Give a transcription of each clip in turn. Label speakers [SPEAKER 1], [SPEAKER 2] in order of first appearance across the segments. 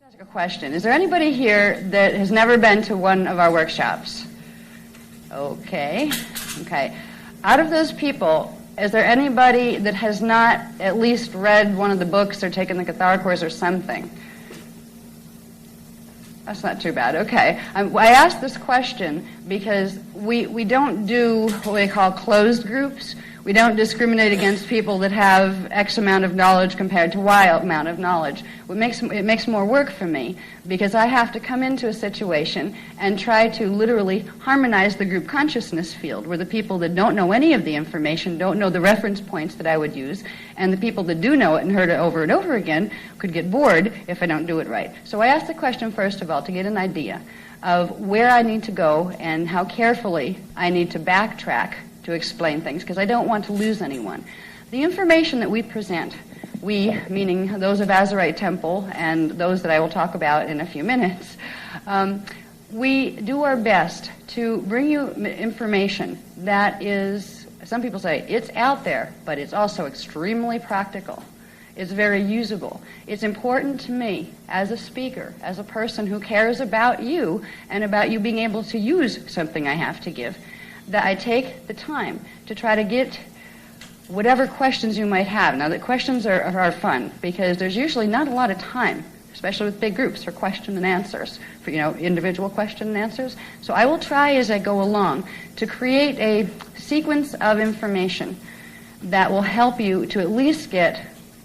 [SPEAKER 1] Ask a question. Is there anybody here that has never been to one of our workshops? Okay. Out of those people, is there anybody that has not at least read one of the books or taken the Cathar course or something? That's not too bad. Okay. I asked this question because we don't do what we call closed groups. We don't discriminate against people that have X amount of knowledge compared to Y amount of knowledge. It makes more work for me because I have to come into a situation and try to literally harmonize the group consciousness field where the people that don't know any of the information, don't know the reference points that I would use, and the people that do know it and heard it over and over again could get bored if I don't do it right. So I asked the question first of all to get an idea of where I need to go and how carefully I need to backtrack to explain things, because I don't want to lose anyone. The information that we present, we, meaning those of Azurite Temple and those that I will talk about in a few minutes, we do our best to bring you information that is, some people say, it's out there, but it's also extremely practical. It's very usable. It's important to me as a speaker, as a person who cares about you and about you being able to use something I have to give, that I take the time to try to get whatever questions you might have. Now, the questions are fun because there's usually not a lot of time, especially with big groups, for question and answers, for individual question and answers. So I will try as I go along to create a sequence of information that will help you to at least get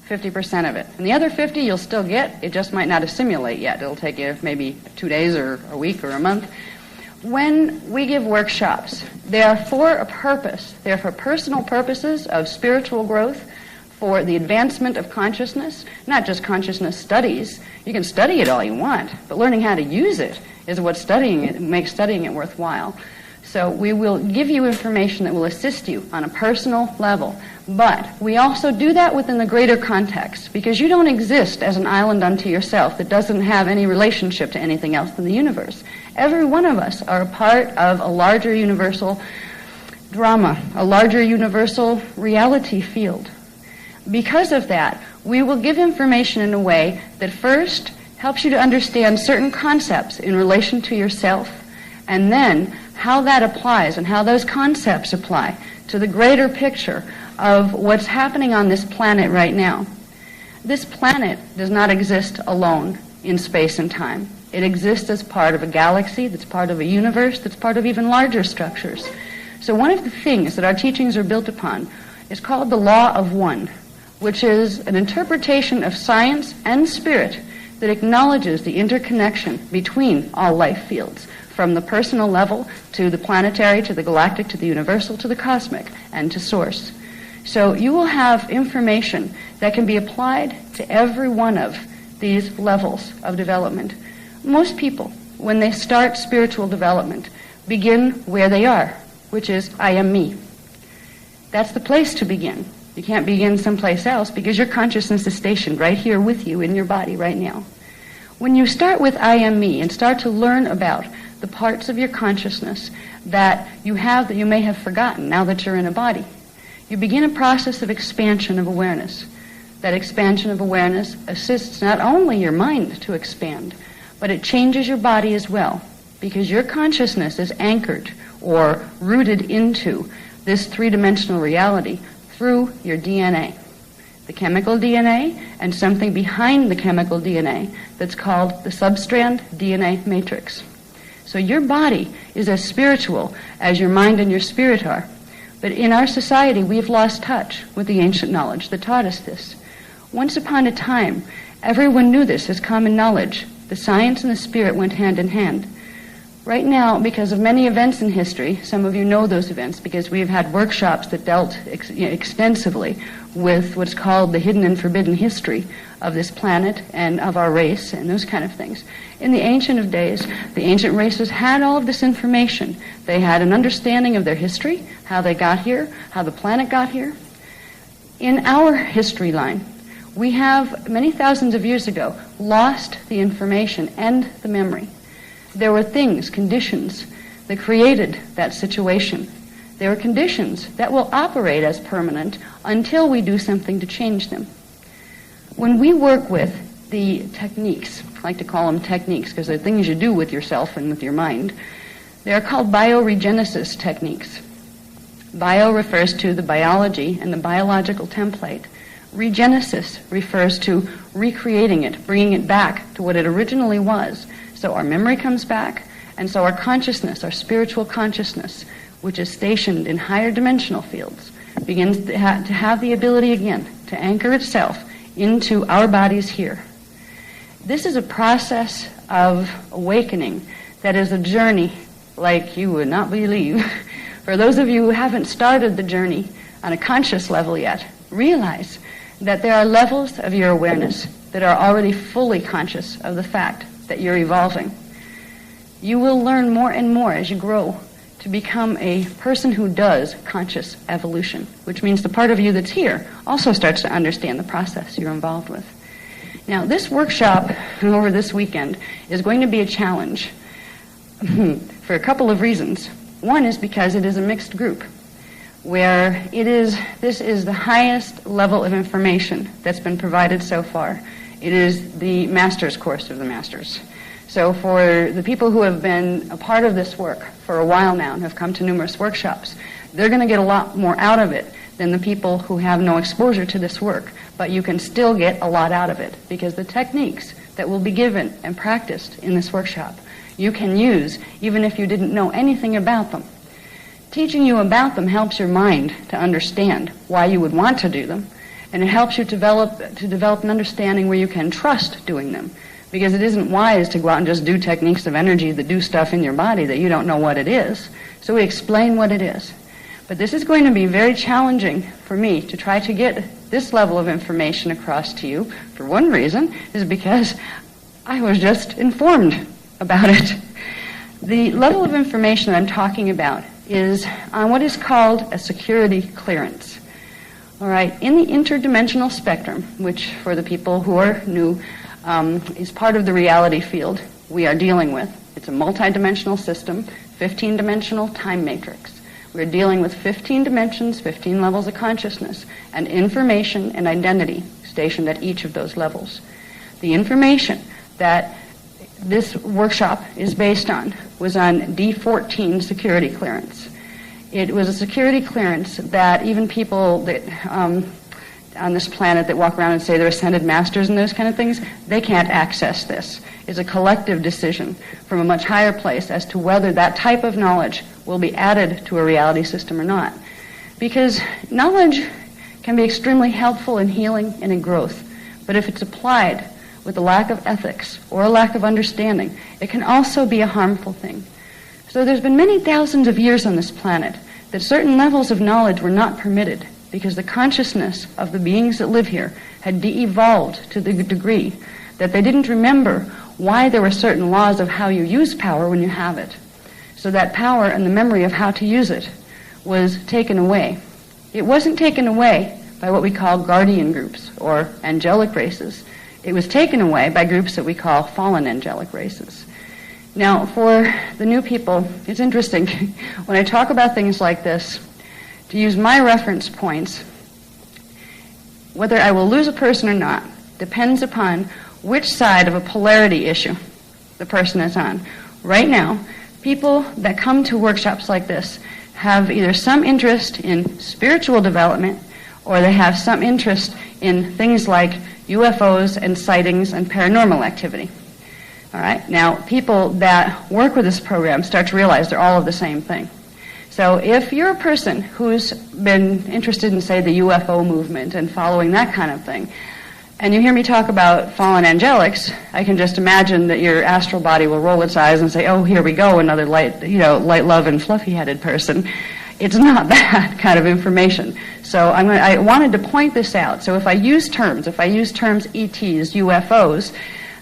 [SPEAKER 1] 50% of it. And the other 50 you'll still get, it just might not assimilate yet. It'll take you maybe 2 days or a week or a month. When we give workshops, they are for a purpose. They are for personal purposes of spiritual growth, for the advancement of consciousness, not just consciousness studies. You can study it all you want, but learning how to use it is what makes studying it worthwhile. So we will give you information that will assist you on a personal level, but we also do that within the greater context, because you don't exist as an island unto yourself that doesn't have any relationship to anything else in the universe. Every one of us are a part of a larger universal drama, a larger universal reality field. Because of that, we will give information in a way that first helps you to understand certain concepts in relation to yourself, and then how that applies and how those concepts apply to the greater picture of what's happening on this planet right now. This planet does not exist alone in space and time. It exists as part of a galaxy that's part of a universe that's part of even larger structures. So one of the things that our teachings are built upon is called the Law of One, which is an interpretation of science and spirit that acknowledges the interconnection between all life fields, from the personal level to the planetary, to the galactic, to the universal, to the cosmic, and to source. So you will have information that can be applied to every one of these levels of development. Most people, when they start spiritual development, begin where they are, which is, I am me. That's the place to begin. You can't begin someplace else because your consciousness is stationed right here with you in your body right now. When you start with I am me and start to learn about the parts of your consciousness that you have that you may have forgotten now that you're in a body, you begin a process of expansion of awareness. That expansion of awareness assists not only your mind to expand, but it changes your body as well, because your consciousness is anchored or rooted into this three-dimensional reality through your DNA. The chemical DNA and something behind the chemical DNA that's called the substrand DNA matrix. So your body is as spiritual as your mind and your spirit are. But in our society, we've lost touch with the ancient knowledge that taught us this. Once upon a time, everyone knew this as common knowledge. The science and the spirit went hand in hand. Right now, because of many events in history, some of you know those events because we've had workshops that dealt extensively with what's called the hidden and forbidden history of this planet and of our race and those kind of things. In the ancient of days, the ancient races had all of this information. They had an understanding of their history, how they got here, how the planet got here. In our history line, we have, many thousands of years ago, lost the information and the memory. There were things, conditions, that created that situation. There are conditions that will operate as permanent until we do something to change them. When we work with the techniques. I like to call them techniques because they're things you do with yourself and with your mind. They are called bioregenesis techniques. Bio refers to the biology and the biological template. Regenesis refers to recreating it, bringing it back to what it originally was. So our memory comes back, and so our consciousness, our spiritual consciousness, which is stationed in higher dimensional fields, begins to have the ability again to anchor itself into our bodies here. This is a process of awakening that is a journey like you would not believe. For those of you who haven't started the journey on a conscious level yet, realize that there are levels of your awareness that are already fully conscious of the fact that you're evolving. You will learn more and more as you grow to become a person who does conscious evolution, which means the part of you that's here also starts to understand the process you're involved with. Now, this workshop over this weekend is going to be a challenge for a couple of reasons. One is because it is a mixed group, where this is the highest level of information that's been provided so far. It is the master's course of the masters. So for the people who have been a part of this work for a while now and have come to numerous workshops, they're going to get a lot more out of it than the people who have no exposure to this work. But you can still get a lot out of it because the techniques that will be given and practiced in this workshop you can use even if you didn't know anything about them. Teaching you about them helps your mind to understand why you would want to do them, and it helps you develop an understanding where you can trust doing them, because it isn't wise to go out and just do techniques of energy that do stuff in your body that you don't know what it is. So we explain what it is. But this is going to be very challenging for me to try to get this level of information across to you. For one reason is because I was just informed about it. The level of information that I'm talking about is on what is called a security clearance. All right, in the interdimensional spectrum, which for the people who are new is part of the reality field we are dealing with. It's a multidimensional system, 15-dimensional time matrix. We're dealing with 15 dimensions, 15 levels of consciousness, and information and identity stationed at each of those levels. The information that this workshop is based on was on D14 security clearance. It was a security clearance that even people that on this planet that walk around and say they're ascended masters and those kind of things, they can't access this. It's a collective decision from a much higher place as to whether that type of knowledge will be added to a reality system or not. Because knowledge can be extremely helpful in healing and in growth, but if it's applied with a lack of ethics or a lack of understanding, it can also be a harmful thing. So there's been many thousands of years on this planet that certain levels of knowledge were not permitted because the consciousness of the beings that live here had de-evolved to the degree that they didn't remember why there were certain laws of how you use power when you have it. So that power and the memory of how to use it was taken away. It wasn't taken away by what we call guardian groups or angelic races. It was taken away by groups that we call fallen angelic races. Now, for the new people, it's interesting when I talk about things like this, to use my reference points, whether I will lose a person or not depends upon which side of a polarity issue the person is on. Right now, people that come to workshops like this have either some interest in spiritual development or they have some interest in things like UFOs and sightings and paranormal activity. All right. Now, people that work with this program start to realize they're all of the same thing. So if you're a person who's been interested in, say, the UFO movement and following that kind of thing, and you hear me talk about fallen angelics, I can just imagine that your astral body will roll its eyes and say, oh, here we go, another light, light, love, and fluffy-headed person. It's not that kind of information. So I wanted to point this out. So if I use terms ETs, UFOs,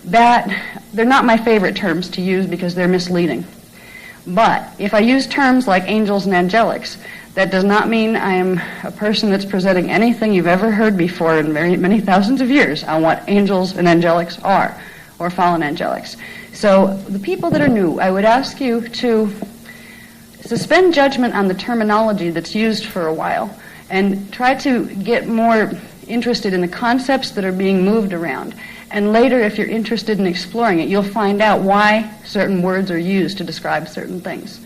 [SPEAKER 1] that they're not my favorite terms to use because they're misleading. But if I use terms like angels and angelics, that does not mean I am a person that's presenting anything you've ever heard before in very many thousands of years on what angels and angelics are, or fallen angelics. So the people that are new, I would ask you to suspend judgment on the terminology that's used for a while and try to get more interested in the concepts that are being moved around And later, if you're interested in exploring it, you'll find out why certain words are used to describe certain things.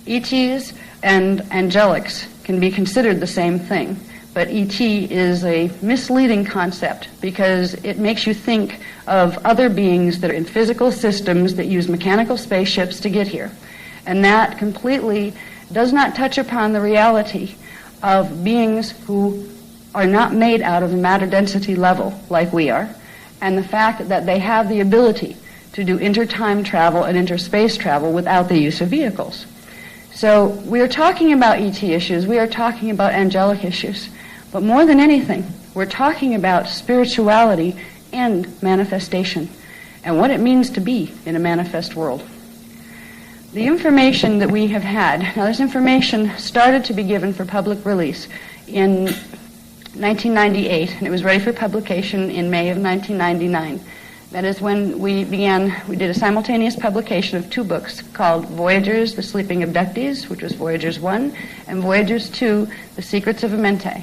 [SPEAKER 1] ETs and angelics can be considered the same thing, but ET is a misleading concept because it makes you think of other beings that are in physical systems that use mechanical spaceships to get here. And that completely does not touch upon the reality of beings who are not made out of a matter density level like we are, and the fact that they have the ability to do intertime travel and interspace travel without the use of vehicles. So we are talking about ET issues, we are talking about angelic issues, but more than anything, we're talking about spirituality and manifestation, and what it means to be in a manifest world. The information that we have had, now this information started to be given for public release in 1998, and it was ready for publication in May of 1999. That is when we did a simultaneous publication of 2 books called Voyagers, The Sleeping Abductees, which was Voyagers 1, and Voyagers 2, The Secrets of Amente.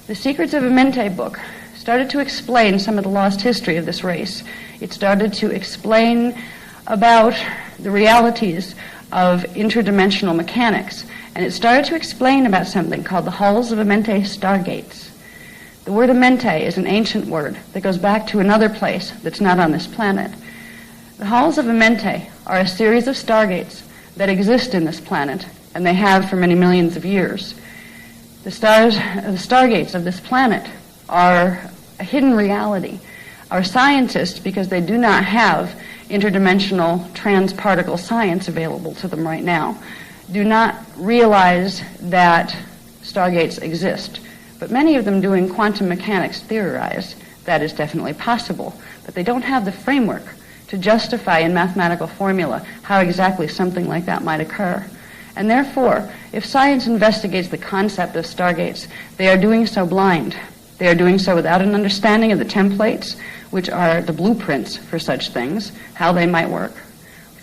[SPEAKER 1] The Secrets of Amente book started to explain some of the lost history of this race. It started to explain about the realities of interdimensional mechanics, and it started to explain about something called the Halls of Amente Stargates. The word Amente is an ancient word that goes back to another place that's not on this planet. The Halls of Amente are a series of stargates that exist in this planet, and they have for many millions of years. The stargates of this planet are a hidden reality. Our scientists, because they do not have interdimensional transparticle science available to them right now, do not realize that stargates exist. But many of them doing quantum mechanics theorize that is definitely possible, but they don't have the framework to justify in mathematical formula how exactly something like that might occur. And therefore, if science investigates the concept of stargates, they are doing so blind. They are doing so without an understanding of the templates, which are the blueprints for such things, how they might work.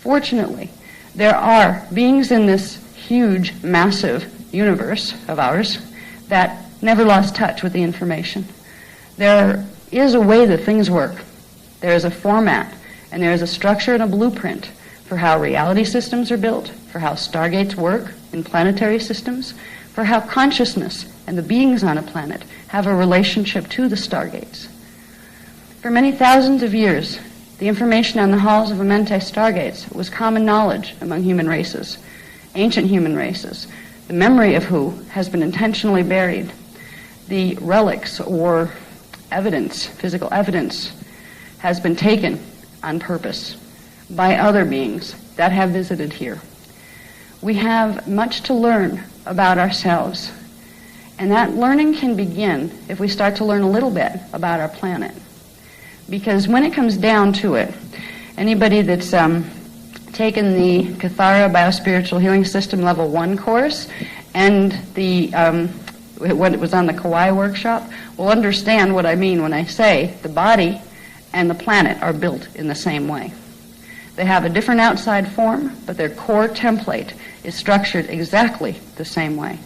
[SPEAKER 1] Fortunately, there are beings in this huge, massive universe of ours that never lost touch with the information. There is a way that things work. There is a format, and there is a structure and a blueprint for how reality systems are built, for how stargates work in planetary systems, for how consciousness and the beings on a planet have a relationship to the stargates. For many thousands of years, the information on the halls of Amente stargates was common knowledge among human races, ancient human races, the memory of who has been intentionally buried. The relics or evidence, physical evidence, has been taken on purpose by other beings that have visited here. We have much to learn about ourselves, and that learning can begin if we start to learn a little bit about our planet. Because when it comes down to it, anybody that's taken the Kathara Biospiritual Healing System Level 1 course and the when it was on the Kauai workshop will understand what I mean when I say the body and the planet are built in the same way. They have a different outside form, but their core template is structured exactly the same way.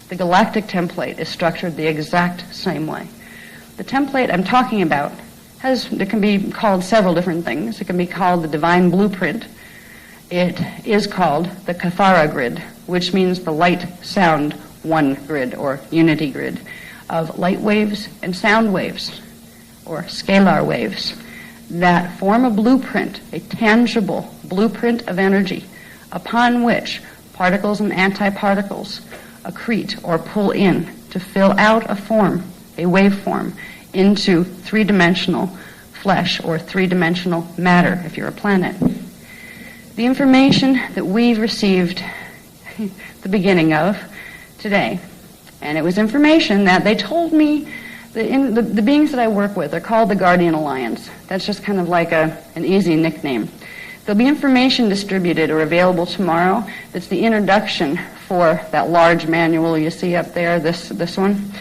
[SPEAKER 1] The galactic template is structured the exact same way. The template I'm talking about it can be called several different things. It can be called the divine blueprint. It is called the Kathara grid, which means the light, sound, one grid or unity grid of light waves and sound waves or scalar waves that form a blueprint, a tangible blueprint of energy upon which particles and antiparticles accrete or pull in to fill out a form, a waveform, into three-dimensional flesh or three-dimensional matter if you're a planet. The information that we've received the beginning of today, and it was information that they told me the beings that I work with are called the Guardian Alliance. That's just kind of like an easy nickname. There'll be information distributed or available tomorrow that's the introduction for that large manual you see up there, this one.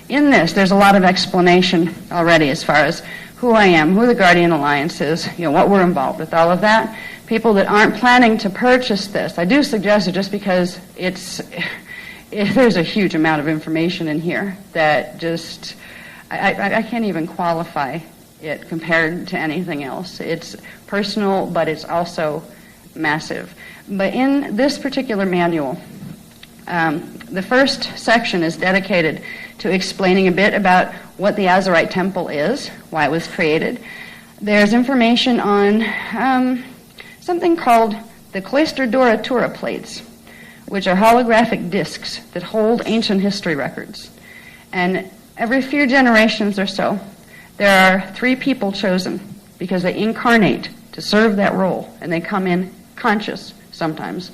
[SPEAKER 1] In this, there's a lot of explanation already as far as who I am, who the Guardian Alliance is, what we're involved with, all of that. People that aren't planning to purchase this, I do suggest it just because there's a huge amount of information in here that just, I can't even qualify it compared to anything else. It's personal, but it's also massive. But in this particular manual, the first section is dedicated to explaining a bit about what the Azurite Temple is, why it was created. There's information on something called the Cloister Doratura plates, which are holographic discs that hold ancient history records. And every few generations or so, there are 3 people chosen because they incarnate to serve that role, and they come in conscious sometimes.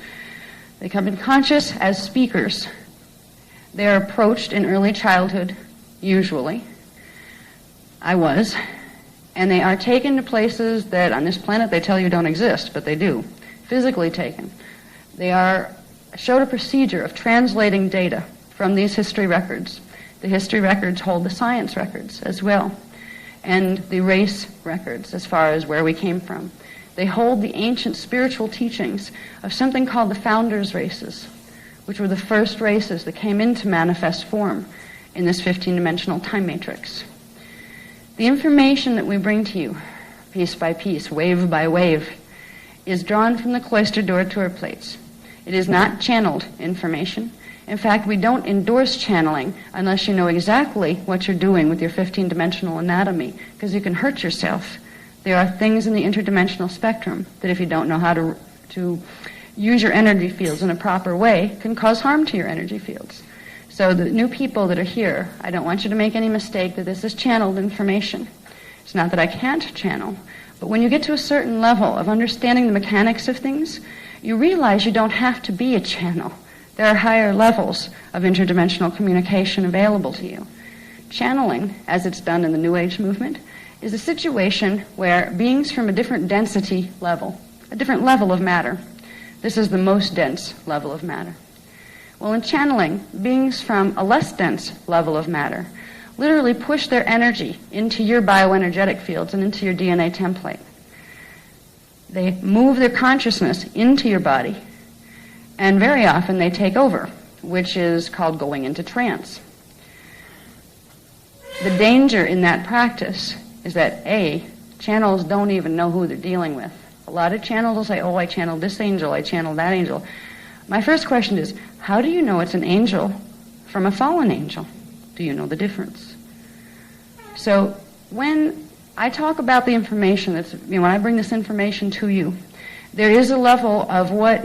[SPEAKER 1] They come in conscious as speakers. They are approached in early childhood, usually. I was. And they are taken to places that on this planet they tell you don't exist, but they do. Physically taken. They are showed a procedure of translating data from these history records. The history records hold the science records as well, and the race records as far as where we came from. They hold the ancient spiritual teachings of something called the founders' races, which were the first races that came into manifest form in this 15-dimensional time matrix. The information that we bring to you, piece by piece, wave by wave, is drawn from the Cloister Doratura plates. It is not channeled information. In fact, we don't endorse channeling unless you know exactly what you're doing with your 15-dimensional anatomy, because you can hurt yourself. There are things in the interdimensional spectrum that if you don't know how to use your energy fields in a proper way, can cause harm to your energy fields. So the new people that are here, I don't want you to make any mistake that this is channeled information. It's not that I can't channel, but when you get to a certain level of understanding the mechanics of things, you realize you don't have to be a channel. There are higher levels of interdimensional communication available to you. Channeling, as it's done in the New Age movement, is a situation where beings from a different density level, a different level of matter, this is the most dense level of matter. Well, in channeling, beings from a less dense level of matter literally push their energy into your bioenergetic fields and into your DNA template. They move their consciousness into your body, and very often they take over, which is called going into trance. The danger in that practice is that, A, channels don't even know who they're dealing with. A lot of channels will say, oh, I channeled this angel, I channeled that angel. My first question is, how do you know it's an angel from a fallen angel? Do you know the difference? So when I talk about the information, when I bring this information to you, there is a level of what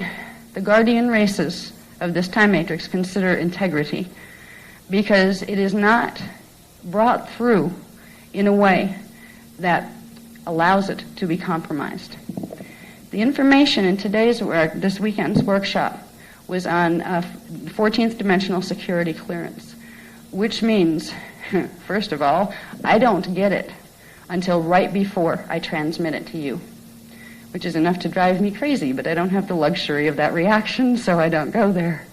[SPEAKER 1] the guardian races of this time matrix consider integrity, because it is not brought through in a way that allows it to be compromised. The information in this weekend's workshop was on 14th dimensional security clearance, which means, first of all, I don't get it until right before I transmit it to you, which is enough to drive me crazy, but I don't have the luxury of that reaction, so I don't go there.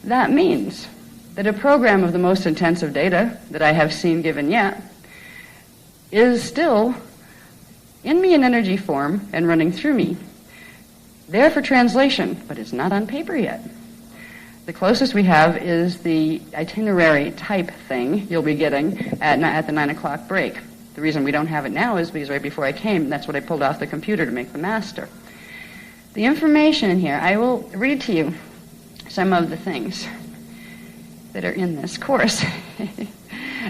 [SPEAKER 1] That means that a program of the most intensive data that I have seen given yet is still in me in energy form and running through me, there for translation, but it's not on paper yet. The closest we have is the itinerary type thing you'll be getting at the 9 o'clock break. The reason we don't have it now is because right before I came, that's what I pulled off the computer to make the master. The information in here, I will read to you some of the things that are in this course.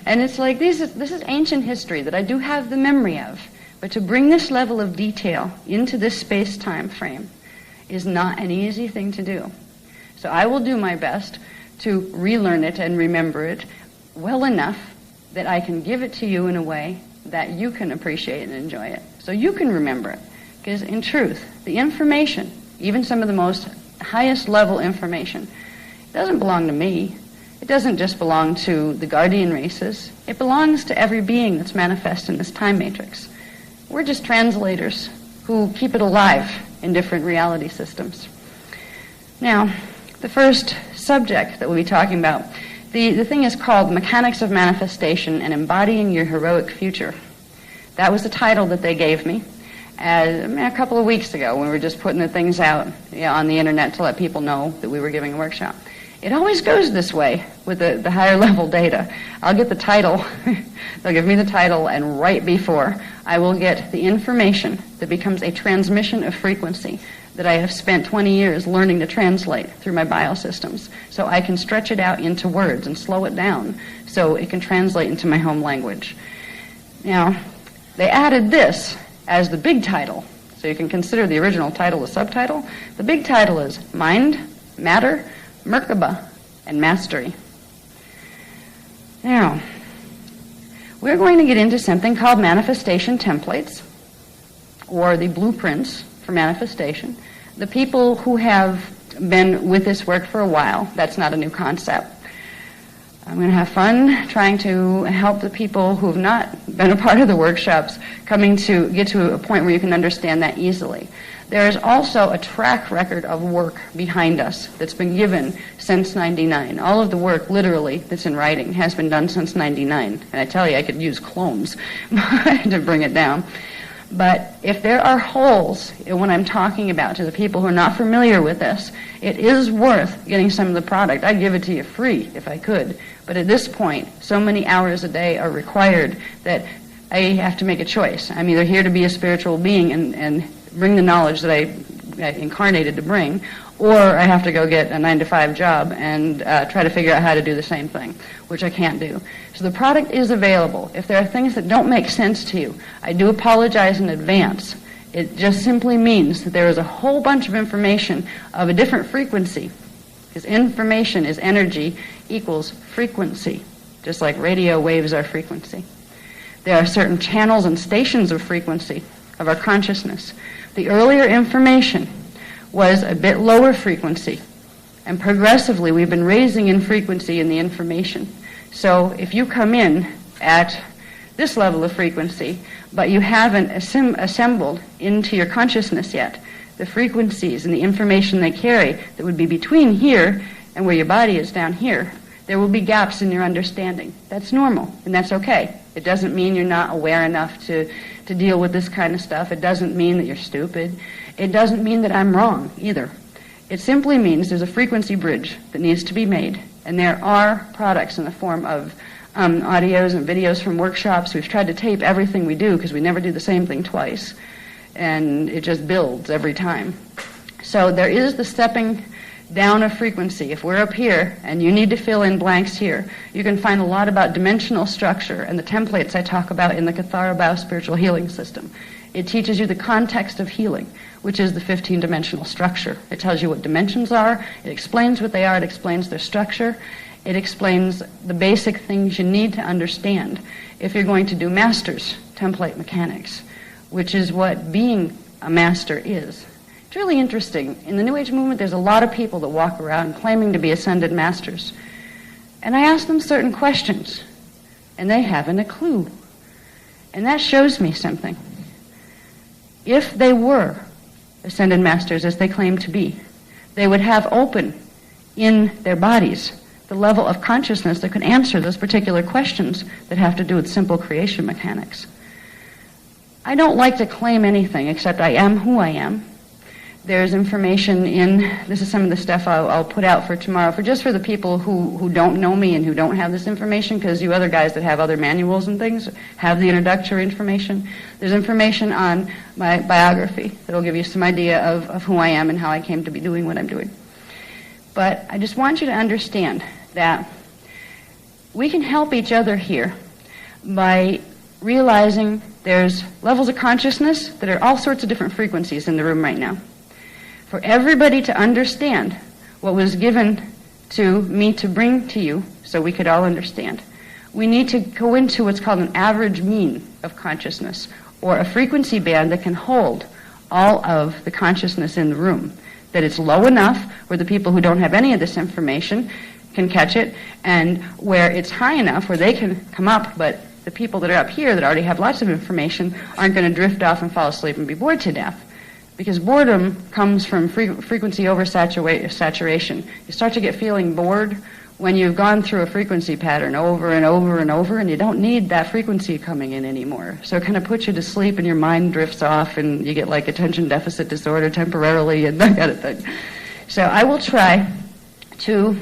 [SPEAKER 1] And it's like, this is ancient history that I do have the memory of, but to bring this level of detail into this space-time frame is not an easy thing to do. So I will do my best to relearn it and remember it well enough that I can give it to you in a way that you can appreciate and enjoy it, so you can remember it. Because in truth, the information, even some of the most highest level information, doesn't belong to me. It doesn't just belong to the guardian races. It belongs to every being that's manifest in this time matrix. We're just translators who keep it alive in different reality systems. Now, the first subject that we'll be talking about, the thing is called Mechanics of Manifestation and Embodying Your Heroic Future. That was the title that they gave me a couple of weeks ago when we were just putting the things out on the internet to let people know that we were giving a workshop. It always goes this way with the higher level data. I'll get the title, they'll give me the title, and right before I will get the information that becomes a transmission of frequency that I have spent 20 years learning to translate through my biosystems. So I can stretch it out into words and slow it down so it can translate into my home language. Now, they added this as the big title. So you can consider the original title a subtitle. The big title is Mind, Matter, Merkaba, and Mastery. Now, we're going to get into something called manifestation templates, or the blueprints for manifestation. The people who have been with this work for a while, that's not a new concept. I'm going to have fun trying to help the people who have not been a part of the workshops coming to get to a point where you can understand that easily. There is also a track record of work behind us that's been given since 99. All of the work, literally, that's in writing has been done since 99. And I tell you, I could use clones to bring it down. But if there are holes in what I'm talking about to the people who are not familiar with this, it is worth getting some of the product. I'd give it to you free if I could. But at this point, so many hours a day are required that I have to make a choice. I'm either here to be a spiritual being and bring the knowledge that I incarnated to bring, or I have to go get a 9-to-5 job and try to figure out how to do the same thing, which I can't do. So the product is available. If there are things that don't make sense to you, I do apologize in advance. It just simply means that there is a whole bunch of information of a different frequency, because information is energy equals frequency, just like radio waves are frequency. There are certain channels and stations of frequency of our consciousness. The earlier information was a bit lower frequency, and progressively we've been raising in frequency in the information. So if you come in at this level of frequency, but you haven't assembled into your consciousness yet the frequencies and the information they carry that would be between here and where your body is down here, there will be gaps in your understanding. That's normal, and that's okay. It doesn't mean you're not aware enough to deal with this kind of stuff. It doesn't mean that you're stupid. It doesn't mean that I'm wrong either. It simply means there's a frequency bridge that needs to be made, and there are products in the form of audios and videos from workshops. We've tried to tape everything we do because we never do the same thing twice, and it just builds every time. So there is the stepping down a frequency. If we're up here and you need to fill in blanks here, you can find a lot about dimensional structure and the templates I talk about in the Kathara Bao spiritual healing system. It teaches you the context of healing, which is the 15-dimensional structure. It tells you what dimensions are, it explains what they are, it explains their structure, it explains the basic things you need to understand if you're going to do master's template mechanics, which is what being a master is. It's really interesting. In the New Age movement, there's a lot of people that walk around claiming to be ascended masters. And I ask them certain questions, and they haven't a clue. And that shows me something. If they were ascended masters, as they claim to be, they would have open in their bodies the level of consciousness that could answer those particular questions that have to do with simple creation mechanics. I don't like to claim anything except I am who I am. There's information in, this is some of the stuff I'll put out for tomorrow, for the people who don't know me and who don't have this information, because you other guys that have other manuals and things have the introductory information. There's information on my biography that'll give you some idea of who I am and how I came to be doing what I'm doing. But I just want you to understand that we can help each other here by realizing there's levels of consciousness that are all sorts of different frequencies in the room right now. For everybody to understand what was given to me to bring to you so we could all understand, we need to go into what's called an average mean of consciousness, or a frequency band that can hold all of the consciousness in the room, that it's low enough where the people who don't have any of this information can catch it, and where it's high enough where they can come up, but the people that are up here that already have lots of information aren't going to drift off and fall asleep and be bored to death. Because boredom comes from frequency oversaturation. You start to get feeling bored when you've gone through a frequency pattern over and over and over, and you don't need that frequency coming in anymore. So it kind of puts you to sleep, and your mind drifts off, and you get like attention deficit disorder temporarily and that kind of thing. So I will try to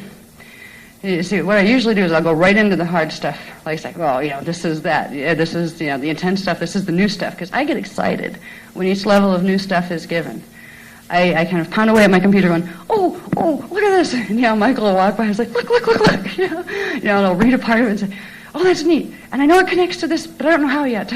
[SPEAKER 1] You see, what I usually do is I'll go right into the hard stuff. Like say, well, this is that. Yeah, this is, the intense stuff. This is the new stuff. Because I get excited when each level of new stuff is given. I kind of pound away at my computer going, oh, look at this. And, Michael will walk by and he's like, look. And I'll read a part of it and say, oh, that's neat. And I know it connects to this, but I don't know how yet,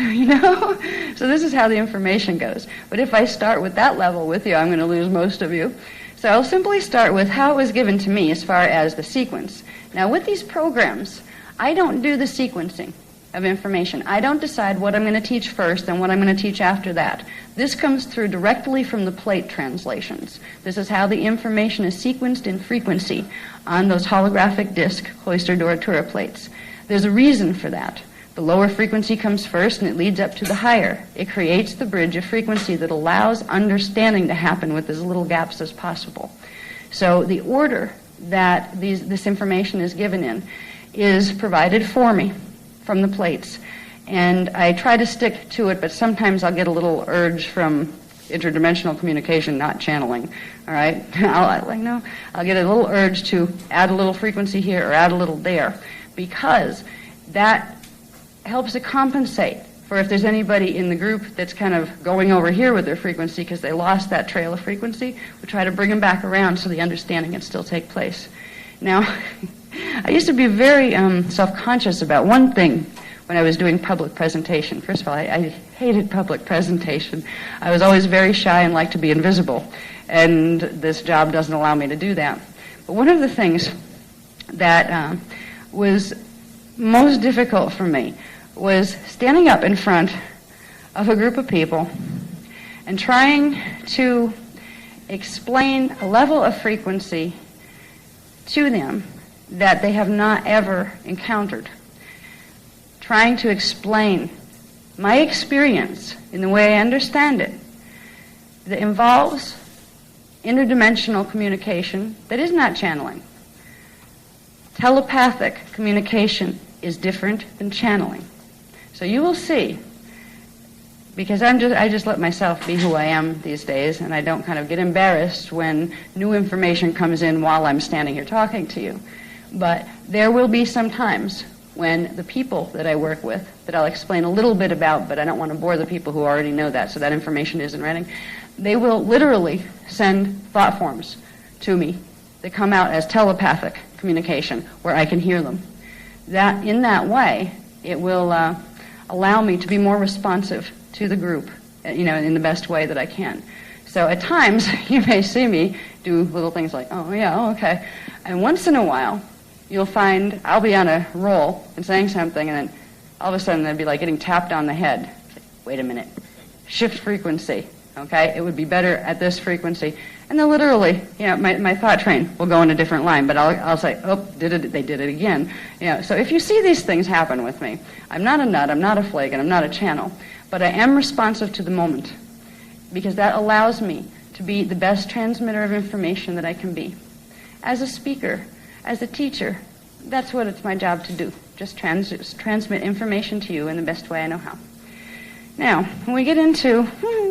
[SPEAKER 1] So this is how the information goes. But if I start with that level with you, I'm going to lose most of you. So I'll simply start with how it was given to me as far as the sequence. Now, with these programs, I don't do the sequencing of information. I don't decide what I'm going to teach first and what I'm going to teach after that. This comes through directly from the plate translations. This is how the information is sequenced in frequency on those holographic disc cloister Duratura plates. There's a reason for that. The lower frequency comes first and it leads up to the higher. It creates the bridge of frequency that allows understanding to happen with as little gaps as possible. So the order that this information is given in is provided for me from the plates. And I try to stick to it, but sometimes I'll get a little urge from interdimensional communication, not channeling. All right? I'll get a little urge to add a little frequency here or add a little there, because that helps to compensate for if there's anybody in the group that's kind of going over here with their frequency because they lost that trail of frequency. We try to bring them back around so the understanding can still take place. Now, I used to be very self-conscious about one thing when I was doing public presentation. First of all, I hated public presentation. I was always very shy and liked to be invisible, and this job doesn't allow me to do that. But one of the things that was most difficult for me was standing up in front of a group of people and trying to explain a level of frequency to them that they have not ever encountered. Trying to explain my experience in the way I understand it that involves interdimensional communication that is not channeling. Telepathic communication is different than channeling. So you will see, because I just let myself be who I am these days, and I don't kind of get embarrassed when new information comes in while I'm standing here talking to you. But there will be some times when the people that I work with, that I'll explain a little bit about, but I don't want to bore the people who already know that, so that information isn't writing, they will literally send thought forms to me that come out as telepathic communication, where I can hear them. That in that way, it will allow me to be more responsive to the group, in the best way that I can. So at times, you may see me do little things like, okay. And once in a while, you'll find I'll be on a roll and saying something, and then all of a sudden it'd be like getting tapped on the head. Wait a minute. Shift frequency. Okay? It would be better at this frequency. And then literally, my thought train will go in a different line, but I'll say, they did it again. So if you see these things happen with me, I'm not a nut, I'm not a flake, and I'm not a channel, but I am responsive to the moment, because that allows me to be the best transmitter of information that I can be. As a speaker, as a teacher, that's what it's my job to do, just transmit information to you in the best way I know how. Now, when we get into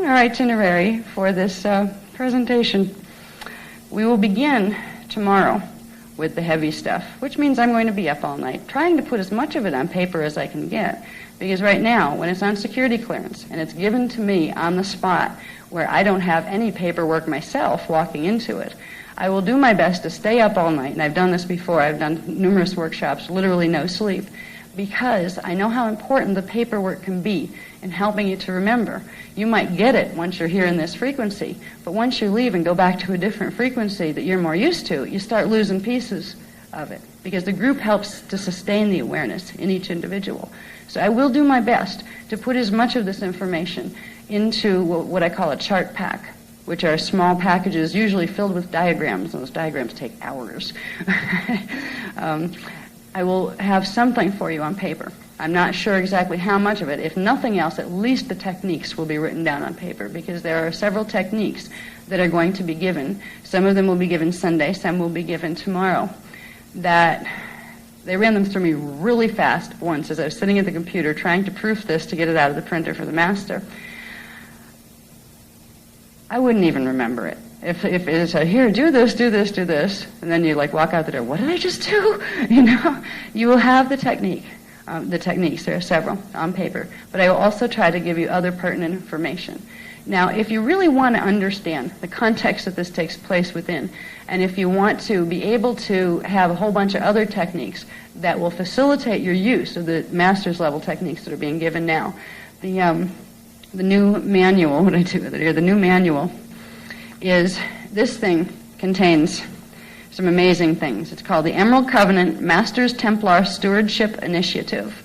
[SPEAKER 1] our itinerary for this presentation, we will begin tomorrow with the heavy stuff, which means I'm going to be up all night trying to put as much of it on paper as I can get, because right now, when it's on security clearance and it's given to me on the spot where I don't have any paperwork myself walking into it, I will do my best to stay up all night, and I've done this before. I've done numerous workshops, literally no sleep, because I know how important the paperwork can be in helping you to remember. You might get it once you're here in this frequency, but once you leave and go back to a different frequency that you're more used to, you start losing pieces of it, because the group helps to sustain the awareness in each individual. So I will do my best to put as much of this information into what I call a chart pack, which are small packages usually filled with diagrams, and those diagrams take hours. I will have something for you on paper. I'm not sure exactly how much of it. If nothing else, at least the techniques will be written down on paper, because there are several techniques that are going to be given. Some of them will be given Sunday, some will be given tomorrow. That they ran them through me really fast once as I was sitting at the computer trying to proof this to get it out of the printer for the master. I wouldn't even remember it. If it's here, do this, do this, do this, and then you like walk out the door, what did I just do? You will have the technique. The techniques, there are several on paper, but I will also try to give you other pertinent information. Now, if you really want to understand the context that this takes place within, and if you want to be able to have a whole bunch of other techniques that will facilitate your use of the master's level techniques that are being given now, the new manual, what do I do with it here? The new manual is, this thing contains some amazing things. It's called the Emerald Covenant Masters Templar Stewardship Initiative.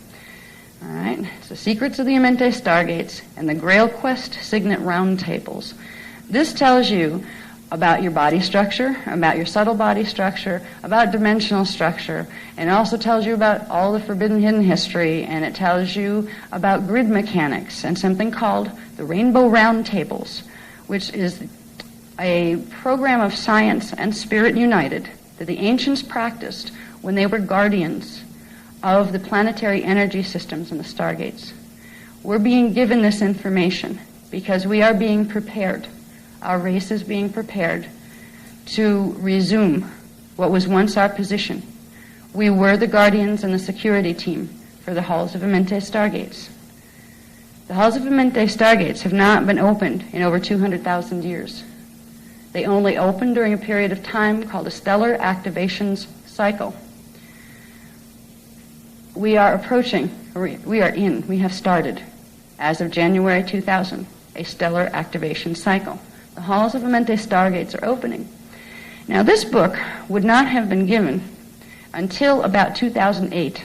[SPEAKER 1] All right, it's the Secrets of the Amenti Stargates and the Grail Quest Signet Roundtables. This tells you about your body structure, about your subtle body structure, about dimensional structure, and it also tells you about all the forbidden hidden history, and it tells you about grid mechanics and something called the Rainbow Roundtables, which is a program of science and spirit united that the ancients practiced when they were guardians of the planetary energy systems and the stargates. We're being given this information because we are being prepared. Our race is being prepared to resume what was once our position. We were the guardians and the security team for the Halls of Amenti Stargates. The Halls of Amenti Stargates have not been opened in over 200,000 years. They only open during a period of time called a stellar activations cycle. We have started, as of January 2000, a stellar activation cycle. The Halls of Amenti Stargates are opening. Now, this book would not have been given until about 2008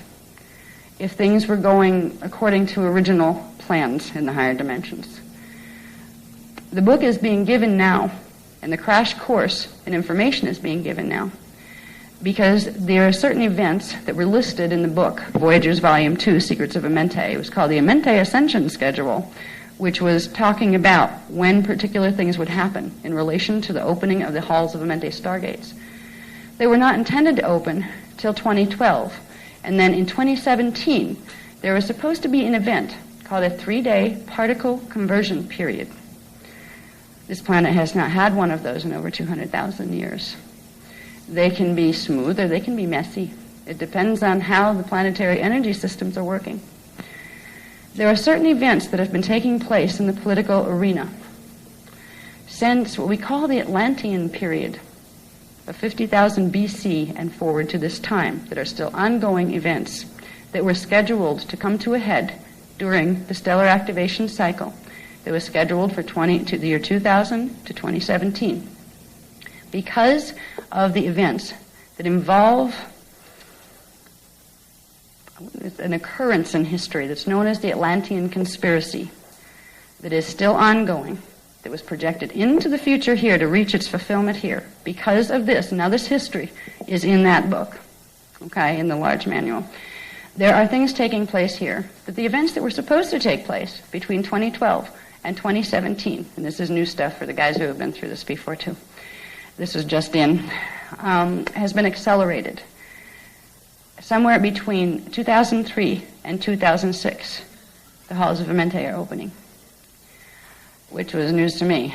[SPEAKER 1] if things were going according to original plans in the higher dimensions. The book is being given now, and the crash course and information is being given now, because there are certain events that were listed in the book, Voyagers Volume 2, Secrets of Amenti. It was called the Amenti Ascension Schedule, which was talking about when particular things would happen in relation to the opening of the Halls of Amenti Stargates. They were not intended to open till 2012, and then in 2017, there was supposed to be an event called a 3-day particle conversion period. This planet has not had one of those in over 200,000 years. They can be smooth or they can be messy. It depends on how the planetary energy systems are working. There are certain events that have been taking place in the political arena since what we call the Atlantean period of 50,000 BC and forward to this time that are still ongoing events that were scheduled to come to a head during the stellar activation cycle that was scheduled for the year 2000 to 2017. Because of the events that involve an occurrence in history that's known as the Atlantean Conspiracy that is still ongoing, that was projected into the future here to reach its fulfillment here. Because of this, now this history is in that book, okay, in the large manual. There are things taking place here, that the events that were supposed to take place between 2012 and 2017, and this is new stuff for the guys who have been through this before too, this is just in, has been accelerated. Somewhere between 2003 and 2006, the Halls of Amenti are opening, which was news to me.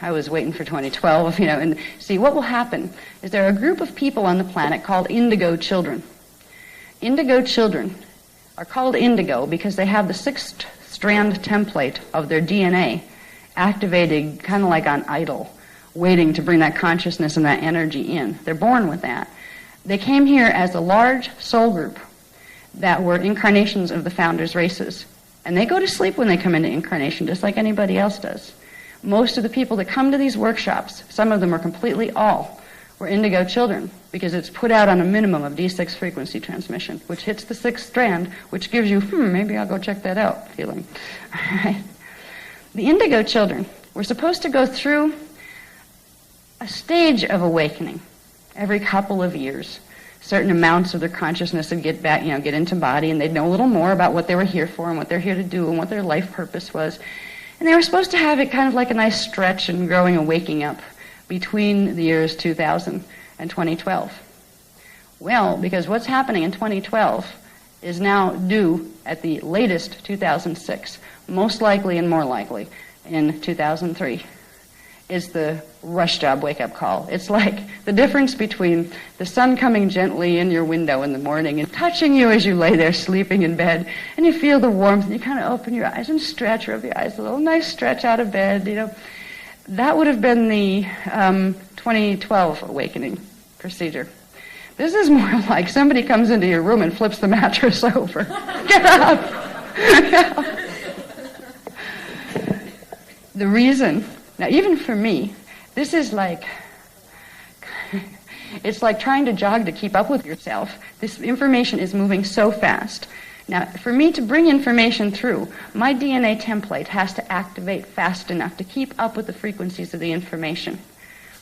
[SPEAKER 1] I was waiting for 2012, and see, what will happen is there are a group of people on the planet called indigo children. Indigo children are called indigo because they have the 6th strand template of their DNA activated kind of like on idle, waiting to bring that consciousness and that energy in. They're born with that. They came here as a large soul group that were incarnations of the founders' races. And they go to sleep when they come into incarnation, just like anybody else does. Most of the people that come to these workshops, some of them are completely all, were indigo children, because it's put out on a minimum of D6 frequency transmission, which hits the 6th strand, which gives you, maybe I'll go check that out feeling. All right. The indigo children were supposed to go through a stage of awakening every couple of years. Certain amounts of their consciousness would get back, get into body, and they'd know a little more about what they were here for and what they're here to do and what their life purpose was. And they were supposed to have it kind of like a nice stretch and growing and waking up between the years 2000 and 2012. Well, because what's happening in 2012 is now due at the latest 2006, most likely and more likely in 2003. is the rush job wake-up call. It's like the difference between the sun coming gently in your window in the morning and touching you as you lay there sleeping in bed, and you feel the warmth, and you kind of open your eyes and stretch, rub your eyes a little, nice stretch out of bed, you know. That would have been the 2012 awakening procedure. This is more like somebody comes into your room and flips the mattress over. Get up! The reason, now even for me, this is like, it's like trying to jog to keep up with yourself. This information is moving so fast. Now, for me to bring information through, my DNA template has to activate fast enough to keep up with the frequencies of the information.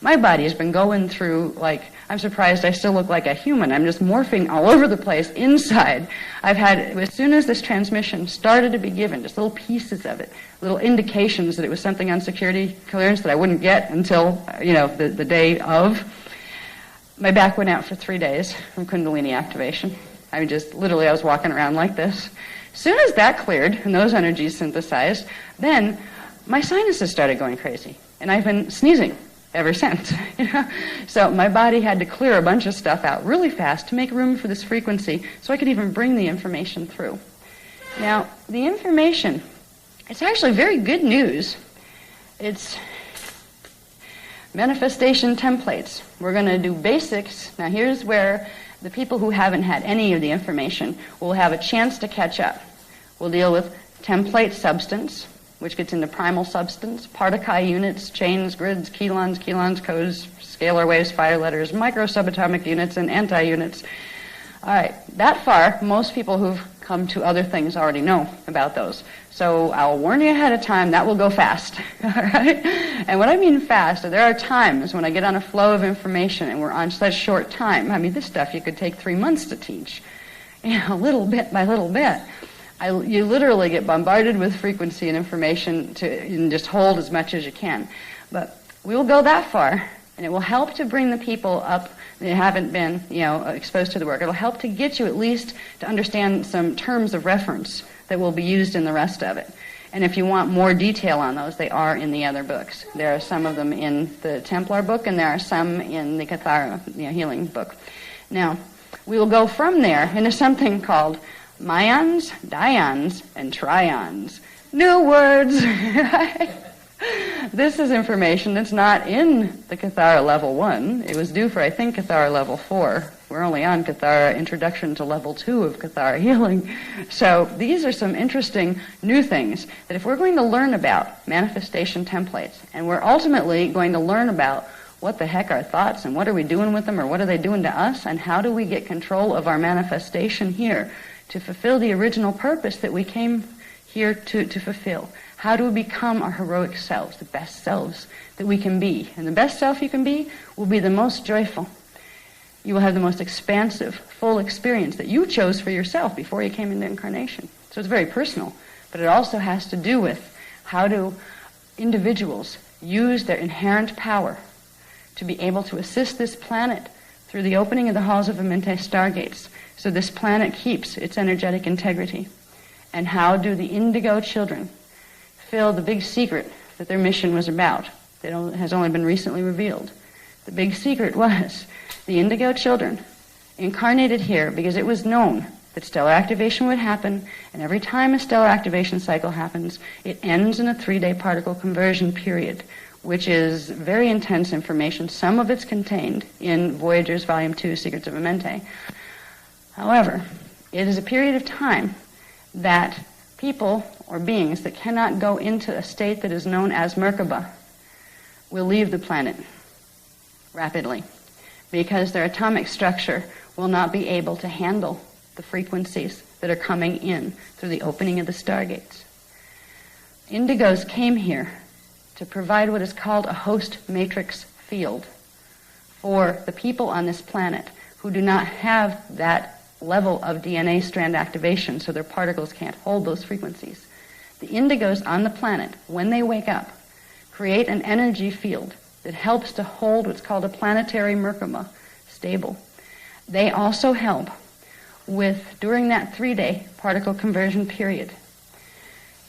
[SPEAKER 1] My body has been going through, like, I'm surprised I still look like a human. I'm just morphing all over the place inside. I've had, as soon as this transmission started to be given, just little pieces of it, little indications that it was something on security clearance that I wouldn't get until, the day of, my back went out for 3 days from Kundalini activation. I was walking around like this. As soon as that cleared and those energies synthesized, then my sinuses started going crazy. And I've been sneezing ever since. So my body had to clear a bunch of stuff out really fast to make room for this frequency so I could even bring the information through. Now, the information, it's actually very good news. It's manifestation templates. We're going to do basics. Now, here's where the people who haven't had any of the information will have a chance to catch up. We'll deal with template substance, which gets into primal substance, particle units, chains, grids, kelons, codes, scalar waves, fire letters, micro subatomic units, and anti-units. All right, that far, most people who've come to other things already know about those. So I'll warn you ahead of time, that will go fast. All right? And what I mean fast, there are times when I get on a flow of information and we're on such short time. I mean, this stuff you could take 3 months to teach, little bit by little bit. You literally get bombarded with frequency and information and just hold as much as you can. But we will go that far, and it will help to bring the people up that haven't been, exposed to the work. It'll help to get you at least to understand some terms of reference that will be used in the rest of it. And if you want more detail on those, they are in the other books. There are some of them in the Templar book, and there are some in the Cathara healing book. Now, we will go from there into something called myons, dions, and trions. New words! This is information that's not in the Cathara level 1. It was due for, I think, Cathara level 4. We're only on Cathara Introduction to level 2 of Cathara Healing. So these are some interesting new things that if we're going to learn about manifestation templates, and we're ultimately going to learn about what the heck are thoughts and what are we doing with them or what are they doing to us, and how do we get control of our manifestation here to fulfill the original purpose that we came here to fulfill. How do we become our heroic selves, the best selves that we can be? And the best self you can be will be the most joyful. You will have the most expansive, full experience that you chose for yourself before you came into incarnation. So it's very personal, but it also has to do with how do individuals use their inherent power to be able to assist this planet through the opening of the halls of Amenti stargates, so this planet keeps its energetic integrity. And how do the indigo children fill the big secret that their mission was about that has only been recently revealed? The big secret was the indigo children incarnated here because it was known that stellar activation would happen, and every time a stellar activation cycle happens, it ends in a 3-day particle conversion period, which is very intense information. Some of it's contained in Voyager's Volume 2, Secrets of Amenti. However, it is a period of time that people or beings that cannot go into a state that is known as Merkaba will leave the planet rapidly because their atomic structure will not be able to handle the frequencies that are coming in through the opening of the stargates. Indigos came here to provide what is called a host matrix field for the people on this planet who do not have that level of DNA strand activation, so their particles can't hold those frequencies. The indigos on the planet, when they wake up, create an energy field that helps to hold what's called a planetary Merkaba stable. They also help with, during that 3-day particle conversion period,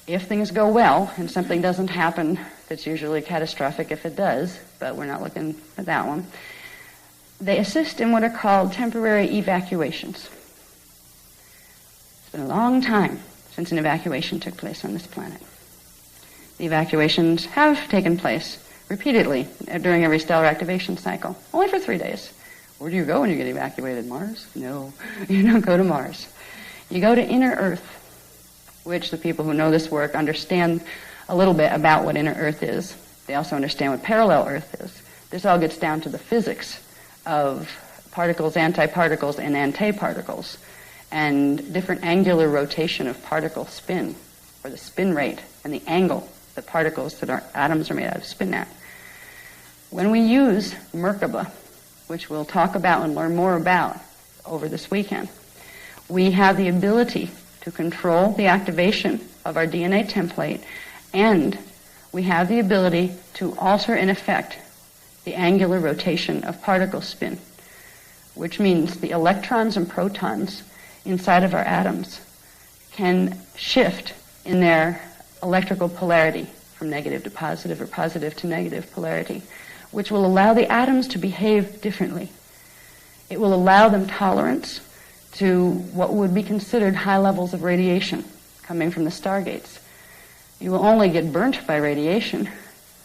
[SPEAKER 1] If things go well and something doesn't happen, that's usually catastrophic if it does, but we're not looking at that one, they assist in what are called temporary evacuations. It's been a long time since an evacuation took place on this planet. The evacuations have taken place repeatedly during every stellar activation cycle, only for 3 days. Where do you go when you get evacuated? Mars? No, you don't go to Mars. You go to inner Earth, which the people who know this work understand a little bit about what inner Earth is. They also understand what parallel Earth is. This all gets down to the physics of particles, antiparticles, and antiparticles, and different angular rotation of particle spin, or the spin rate and the angle the particles that our atoms are made out of spin at. When we use Merkaba, which we'll talk about and learn more about over this weekend, we have the ability to control the activation of our DNA template, and we have the ability to alter and affect the angular rotation of particle spin, which means the electrons and protons inside of our atoms can shift in their electrical polarity from negative to positive or positive to negative polarity, which will allow the atoms to behave differently. It will allow them tolerance to what would be considered high levels of radiation coming from the stargates. You will only get burnt by radiation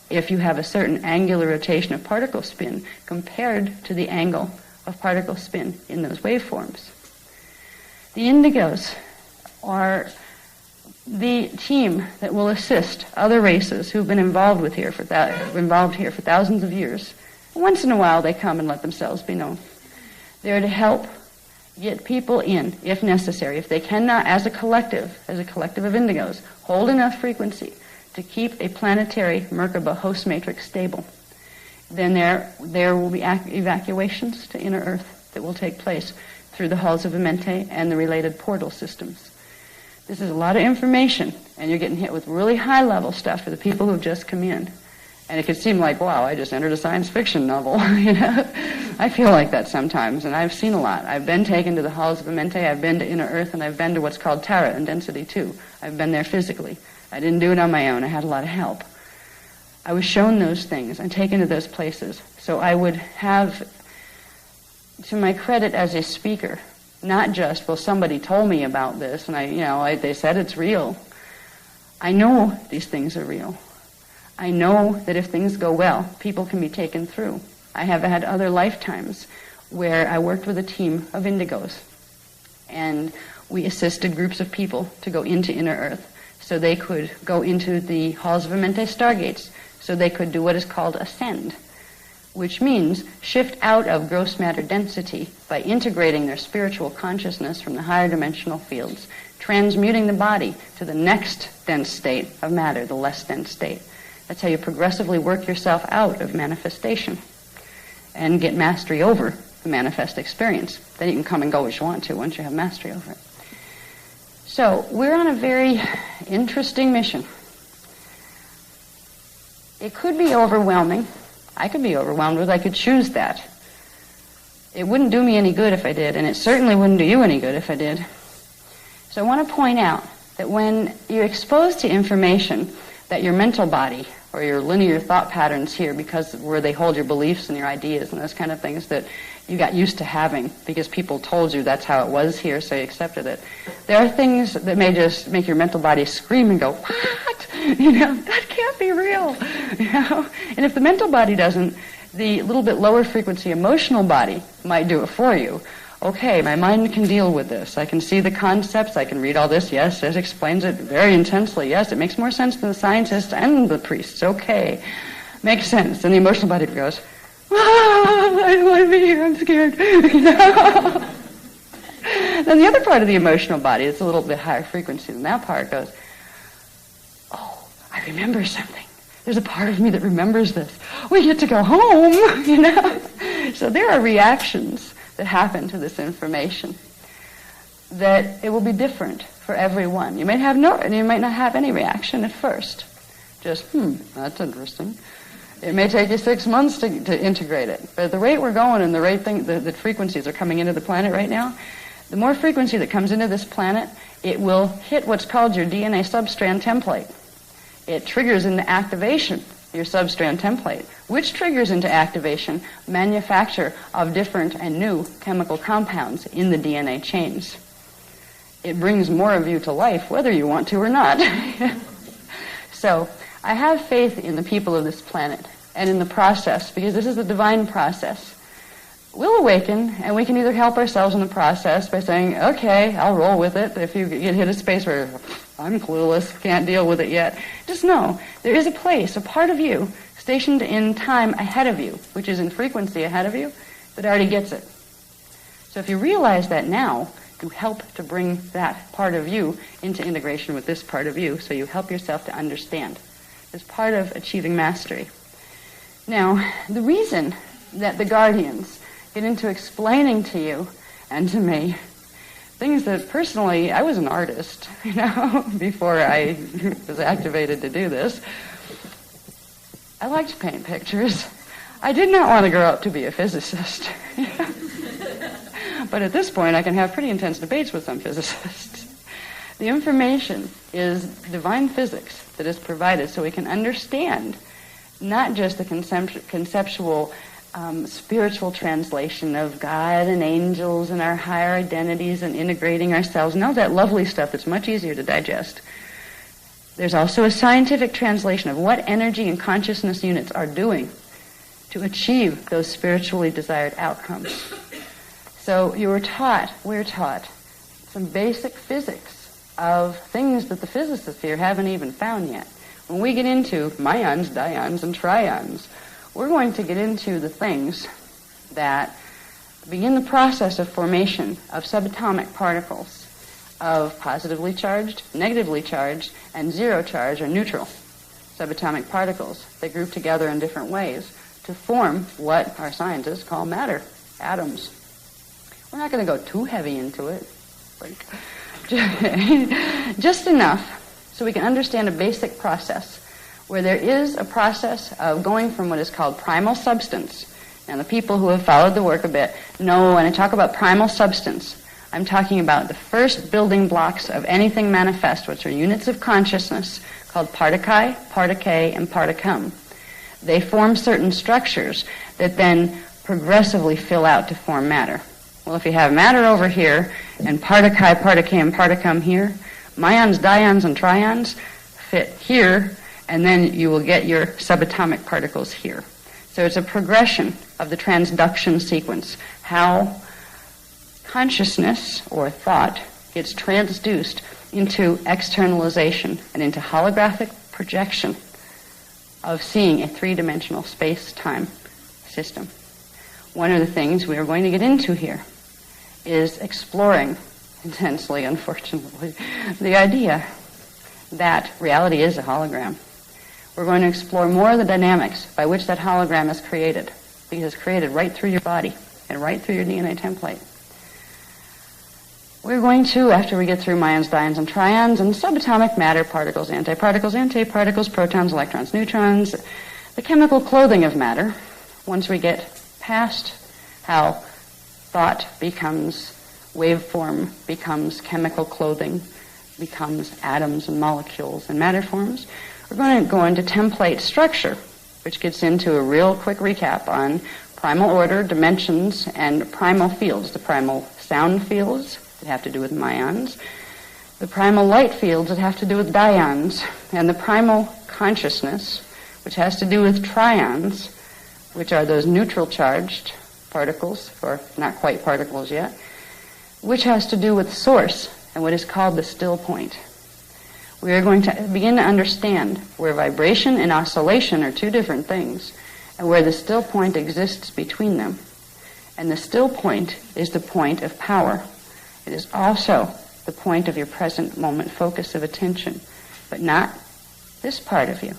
[SPEAKER 1] if you have a certain angular rotation of particle spin compared to the angle of particle spin in those waveforms. The indigos are the team that will assist other races who've been involved here for thousands of years. Once in a while they come and let themselves be known. They're to help get people in, if necessary. If they cannot, as a collective of indigos, hold enough frequency to keep a planetary Merkaba host matrix stable, then there will be evacuations to inner Earth that will take place through the halls of Amente and the related portal systems. This is a lot of information, and you're getting hit with really high-level stuff for the people who've just come in. And it could seem like, wow, I just entered a science fiction novel. I feel like that sometimes, and I've seen a lot. I've been taken to the halls of Amente, I've been to inner Earth, and I've been to what's called Terra in Density 2. I've been there physically. I didn't do it on my own. I had a lot of help. I was shown those things and taken to those places. So I would have, to my credit as a speaker, not just, well, somebody told me about this, and they said it's real. I know these things are real. I know that if things go well, people can be taken through. I have had other lifetimes where I worked with a team of indigos, and we assisted groups of people to go into inner Earth so they could go into the halls of Amente stargates, so they could do what is called ascend, which means shift out of gross matter density by integrating their spiritual consciousness from the higher dimensional fields, transmuting the body to the next dense state of matter, the less dense state. That's how you progressively work yourself out of manifestation and get mastery over the manifest experience. Then you can come and go as you want to once you have mastery over it. So we're on a very interesting mission. It could be overwhelming. I could be overwhelmed with it. I could choose that. It wouldn't do me any good if I did, and it certainly wouldn't do you any good if I did. So I want to point out that when you're exposed to information that your mental body or your linear thought patterns here, because where they hold your beliefs and your ideas and those kind of things that you got used to having because people told you that's how it was here, so you accepted it. There are things that may just make your mental body scream and go, what? That can't be real. And if the mental body doesn't, the little bit lower frequency emotional body might do it for you. Okay, my mind can deal with this. I can see the concepts. I can read all this. Yes, it explains it very intensely. Yes, it makes more sense than the scientists and the priests. Okay, makes sense. And the emotional body goes, I don't want to be here. I'm scared. Then the other part of the emotional body, it's a little bit higher frequency than that part, goes, oh, I remember something. There's a part of me that remembers this. We get to go home, So there are reactions that happen to this information that it will be different for everyone. You might not have any reaction at first. Just, that's interesting. It may take you 6 months to integrate it. But at the rate we're going and the rate the frequencies are coming into the planet right now, the more frequency that comes into this planet, it will hit what's called your DNA substrand template. It triggers into activation your substrand template, which triggers into activation manufacture of different and new chemical compounds in the DNA chains. It brings more of you to life, whether you want to or not. So I have faith in the people of this planet and in the process, because this is a divine process. We'll awaken, and we can either help ourselves in the process by saying, okay, I'll roll with it. If you get hit a space where I'm clueless, can't deal with it yet, just know there is a place, a part of you, stationed in time ahead of you, which is in frequency ahead of you, that already gets it. So if you realize that now, you help to bring that part of you into integration with this part of you, so you help yourself to understand. It's part of achieving mastery. Now, the reason that the guardians get into explaining to you and to me things that personally, I was an artist, before I was activated to do this. I liked to paint pictures. I did not want to grow up to be a physicist. But at this point, I can have pretty intense debates with some physicists. The information is divine physics that is provided so we can understand not just the conceptual spiritual translation of God and angels and our higher identities and integrating ourselves and all that lovely stuff that's much easier to digest. There's also a scientific translation of what energy and consciousness units are doing to achieve those spiritually desired outcomes. So we're taught some basic physics of things that the physicists here haven't even found yet. When we get into myons, dions, and trions, we're going to get into the things that begin the process of formation of subatomic particles of positively charged, negatively charged, and zero charge or neutral subatomic particles. They group together in different ways to form what our scientists call matter, atoms. We're not going to go too heavy into it, just enough so we can understand a basic process where there is a process of going from what is called primal substance. Now, the people who have followed the work a bit know when I talk about primal substance, I'm talking about the first building blocks of anything manifest, which are units of consciousness called partikai, particay, and particum. They form certain structures that then progressively fill out to form matter. Well, if you have matter over here and partikai, particay, and particum here, myons, dions, and trions fit here, and then you will get your subatomic particles here. So it's a progression of the transduction sequence, how consciousness or thought gets transduced into externalization and into holographic projection of seeing a three-dimensional space-time system. One of the things we are going to get into here is exploring, intensely, unfortunately, the idea that reality is a hologram. We're going to explore more of the dynamics by which that hologram is created, because it's created right through your body and right through your DNA template. We're going to, after we get through myons, dions, and trions, and subatomic matter, particles, antiparticles, protons, electrons, neutrons, the chemical clothing of matter, once we get past how thought becomes waveform, becomes chemical clothing, becomes atoms and molecules and matter forms, we're going to go into template structure, which gets into a real quick recap on primal order, dimensions, and primal fields, the primal sound fields that have to do with myons, the primal light fields that have to do with dions, and the primal consciousness, which has to do with trions, which are those neutral charged particles, or not quite particles yet, which has to do with source and what is called the still point. We are going to begin to understand where vibration and oscillation are two different things, and where the still point exists between them. And the still point is the point of power. It is also the point of your present moment focus of attention, but not this part of you,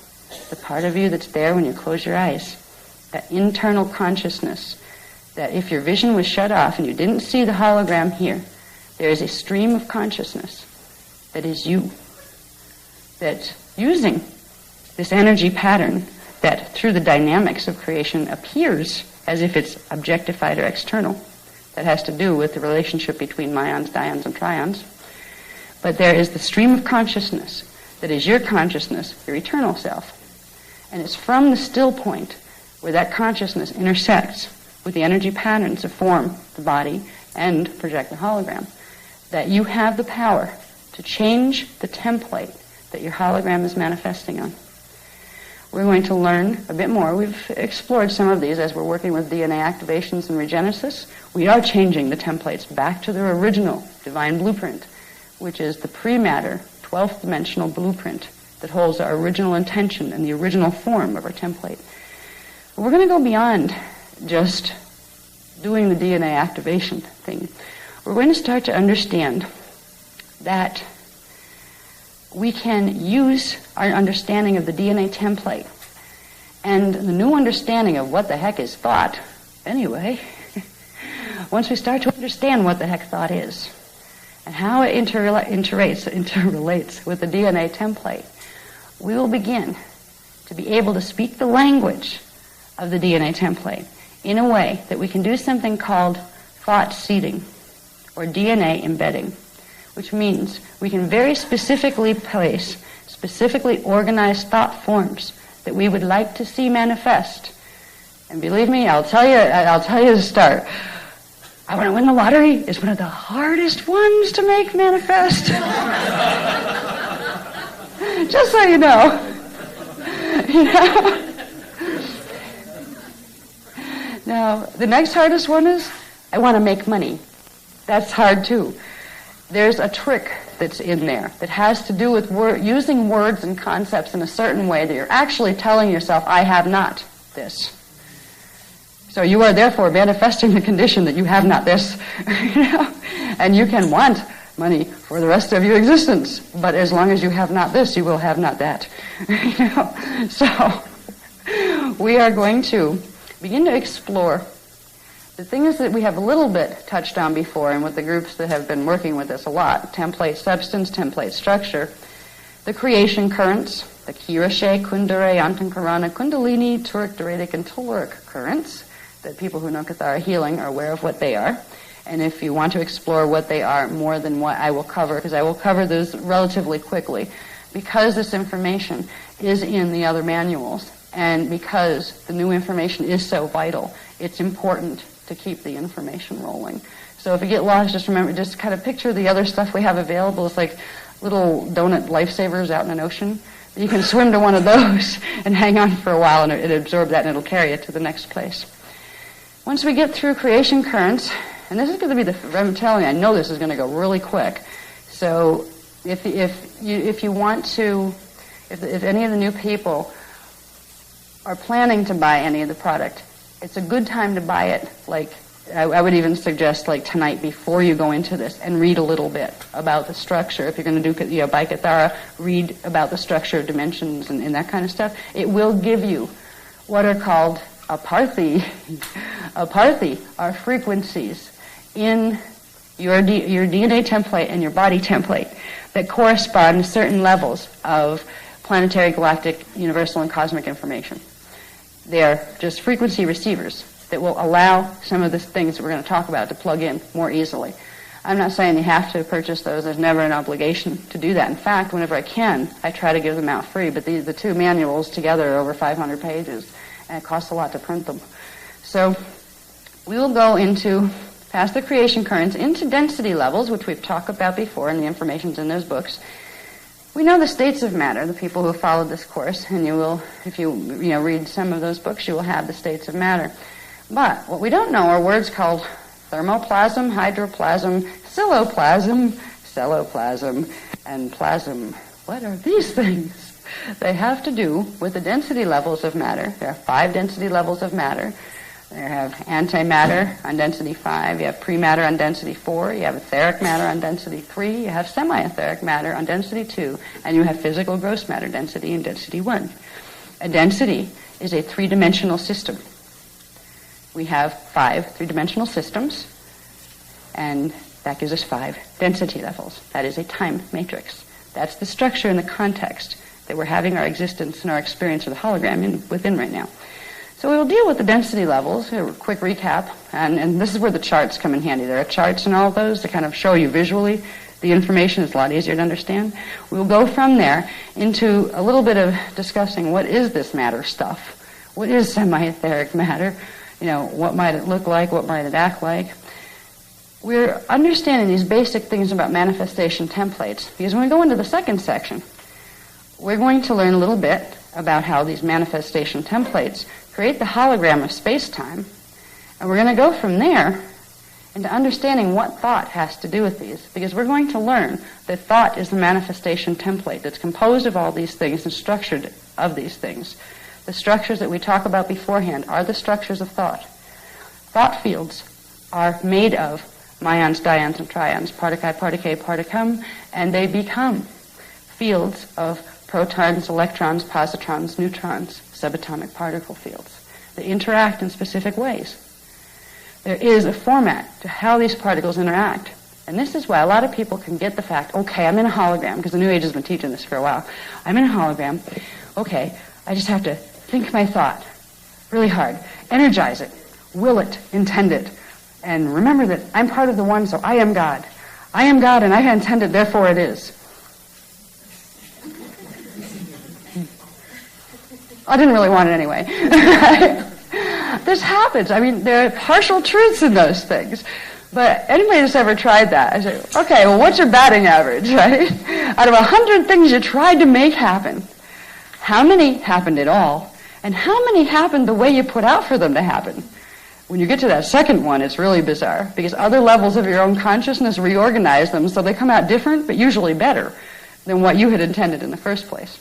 [SPEAKER 1] the part of you that's there when you close your eyes, that internal consciousness, that if your vision was shut off and you didn't see the hologram here, there is a stream of consciousness that is you, that's using this energy pattern that through the dynamics of creation appears as if it's objectified or external, that has to do with the relationship between myons, dions, and trions. But there is the stream of consciousness that is your consciousness, your eternal self. And it's from the still point where that consciousness intersects with the energy patterns that form the body and project the hologram that you have the power to change the template that your hologram is manifesting on. We're going to learn a bit more. We've explored some of these as we're working with DNA activations and regenesis. We are changing the templates back to their original divine blueprint, which is the pre-matter, 12th dimensional blueprint that holds our original intention and the original form of our template. But we're going to go beyond just doing the DNA activation thing. We're going to start to understand that we can use our understanding of the DNA template and the new understanding of what the heck is thought, anyway, once we start to understand what the heck thought is and how it interrelates with the DNA template, we will begin to be able to speak the language of the DNA template in a way that we can do something called thought seeding or DNA embedding, which means we can very specifically place specifically organized thought forms that we would like to see manifest. And believe me, I'll tell you to start. I want to win the lottery is one of the hardest ones to make manifest. Just so you know. You know? Now, the next hardest one is, I want to make money. That's hard too. There's a trick that's in there that has to do with using words and concepts in a certain way that you're actually telling yourself, I have not this. So you are therefore manifesting the condition that you have not this. You know? And you can want money for the rest of your existence, but as long as you have not this, you will have not that. You know? So we are going to begin to explore the things that we have a little bit touched on before and with the groups that have been working with us a lot: template substance, template structure, the creation currents, the Kirashe, Kundare, Antankarana, Kundalini, Turk, Duretic, and Telluric currents that people who know Kathara healing are aware of what they are. And if you want to explore what they are more than what I will cover, because I will cover those relatively quickly, because this information is in the other manuals, and because the new information is so vital, it's important to keep the information rolling. So if you get lost, just remember, just kind of picture the other stuff we have available. It's like little donut lifesavers out in an ocean. You can swim to one of those and hang on for a while, and it'll absorb that, and it'll carry it to the next place. Once we get through creation currents, and this is going to be I'm telling you, I know this is going to go really quick. So if you want to, if any of the new people are planning to buy any of the product, it's a good time to buy it. Like, I would even suggest, like, tonight before you go into this, and read a little bit about the structure. If you're going to do, by Kathara, read about the structure of dimensions and that kind of stuff. It will give you what are called aparthi. Aparthi are frequencies in your DNA template and your body template that correspond to certain levels of planetary, galactic, universal, and cosmic information. They're just frequency receivers that will allow some of the things that we're going to talk about to plug in more easily. I'm not saying you have to purchase those. There's never an obligation to do that. In fact, whenever I can, I try to give them out free. But the two manuals together are over 500 pages, and it costs a lot to print them. So we will go into, past the creation currents, into density levels, which we've talked about before, and the information's in those books. We know the states of matter, the people who have followed this course, and you will, if you read some of those books, you will have the states of matter. But what we don't know are words called thermoplasm, hydroplasm, siloplasm, celoplasm, and plasm. What are these things? They have to do with the density levels of matter. There are 5 density levels of matter. You have antimatter on density 5, you have prematter on density 4, you have etheric matter on density 3, you have semi-etheric matter on density 2, and you have physical gross matter density in density 1. A density is a 3-dimensional system. We have 5 3-dimensional systems, and that gives us 5 density levels. That is a time matrix. That's the structure and the context that we're having our existence and our experience of the hologram within right now. So we will deal with the density levels, a quick recap, and this is where the charts come in handy. There are charts in all of those to kind of show you visually The information is a lot easier to understand. We'll go from there into a little bit of discussing what is this matter stuff? What is semi-etheric matter? What might it look like? What might it act like? We're understanding these basic things about manifestation templates because when we go into the second section, we're going to learn a little bit about how these manifestation templates create the hologram of space-time, and we're going to go from there into understanding what thought has to do with these, because we're going to learn that thought is the manifestation template that's composed of all these things and structured of these things. The structures that we talk about beforehand are the structures of thought. Thought fields are made of myons, dions, and trions, particae, particae, particum, and they become fields of protons, electrons, positrons, neutrons, subatomic particle fields. They interact in specific ways. There is a format to how these particles interact. And this is why a lot of people can get the fact, okay, I'm in a hologram, because the New Age has been teaching this for a while. I'm in a hologram. Okay, I just have to think my thought really hard, energize it, will it, intend it, and remember that I'm part of the one, so I am God. I am God, and I intend it, therefore it is. I didn't really want it anyway. This happens. I mean, there are partial truths in those things. But anybody that's ever tried that, I say, okay, well, what's your batting average, right? Out of 100 things you tried to make happen, how many happened at all? And how many happened the way you put out for them to happen? When you get to that second one, it's really bizarre, because other levels of your own consciousness reorganize them so they come out different, but usually better than what you had intended in the first place.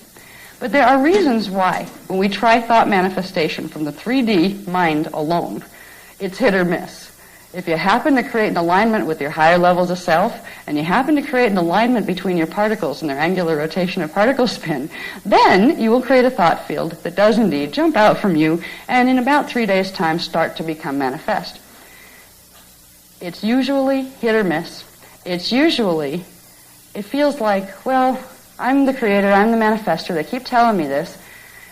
[SPEAKER 1] But there are reasons why, when we try thought manifestation from the 3D mind alone, it's hit or miss. If you happen to create an alignment with your higher levels of self, and you happen to create an alignment between your particles and their angular rotation of particle spin, then you will create a thought field that does indeed jump out from you, and in about 3 days' time start to become manifest. It's usually hit or miss. It's usually, it feels like, well, I'm the creator, I'm the manifester, they keep telling me this.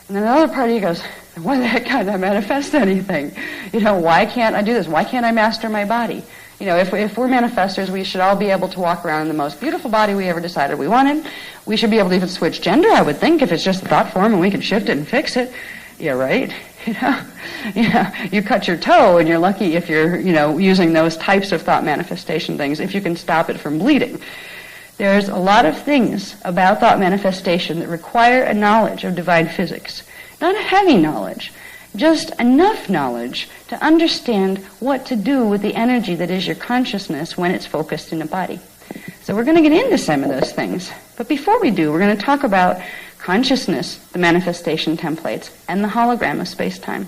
[SPEAKER 1] And then the other part of you goes, why the heck can't I manifest anything? Why can't I do this? Why can't I master my body? If we're manifestors, we should all be able to walk around in the most beautiful body we ever decided we wanted. We should be able to even switch gender, I would think, if it's just a thought form and we can shift it and fix it. Yeah, right? You cut your toe and you're lucky if you're, using those types of thought manifestation things, if you can stop it from bleeding. There's a lot of things about thought manifestation that require a knowledge of divine physics. Not a heavy knowledge, just enough knowledge to understand what to do with the energy that is your consciousness when it's focused in a body. So we're going to get into some of those things. But before we do, we're going to talk about consciousness, the manifestation templates, and the hologram of space-time.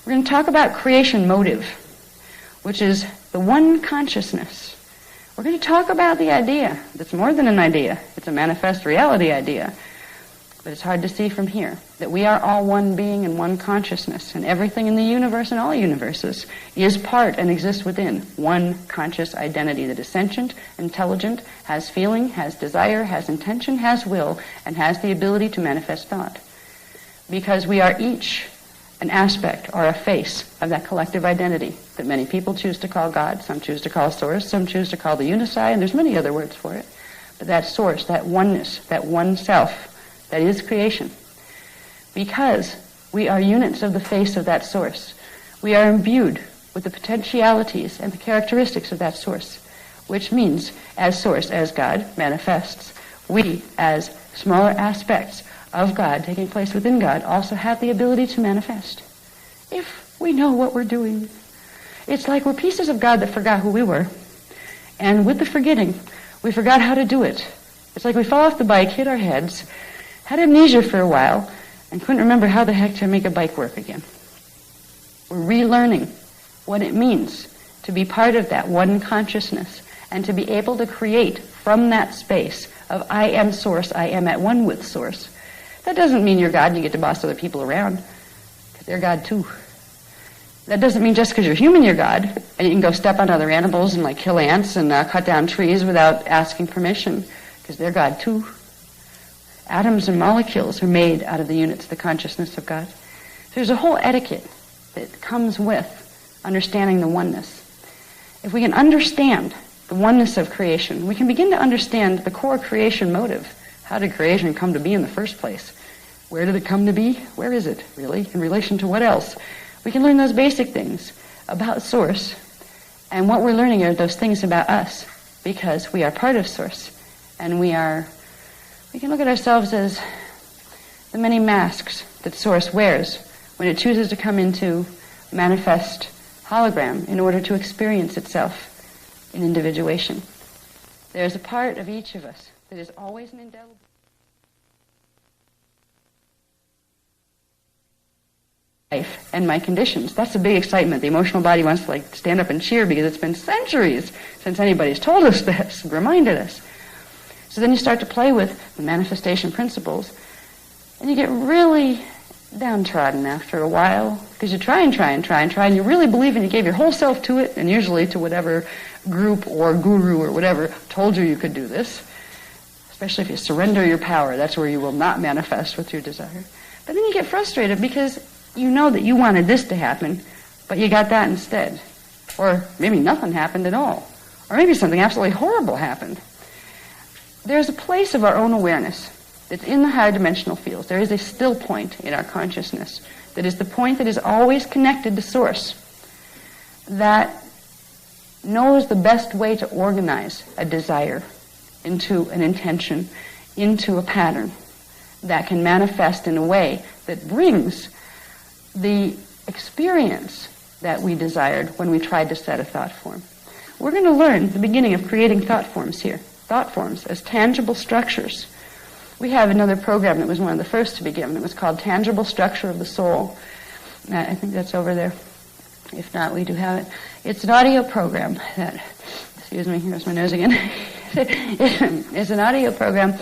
[SPEAKER 1] We're going to talk about creation motive, which is the one consciousness. We're going to talk about the idea that's more than an idea. It's a manifest reality idea. But it's hard to see from here that we are all one being and one consciousness, and everything in the universe and all universes is part and exists within one conscious identity that is sentient, intelligent, has feeling, has desire, has intention, has will, and has the ability to manifest thought. Because we are each an aspect or a face of that collective identity that many people choose to call God, some choose to call Source, some choose to call the Unicide, and there's many other words for it. But that Source, that oneness, that one self, that is creation. Because we are units of the face of that Source, we are imbued with the potentialities and the characteristics of that Source, which means, as Source, as God manifests, we, as smaller aspects of God taking place within God, also have the ability to manifest. If we know what we're doing. It's like we're pieces of God that forgot who we were. And with the forgetting, we forgot how to do it. It's like we fell off the bike, hit our heads, had amnesia for a while, and couldn't remember how the heck to make a bike work again. We're relearning what it means to be part of that one consciousness and to be able to create from that space of I am Source, I am at one with Source. That doesn't mean you're God and you get to boss other people around, because they're God too. That doesn't mean just because you're human you're God, and you can go step on other animals and kill ants and cut down trees without asking permission, because they're God too. Atoms and molecules are made out of the units of the consciousness of God. There's a whole etiquette that comes with understanding the oneness. If we can understand the oneness of creation, we can begin to understand the core creation motive. How did creation come to be in the first place? Where did it come to be? Where is it, really, in relation to what else? We can learn those basic things about Source, and what we're learning are those things about us, because we are part of Source, and we can look at ourselves as the many masks that Source wears when it chooses to come into manifest hologram in order to experience itself in individuation. There's a part of each of us that is always an indelible life and my conditions. That's a big excitement. The emotional body wants to stand up and cheer because it's been centuries since anybody's told us this, reminded us. So then you start to play with the manifestation principles, and you get really downtrodden after a while because you try, and you really believe and you gave your whole self to it, and usually to whatever group or guru or whatever told you could do this. Especially if you surrender your power, that's where you will not manifest with your desire. But then you get frustrated because you know that you wanted this to happen, but you got that instead. Or maybe nothing happened at all. Or maybe something absolutely horrible happened. There's a place of our own awareness that's in the higher dimensional fields. There is a still point in our consciousness that is the point that is always connected to Source, that knows the best way to organize a desire into an intention, into a pattern that can manifest in a way that brings the experience that we desired when we tried to set a thought form. We're going to learn the beginning of creating thought forms here. Thought forms as tangible structures. We have another program that was one of the first to be given. It was called Tangible Structure of the Soul. I think that's over there. If not, we do have it. It's an audio program that, excuse me, here's my nose again. It's an audio program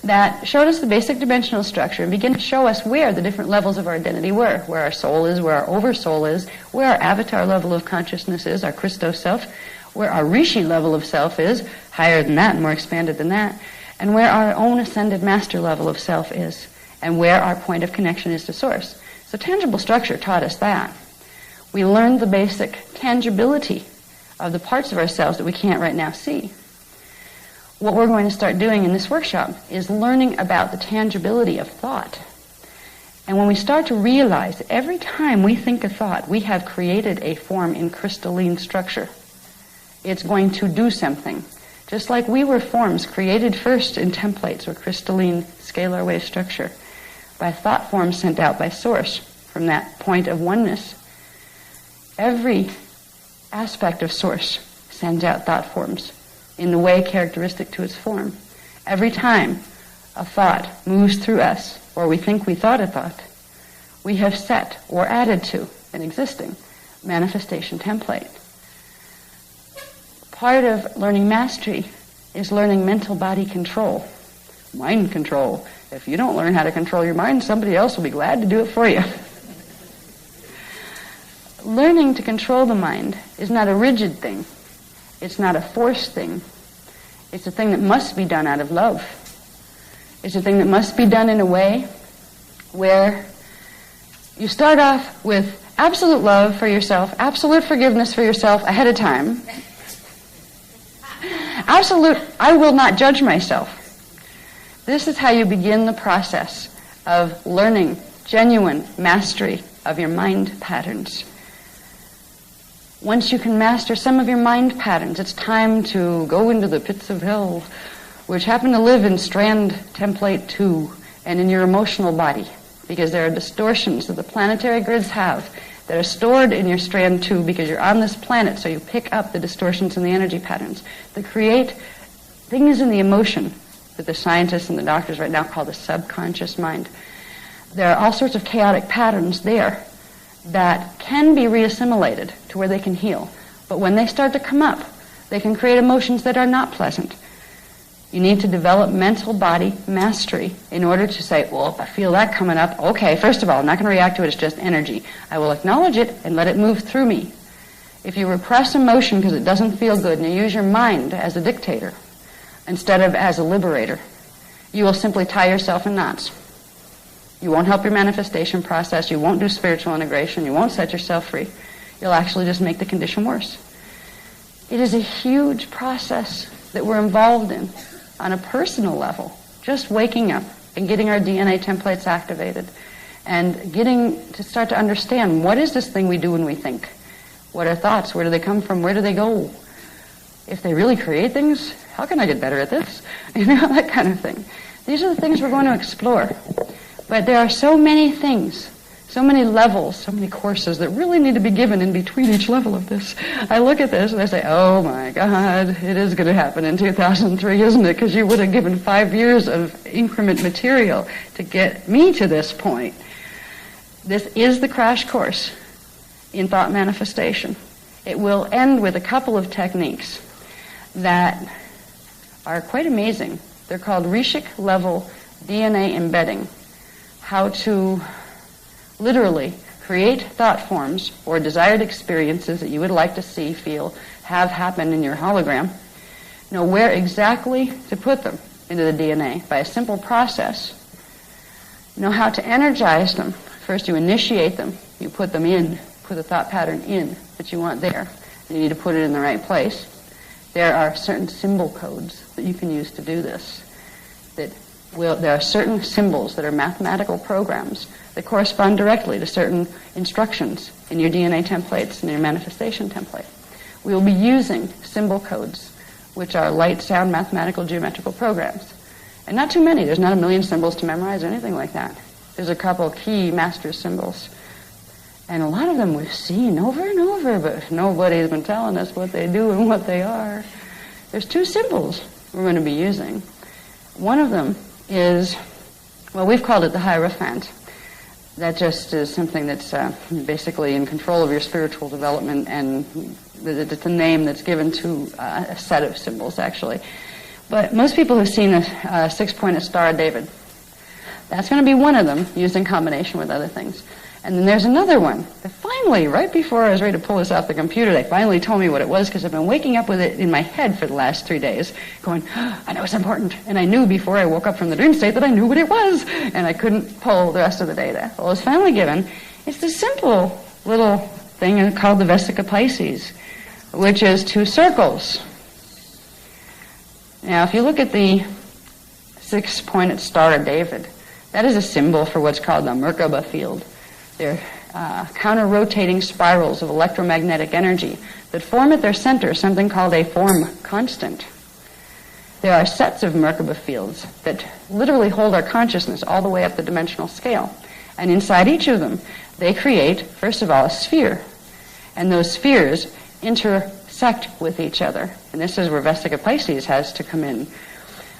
[SPEAKER 1] that showed us the basic dimensional structure and began to show us where the different levels of our identity were, where our soul is, where our oversoul is, where our avatar level of consciousness is, our Christos self, where our Rishi level of self is, higher than that, more expanded than that, and where our own ascended master level of self is, and where our point of connection is to Source. So tangible structure taught us that. We learned the basic tangibility of the parts of ourselves that we can't right now see. What we're going to start doing in this workshop is learning about the tangibility of thought. And when we start to realize that every time we think a thought, we have created a form in crystalline structure. It's going to do something. Just like we were forms created first in templates or crystalline scalar wave structure by thought forms sent out by Source from that point of oneness. Every aspect of Source sends out thought forms in the way characteristic to its form. Every time a thought moves through us, or we think we thought a thought, we have set or added to an existing manifestation template. Part of learning mastery is learning mental body control, mind control. If you don't learn how to control your mind, somebody else will be glad to do it for you. Learning to control the mind is not a rigid thing. It's not a forced thing. It's a thing that must be done out of love. It's a thing that must be done in a way where you start off with absolute love for yourself, absolute forgiveness for yourself ahead of time. Absolute, I will not judge myself. This is how you begin the process of learning genuine mastery of your mind patterns. Once you can master some of your mind patterns, it's time to go into the pits of hell, which happen to live in strand template 2 and in your emotional body, because there are distortions that the planetary grids have that are stored in your strand 2 because you're on this planet, so you pick up the distortions in the energy patterns that create things in the emotion that the scientists and the doctors right now call the subconscious mind. There are all sorts of chaotic patterns there that can be reassimilated to where they can heal. But when they start to come up, they can create emotions that are not pleasant. You need to develop mental body mastery in order to say, well, if I feel that coming up, okay, first of all, I'm not going to react to it, it's just energy. I will acknowledge it and let it move through me. If you repress emotion because it doesn't feel good and you use your mind as a dictator instead of as a liberator, you will simply tie yourself in knots. You won't help your manifestation process, you won't do spiritual integration, you won't set yourself free. You'll actually just make the condition worse. It is a huge process that we're involved in on a personal level, just waking up and getting our DNA templates activated and getting to start to understand what is this thing we do when we think? What are thoughts? Where do they come from? Where do they go? If they really create things, how can I get better at this? You know, that kind of thing. These are the things we're going to explore. But there are so many things, so many levels, so many courses that really need to be given in between each level of this. I look at this and I say, oh my God, it is going to happen in 2003, isn't it? Because you would have given 5 years of increment material to get me to this point. This is the crash course in thought manifestation. It will end with a couple of techniques that are quite amazing. They're called Rishik level DNA embedding. How to literally create thought forms or desired experiences that you would like to see, feel, have happen in your hologram. Know where exactly to put them into the DNA by a simple process. Know how to energize them. First you initiate them. You put them in, put the thought pattern in that you want there. You need to put it in the right place. There are certain symbol codes that you can use to do this. There are certain symbols that are mathematical programs that correspond directly to certain instructions in your DNA templates and your manifestation template. We will be using symbol codes, which are light, sound, mathematical, geometrical programs. And not too many. There's not 1 million symbols to memorize or anything like that. There's a couple key master symbols. And a lot of them we've seen over and over, but nobody's been telling us what they do and what they are. There's 2 symbols we're going to be using. One of them is, well, we've called it the Hierophant. That just is something that's basically in control of your spiritual development, and it's a name that's given to a set of symbols, actually. But most people have seen a 6-pointed Star of David. That's going to be one of them, used in combination with other things. And then there's another one that finally, right before I was ready to pull this off the computer, they finally told me what it was, because I've been waking up with it in my head for the last 3 days, going, oh, I know it's important. And I knew before I woke up from the dream state that I knew what it was, and I couldn't pull the rest of the data. Well, it was finally given. It's this simple little thing called the Vesica Pisces, which is 2 circles. Now, if you look at the 6-pointed Star of David, that is a symbol for what's called the Merkaba field. They're counter-rotating spirals of electromagnetic energy that form at their center something called a form constant. There are sets of Merkaba fields that literally hold our consciousness all the way up the dimensional scale. And inside each of them, they create, first of all, a sphere. And those spheres intersect with each other. And this is where Vesica Pisces has to come in.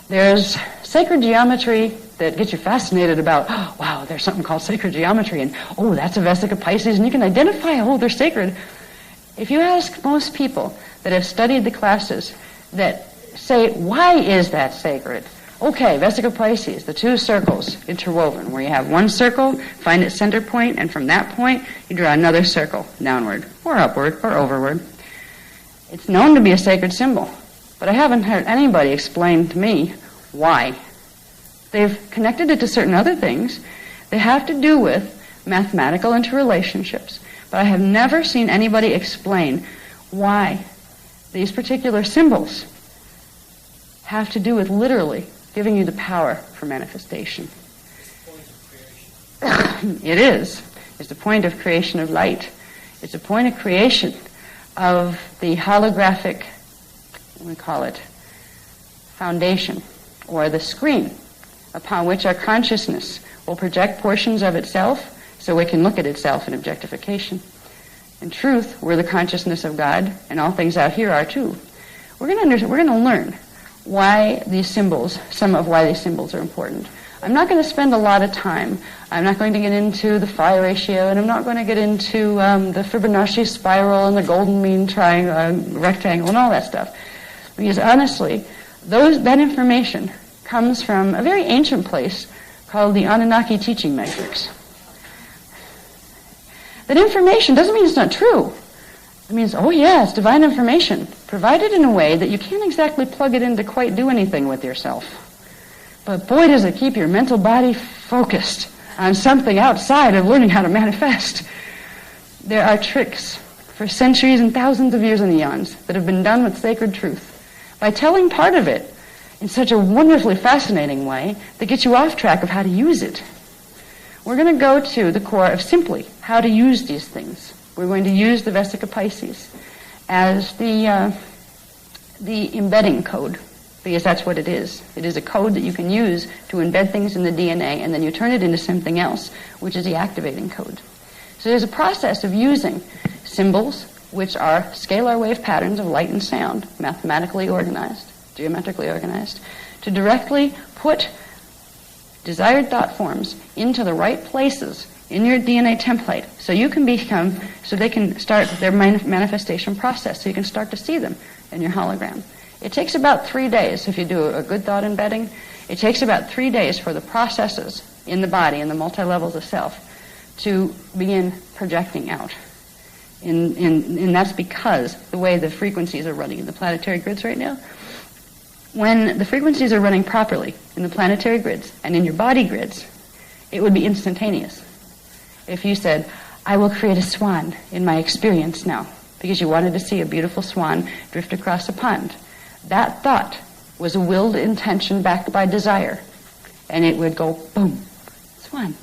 [SPEAKER 1] There's sacred geometry that gets you fascinated about, oh, wow, there's something called sacred geometry, and oh, that's a Vesica Pisces, and you can identify, oh, they're sacred. If you ask most people that have studied the classes that say, why is that sacred? Okay, Vesica Pisces, the 2 circles interwoven, where you have one circle, find its center point, and from that point, you draw another circle, downward, or upward, or overward. It's known to be a sacred symbol, but I haven't heard anybody explain to me why. They've connected it to certain other things. They have to do with mathematical interrelationships. But I have never seen anybody explain why these particular symbols have to do with literally giving you the power for manifestation. It is. It's the point of creation of light. It's the point of creation of the holographic, what we call it, foundation, or the screen upon which our consciousness will project portions of itself so it can look at itself in objectification. In truth, we're the consciousness of God, and all things out here are too. We're going to learn why these symbols, some of why these symbols are important. I'm not going to spend a lot of time. I'm not going to get into the phi ratio, and I'm not going to get into the Fibonacci spiral and the golden mean rectangle and all that stuff. Because honestly, that information comes from a very ancient place called the Anunnaki teaching matrix. That information doesn't mean it's not true. It means, oh yeah, it's divine information, provided in a way that you can't exactly plug it in to quite do anything with yourself. But boy, does it keep your mental body focused on something outside of learning how to manifest. There are tricks for centuries and thousands of years and eons that have been done with sacred truth, by telling part of it in such a wonderfully fascinating way that gets you off track of how to use it. We're going to go to the core of simply how to use these things. We're going to use the Vesica Pisces as the embedding code, because that's what it is. It is a code that you can use to embed things in the DNA, and then you turn it into something else, which is the activating code. So there's a process of using symbols, which are scalar wave patterns of light and sound, mathematically organized, geometrically organized, to directly put desired thought forms into the right places in your DNA template, so you can become, so they can start their manifestation process, so you can start to see them in your hologram. It takes about 3 days if you do a good thought embedding. It takes about 3 days for the processes in the body, in the multi-levels of self, to begin projecting out. And that's because the way the frequencies are running in the planetary grids right now, when the frequencies are running properly in the planetary grids and in your body grids, it would be instantaneous. If you said, I will create a swan in my experience now, because you wanted to see a beautiful swan drift across a pond, that thought was a willed intention backed by desire, and it would go, boom, swan.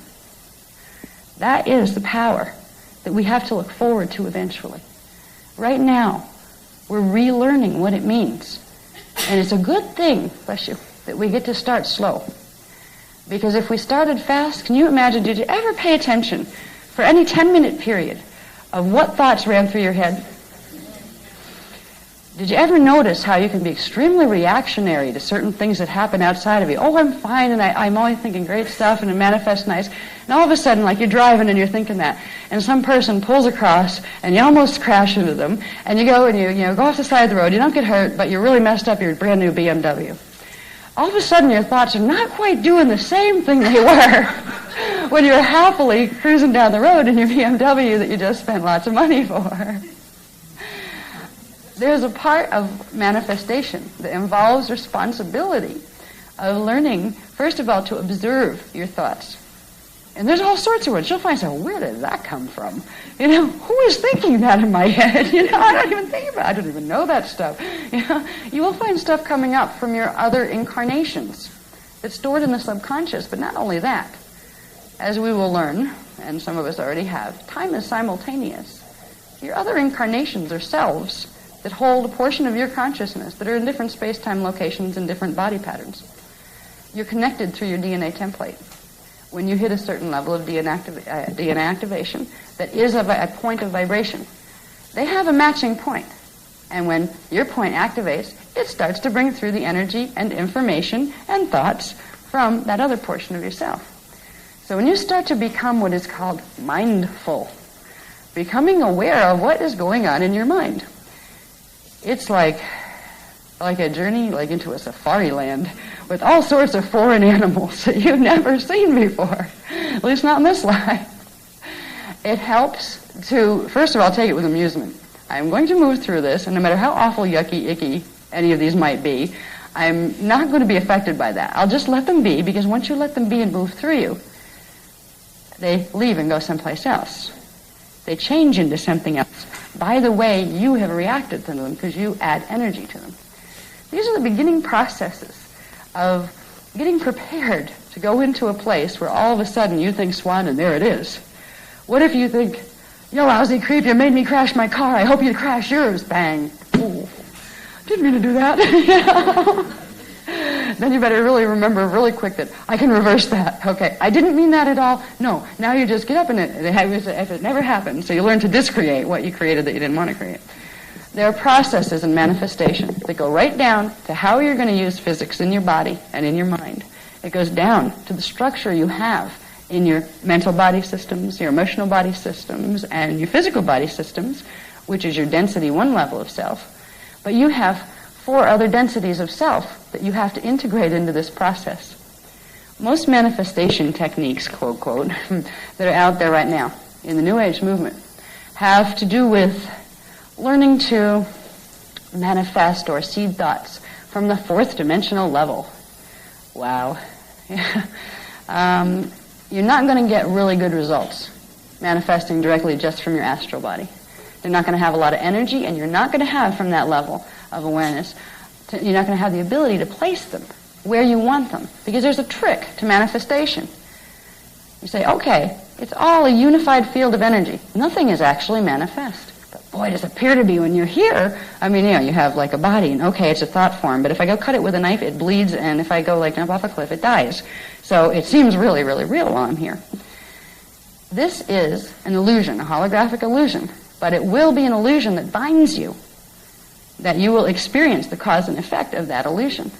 [SPEAKER 1] That is the power that we have to look forward to eventually. Right now, we're relearning what it means. And it's a good thing, bless you, that we get to start slow. Because if we started fast, can you imagine, did you ever pay attention for any 10-minute period of what thoughts ran through your head? Did you ever notice how you can be extremely reactionary to certain things that happen outside of you? Oh, I'm fine, and I'm always thinking great stuff, and it manifests nice. And all of a sudden, like you're driving and you're thinking that, and some person pulls across, and you almost crash into them, and you go and you go off the side of the road. You don't get hurt, but you're really messed up your brand new BMW. All of a sudden, your thoughts are not quite doing the same thing they were when you're happily cruising down the road in your BMW that you just spent lots of money for. There's a part of manifestation that involves responsibility of learning, first of all, to observe your thoughts. And there's all sorts of words. You'll find, so where did that come from? Who is thinking that in my head? I don't even think about it. I don't even know that stuff. You will find stuff coming up from your other incarnations that's stored in the subconscious. But not only that, as we will learn, and some of us already have, time is simultaneous. Your other incarnations are selves that hold a portion of your consciousness that are in different space-time locations and different body patterns. You're connected through your DNA template. When you hit a certain level of DNA activation that is of a point of vibration, they have a matching point. And when your point activates, it starts to bring through the energy and information and thoughts from that other portion of yourself. So when you start to become what is called mindful, becoming aware of what is going on in your mind, it's like a journey into a safari land with all sorts of foreign animals that you've never seen before, at least not in this life. It helps to, first of all, take it with amusement. I'm going to move through this, and no matter how awful, yucky, icky any of these might be, I'm not going to be affected by that. I'll just let them be, because once you let them be and move through you, they leave and go someplace else. They change into something else by the way you have reacted to them, because you add energy to them. These are the beginning processes of getting prepared to go into a place where all of a sudden you think swan and there it is. What if you think, you lousy creep, you made me crash my car, I hope you crash yours, bang. Ooh, didn't mean to do that. Then you better really remember really quick that I can reverse that. Okay, I didn't mean that at all. No, now you just get up in it if it never happened. So you learn to discreate what you created that you didn't want to create. There are processes and manifestation that go right down to how you're going to use physics in your body and in your mind. It goes down to the structure you have in your mental body systems, your emotional body systems, and your physical body systems, which is your density 1 level of self. But you have 4 other densities of self that you have to integrate into this process. Most manifestation techniques, quote, quote, that are out there right now in the New Age movement have to do with learning to manifest or seed thoughts from the 4th dimensional level. Wow. You're not going to get really good results manifesting directly just from your astral body. They're not going to have a lot of energy, and you're not going to have, from that level of awareness, you're not going to have the ability to place them where you want them, because there's a trick to manifestation. You say, okay, it's all a unified field of energy. Nothing is actually manifest. But boy, does it appear to be when you're here. I mean, you have like a body, and okay, it's a thought form, but if I go cut it with a knife, it bleeds, and if I go like jump off a cliff, it dies. So it seems really, really real while I'm here. This is an illusion, a holographic illusion, but it will be an illusion that binds you, that you will experience the cause and effect of that illusion,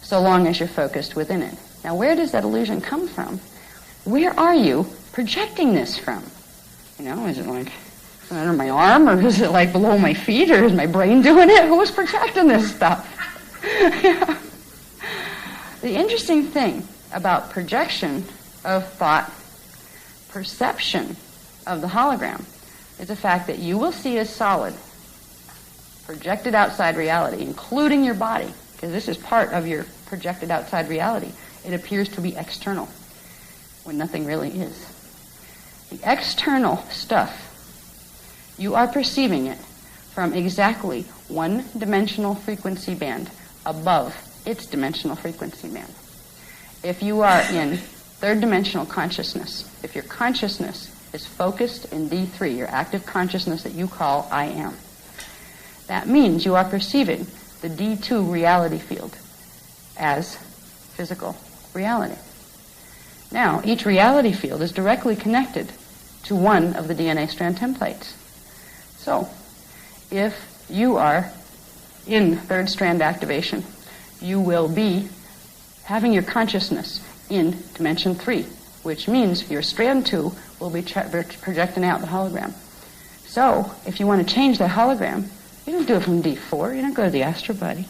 [SPEAKER 1] so long as you're focused within it. Now, where does that illusion come from? Where are you projecting this from? Is it like under my arm, or is it like below my feet, or is my brain doing it? Who's projecting this stuff? The interesting thing about projection of thought, perception of the hologram, is the fact that you will see as solid, projected outside reality, including your body, because this is part of your projected outside reality. It appears to be external, when nothing really is. The external stuff, you are perceiving it from exactly one-dimensional frequency band above its dimensional frequency band. If you are in third-dimensional consciousness, if your consciousness is focused in D3, your active consciousness that you call I am, that means you are perceiving the D2 reality field as physical reality. Now, each reality field is directly connected to one of the DNA strand templates. So, if you are in third strand activation, you will be having your consciousness in dimension 3, which means your strand 2 will be projecting out the hologram. So, if you want to change the hologram, you don't do it from D4, you don't go to the astral body.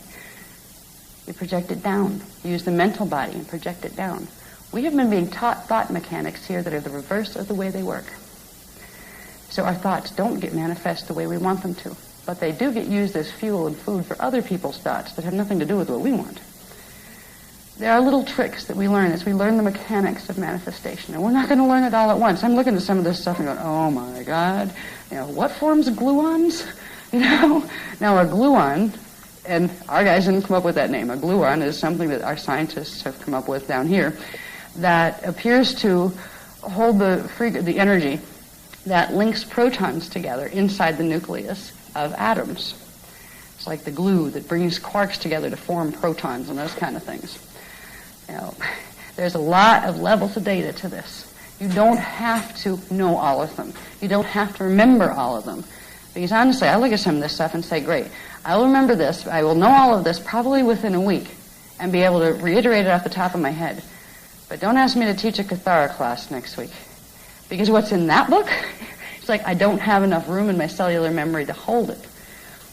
[SPEAKER 1] You project it down. You use the mental body and project it down. We have been being taught thought mechanics here that are the reverse of the way they work. So our thoughts don't get manifest the way we want them to, but they do get used as fuel and food for other people's thoughts that have nothing to do with what we want. There are little tricks that we learn as we learn the mechanics of manifestation, and we're not going to learn it all at once. I'm looking at some of this stuff and going, oh my God, what forms gluons? Now a gluon, and our guys didn't come up with that name. A gluon is something that our scientists have come up with down here that appears to hold the energy that links protons together inside the nucleus of atoms. It's like the glue that brings quarks together to form protons and those kind of things. There's a lot of levels of data to this. You don't have to know all of them. You don't have to remember all of them. Because honestly, I look at some of this stuff and say, great, I will remember this, I will know all of this probably within a week and be able to reiterate it off the top of my head. But don't ask me to teach a Cathara class next week. Because what's in that book, it's like I don't have enough room in my cellular memory to hold it.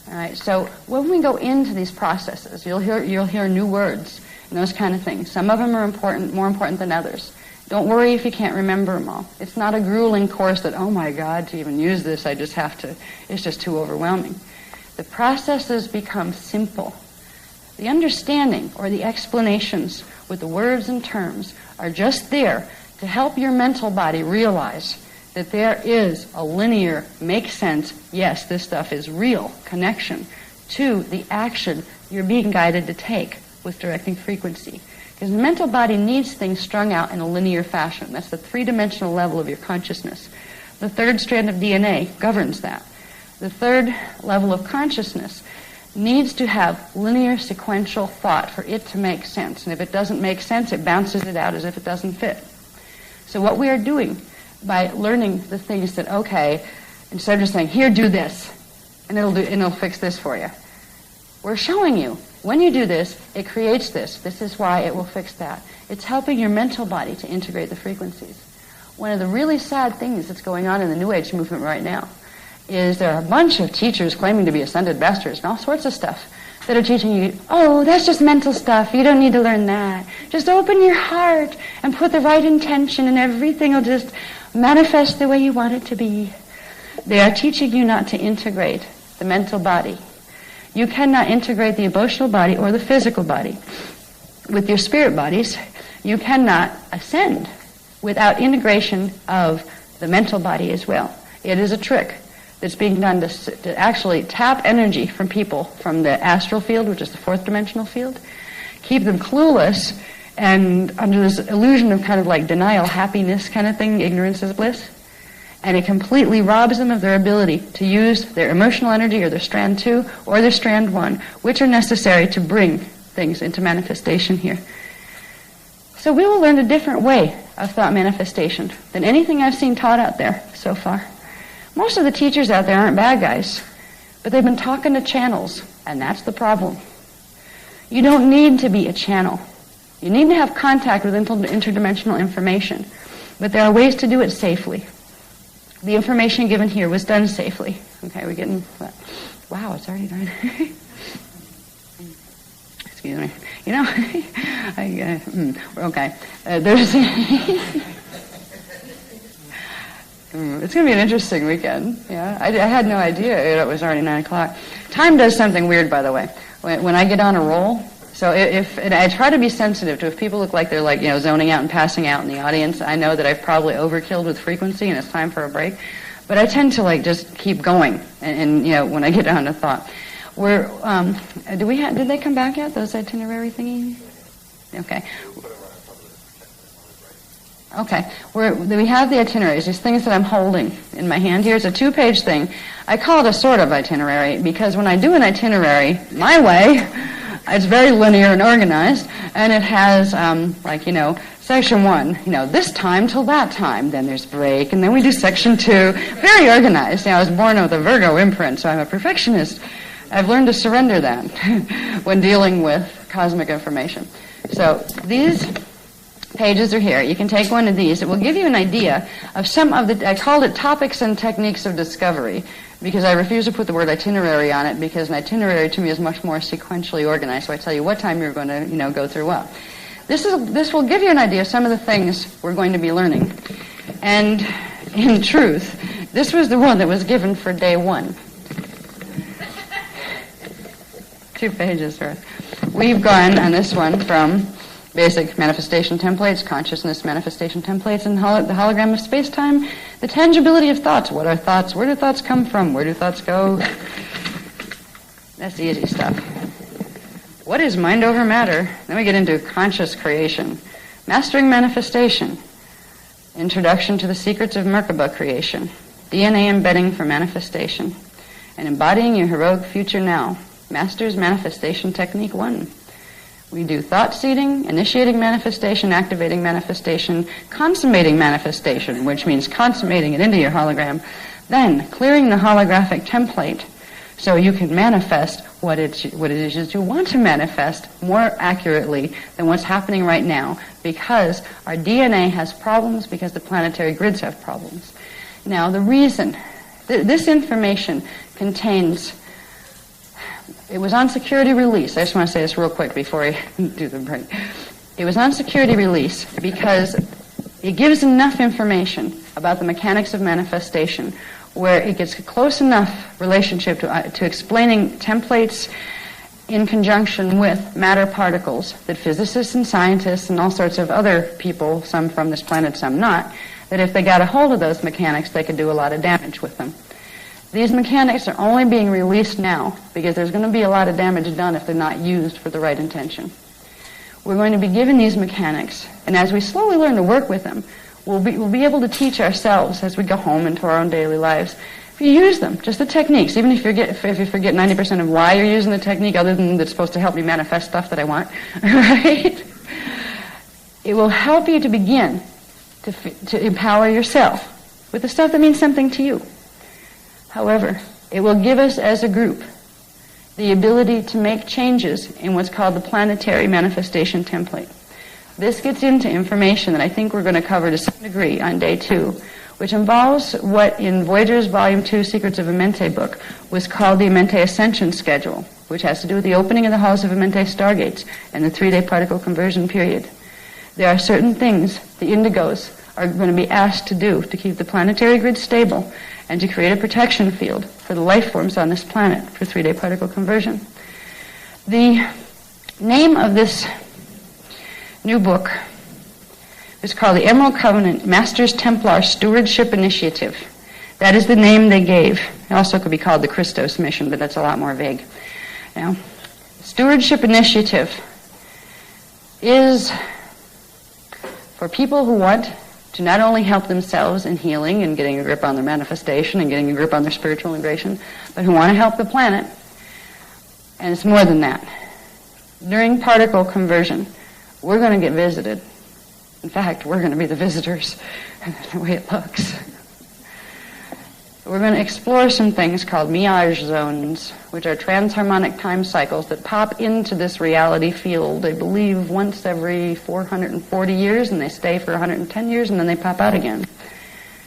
[SPEAKER 1] All right, so when we go into these processes, you'll hear new words and those kind of things. Some of them are more important than others. Don't worry if you can't remember them all. It's not a grueling course that, oh my God, to even use this, it's just too overwhelming. The processes become simple. The understanding or the explanations with the words and terms are just there to help your mental body realize that there is a linear, make sense, yes, this stuff is real connection to the action you're being guided to take with directing frequency. Because the mental body needs things strung out in a linear fashion. That's the three-dimensional level of your consciousness. The third strand of DNA governs that. The third level of consciousness needs to have linear sequential thought for it to make sense. And if it doesn't make sense, it bounces it out as if it doesn't fit. So what we are doing by learning the things that, okay, instead of just saying, here, do this, and it'll fix this for you, we're showing you, when you do this, it creates this. This is why it will fix that. It's helping your mental body to integrate the frequencies. One of the really sad things that's going on in the New Age movement right now is there are a bunch of teachers claiming to be ascended masters and all sorts of stuff that are teaching you, oh, that's just mental stuff. You don't need to learn that. Just open your heart and put the right intention and everything will just manifest the way you want it to be. They are teaching you not to integrate the mental body. You cannot integrate the emotional body or the physical body. With your spirit bodies, you cannot ascend without integration of the mental body as well. It is a trick that's being done to actually tap energy from people from the astral field, which is the fourth dimensional field, keep them clueless and under this illusion of kind of like denial, happiness kind of thing, ignorance is bliss. And it completely robs them of their ability to use their emotional energy or their strand 2 or their strand 1, which are necessary to bring things into manifestation here. So we will learn a different way of thought manifestation than anything I've seen taught out there so far. Most of the teachers out there aren't bad guys, but they've been talking to channels, and that's the problem. You don't need to be a channel. You need to have contact with interdimensional information, but there are ways to do it safely. The information given here was done safely. Okay, we're getting... Wow, it's already done. Excuse me. You know, okay. There's... It's going to be an interesting weekend. Yeah, I had no idea it was already 9 o'clock. Time does something weird, by the way. When I get on a roll, so and I try to be sensitive to if people look like they're like, zoning out and passing out in the audience, I know that I've probably overkilled with frequency and it's time for a break. But I tend to just keep going, and when I get down to thought. Did they come back yet, those itinerary thingies? Okay. Okay, we have the itineraries, these things that I'm holding in my hand here. It's a 2-page thing. I call it a sort of itinerary because when I do an itinerary my way, it's very linear and organized, and it has, section 1, this time till that time, then there's break, and then we do section 2. Very organized. I was born with a Virgo imprint, so I'm a perfectionist. I've learned to surrender that when dealing with cosmic information. So these pages are here. You can take one of these. It will give you an idea of some of the, I called it topics and techniques of discovery because I refuse to put the word itinerary on it because an itinerary to me is much more sequentially organized. So I tell you what time you're going to, go through what. This will give you an idea of some of the things we're going to be learning. And in truth, this was the one that was given for day 1. 2 pages worth. We've gone on this one from basic manifestation templates, consciousness manifestation templates, and the hologram of space-time, the tangibility of thoughts. What are thoughts? Where do thoughts come from? Where do thoughts go? That's the easy stuff. What is mind over matter? Then we get into conscious creation, mastering manifestation, introduction to the secrets of Merkaba creation, DNA embedding for manifestation, and embodying your heroic future now, Masters Manifestation Technique 1. We do thought seeding, initiating manifestation, activating manifestation, consummating manifestation, which means consummating it into your hologram, then clearing the holographic template so you can manifest what it is you want to manifest more accurately than what's happening right now, because our DNA has problems, because the planetary grids have problems. Now, the reason this information contains... It was on security release. I just want to say this real quick before I do the break. It was on security release because it gives enough information about the mechanics of manifestation where it gets close enough relationship to explaining templates in conjunction with matter particles that physicists and scientists and all sorts of other people, some from this planet, some not, that if they got a hold of those mechanics, they could do a lot of damage with them. These mechanics are only being released now because there's going to be a lot of damage done if they're not used for the right intention. We're going to be given these mechanics, and as we slowly learn to work with them, we'll be able to teach ourselves as we go home into our own daily lives. If you use them, just the techniques, even if you forget 90% of why you're using the technique, other than that's supposed to help me manifest stuff that I want, right? It will help you to begin to empower yourself with the stuff that means something to you. However, it will give us as a group the ability to make changes in what's called the planetary manifestation template. This gets into information that I think we're going to cover to some degree on day 2, which involves what in Voyager's Volume 2 Secrets of Amente book was called the Amente Ascension Schedule, which has to do with the opening of the halls of Amente stargates and the 3-day particle conversion period. There are certain things the indigos are going to be asked to do to keep the planetary grid stable and to create a protection field for the life forms on this planet for 3-day particle conversion. The name of this new book is called the Emerald Covenant Masters Templar Stewardship Initiative. That is the name they gave. It also could be called the Christos mission, but that's a lot more vague. Now, Stewardship Initiative is for people who want to not only help themselves in healing and getting a grip on their manifestation and getting a grip on their spiritual integration, but who want to help the planet. And it's more than that. During particle conversion, we're going to get visited. In fact, we're going to be the visitors, the way it looks. We're going to explore some things called mirage zones, which are transharmonic time cycles that pop into this reality field, I believe, once every 440 years, and they stay for 110 years, and then they pop out again.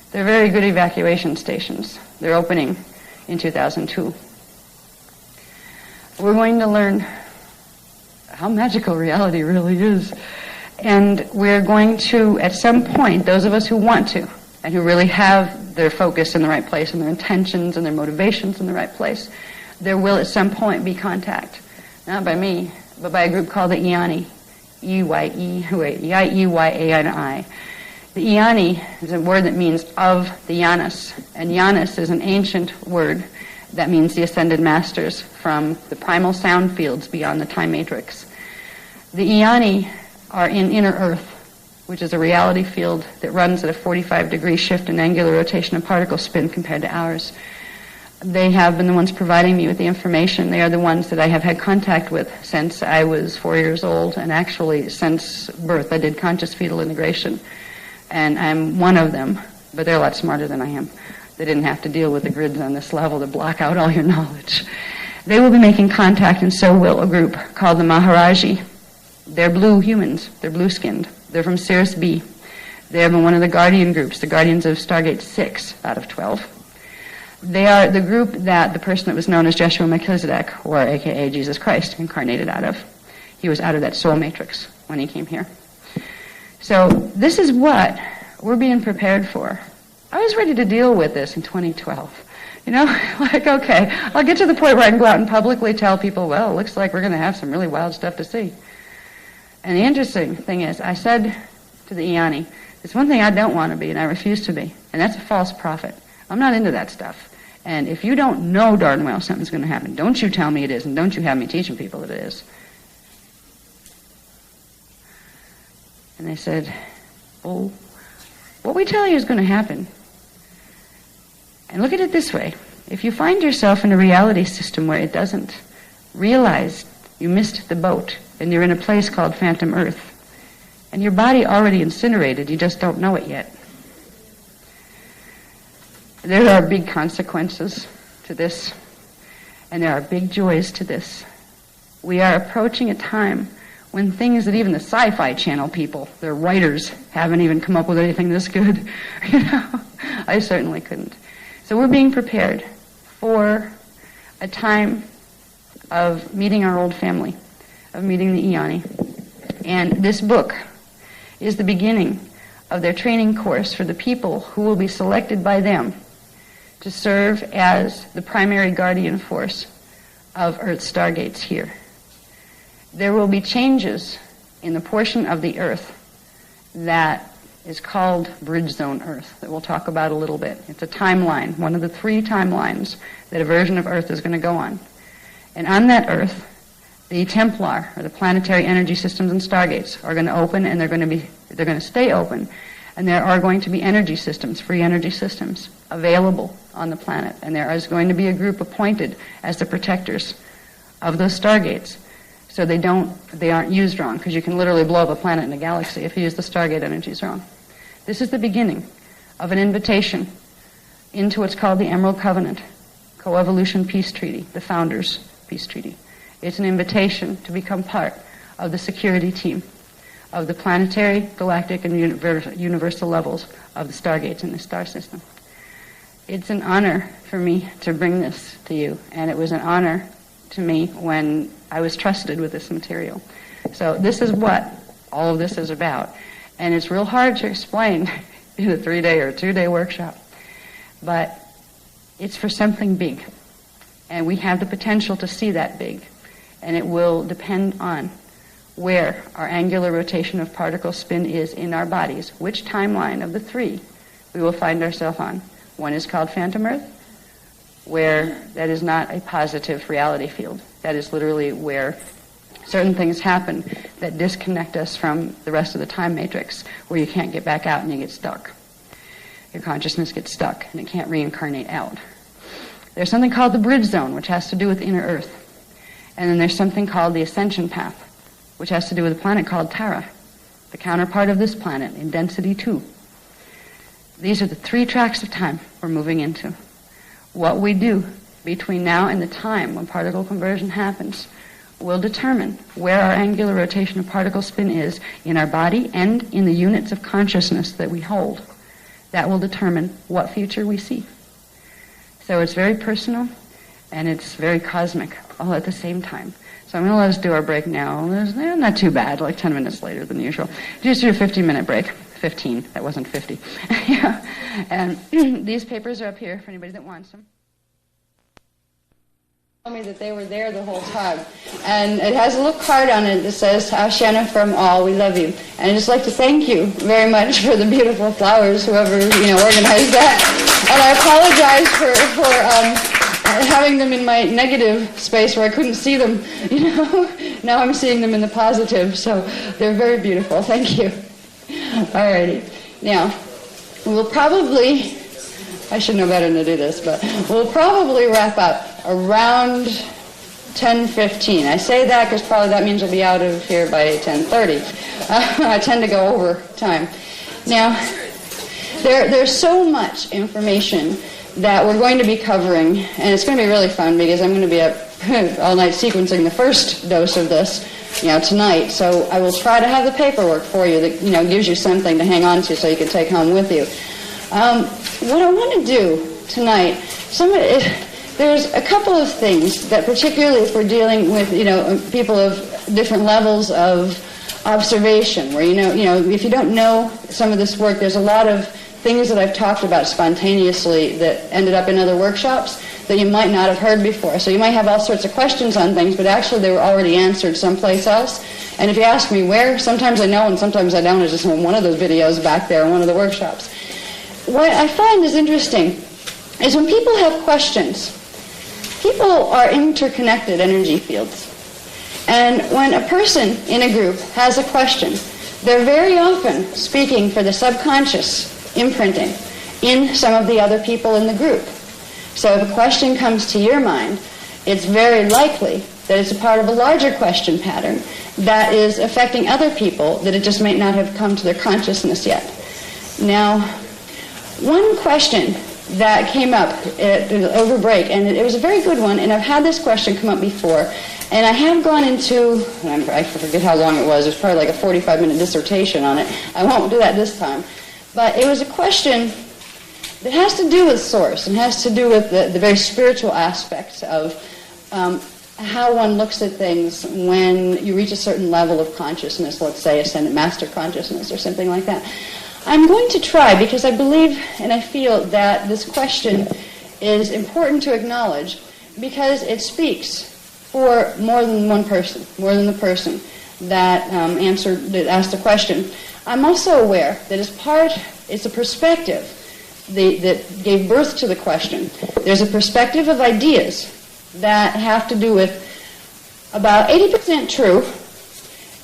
[SPEAKER 1] They're very good evacuation stations. They're opening in 2002. We're going to learn how magical reality really is. And we're going to, at some point, those of us who want to, and who really have their focus in the right place and their intentions and their motivations in the right place, there will at some point be contact. Not by me, but by a group called the Iani. E-Y-E-Y-A-N-I. The Iani is a word that means of the Yanis. And Yanis is an ancient word that means the ascended masters from the primal sound fields beyond the time matrix. The Iani are in inner earth, which is a reality field that runs at a 45-degree shift in angular rotation of particle spin compared to ours. They have been the ones providing me with the information. They are the ones that I have had contact with since I was 4 years old, and actually since birth. I did conscious fetal integration, and I'm one of them, but they're a lot smarter than I am. They didn't have to deal with the grids on this level to block out all your knowledge. They will be making contact, and so will a group called the Maharaji. They're blue humans. They're blue-skinned. They're from Sirius B. They're one of the Guardian groups, the Guardians of Stargate 6 out of 12. They are the group that the person that was known as Joshua Melchizedek, or a.k.a. Jesus Christ, incarnated out of. He was out of that soul matrix when he came here. So this is what we're being prepared for. I was ready to deal with this in 2012. You know, like, okay, I'll get to the point where I can go out and publicly tell people, well, it looks like we're going to have some really wild stuff to see. And the interesting thing is, I said to the Iani, there's one thing I don't want to be, and I refuse to be, and that's a false prophet. I'm not into that stuff. And if you don't know darn well something's going to happen, don't you tell me it is, and don't you have me teaching people that it is. And they said, well, what we tell you is going to happen. And look at it this way. If you find yourself in a reality system where it doesn't, realize you missed the boat, and you're in a place called Phantom Earth. And your body already incinerated, you just don't know it yet. There are big consequences to this, and there are big joys to this. We are approaching a time when things that even the Sci-Fi Channel people, their writers, haven't even come up with anything this good. You know, I certainly couldn't. So we're being prepared for a time of meeting our old family, of meeting the Iani. And this book is the beginning of their training course for the people who will be selected by them to serve as the primary guardian force of Earth's stargates here. There will be changes in the portion of the Earth that is called Bridge Zone Earth that we'll talk about a little bit. It's a timeline, one of the 3 timelines that a version of Earth is going to go on. And on that Earth, the Templar, or the planetary energy systems and stargates, are going to open, and they're going to stay open. And there are going to be energy systems, free energy systems, available on the planet. And there is going to be a group appointed as the protectors of those stargates, so they aren't used wrong, because you can literally blow up a planet in a galaxy if you use the stargate energies wrong. This is the beginning of an invitation into what's called the Emerald Covenant, Coevolution Peace Treaty, the Founders' Peace Treaty. It's an invitation to become part of the security team of the planetary, galactic, and universal levels of the stargates in the star system. It's an honor for me to bring this to you, and it was an honor to me when I was trusted with this material. So this is what all of this is about. And it's real hard to explain in a 3-day or 2-day workshop. But it's for something big. And we have the potential to see that big. And it will depend on where our angular rotation of particle spin is in our bodies, which timeline of the 3 we will find ourselves on, One is called phantom Earth, where that is not a positive reality field. That is literally where certain things happen that disconnect us from the rest of the time matrix, where you can't get back out and you get stuck. Your consciousness gets stuck and it can't reincarnate out. There's something called the bridge zone, which has to do with inner Earth. And then there's something called the ascension path, which has to do with a planet called Tara, the counterpart of this planet in density 2. These are the 3 tracks of time we're moving into. What we do between now and the time when particle conversion happens will determine where our angular rotation of particle spin is in our body and in the units of consciousness that we hold. That will determine what future we see. So it's very personal and it's very cosmic all at the same time. So I'm going to let us do our break now. It's not too bad, like 10 minutes later than usual. Just do a 15-minute break. 15, that wasn't 50. Yeah. And these papers are up here for anybody that wants them. Told me that they were there the whole time. And it has a little card on it that says, Ashana from all, we love you. And I'd just like to thank you very much for the beautiful flowers, whoever, organized that. And I apologize for having them in my negative space where I couldn't see them, Now I'm seeing them in the positive, so they're very beautiful. Thank you. Alrighty. Now, we'll probably, I should know better than to do this, but we'll probably wrap up around 10:15. I say that because probably that means we'll be out of here by 10:30. I tend to go over time. Now, there's so much information that we're going to be covering, and it's going to be really fun because I'm going to be up all night sequencing the first dose of this, tonight. So I will try to have the paperwork for you that, gives you something to hang on to so you can take home with you. What I want to do tonight, there's a couple of things that particularly if we're dealing with, people of different levels of observation, where, if you don't know some of this work, there's a lot of things that I've talked about spontaneously that ended up in other workshops that you might not have heard before. So you might have all sorts of questions on things, but actually they were already answered someplace else. And if you ask me where, sometimes I know and sometimes I don't. It's just in one of those videos back there in one of the workshops. What I find is interesting is when people have questions, people are interconnected energy fields. And when a person in a group has a question, they're very often speaking for the subconscious imprinting in some of the other people in the group. So if a question comes to your mind, it's very likely that it's a part of a larger question pattern that is affecting other people that it just might not have come to their consciousness yet. Now, one question that came up over break, and it was a very good one, and I've had this question come up before, and I have gone into, I forget how long it was probably like a 45-minute dissertation on it. I won't do that this time. But it was a question that has to do with source and has to do with the very spiritual aspects of how one looks at things when you reach a certain level of consciousness, let's say ascended master consciousness or something like that. I'm going to try, because I believe and I feel that this question is important to acknowledge because it speaks for more than one person, more than the person that asked the question. I'm also aware that it's a perspective that gave birth to the question. There's a perspective of ideas that have to do with about 80% true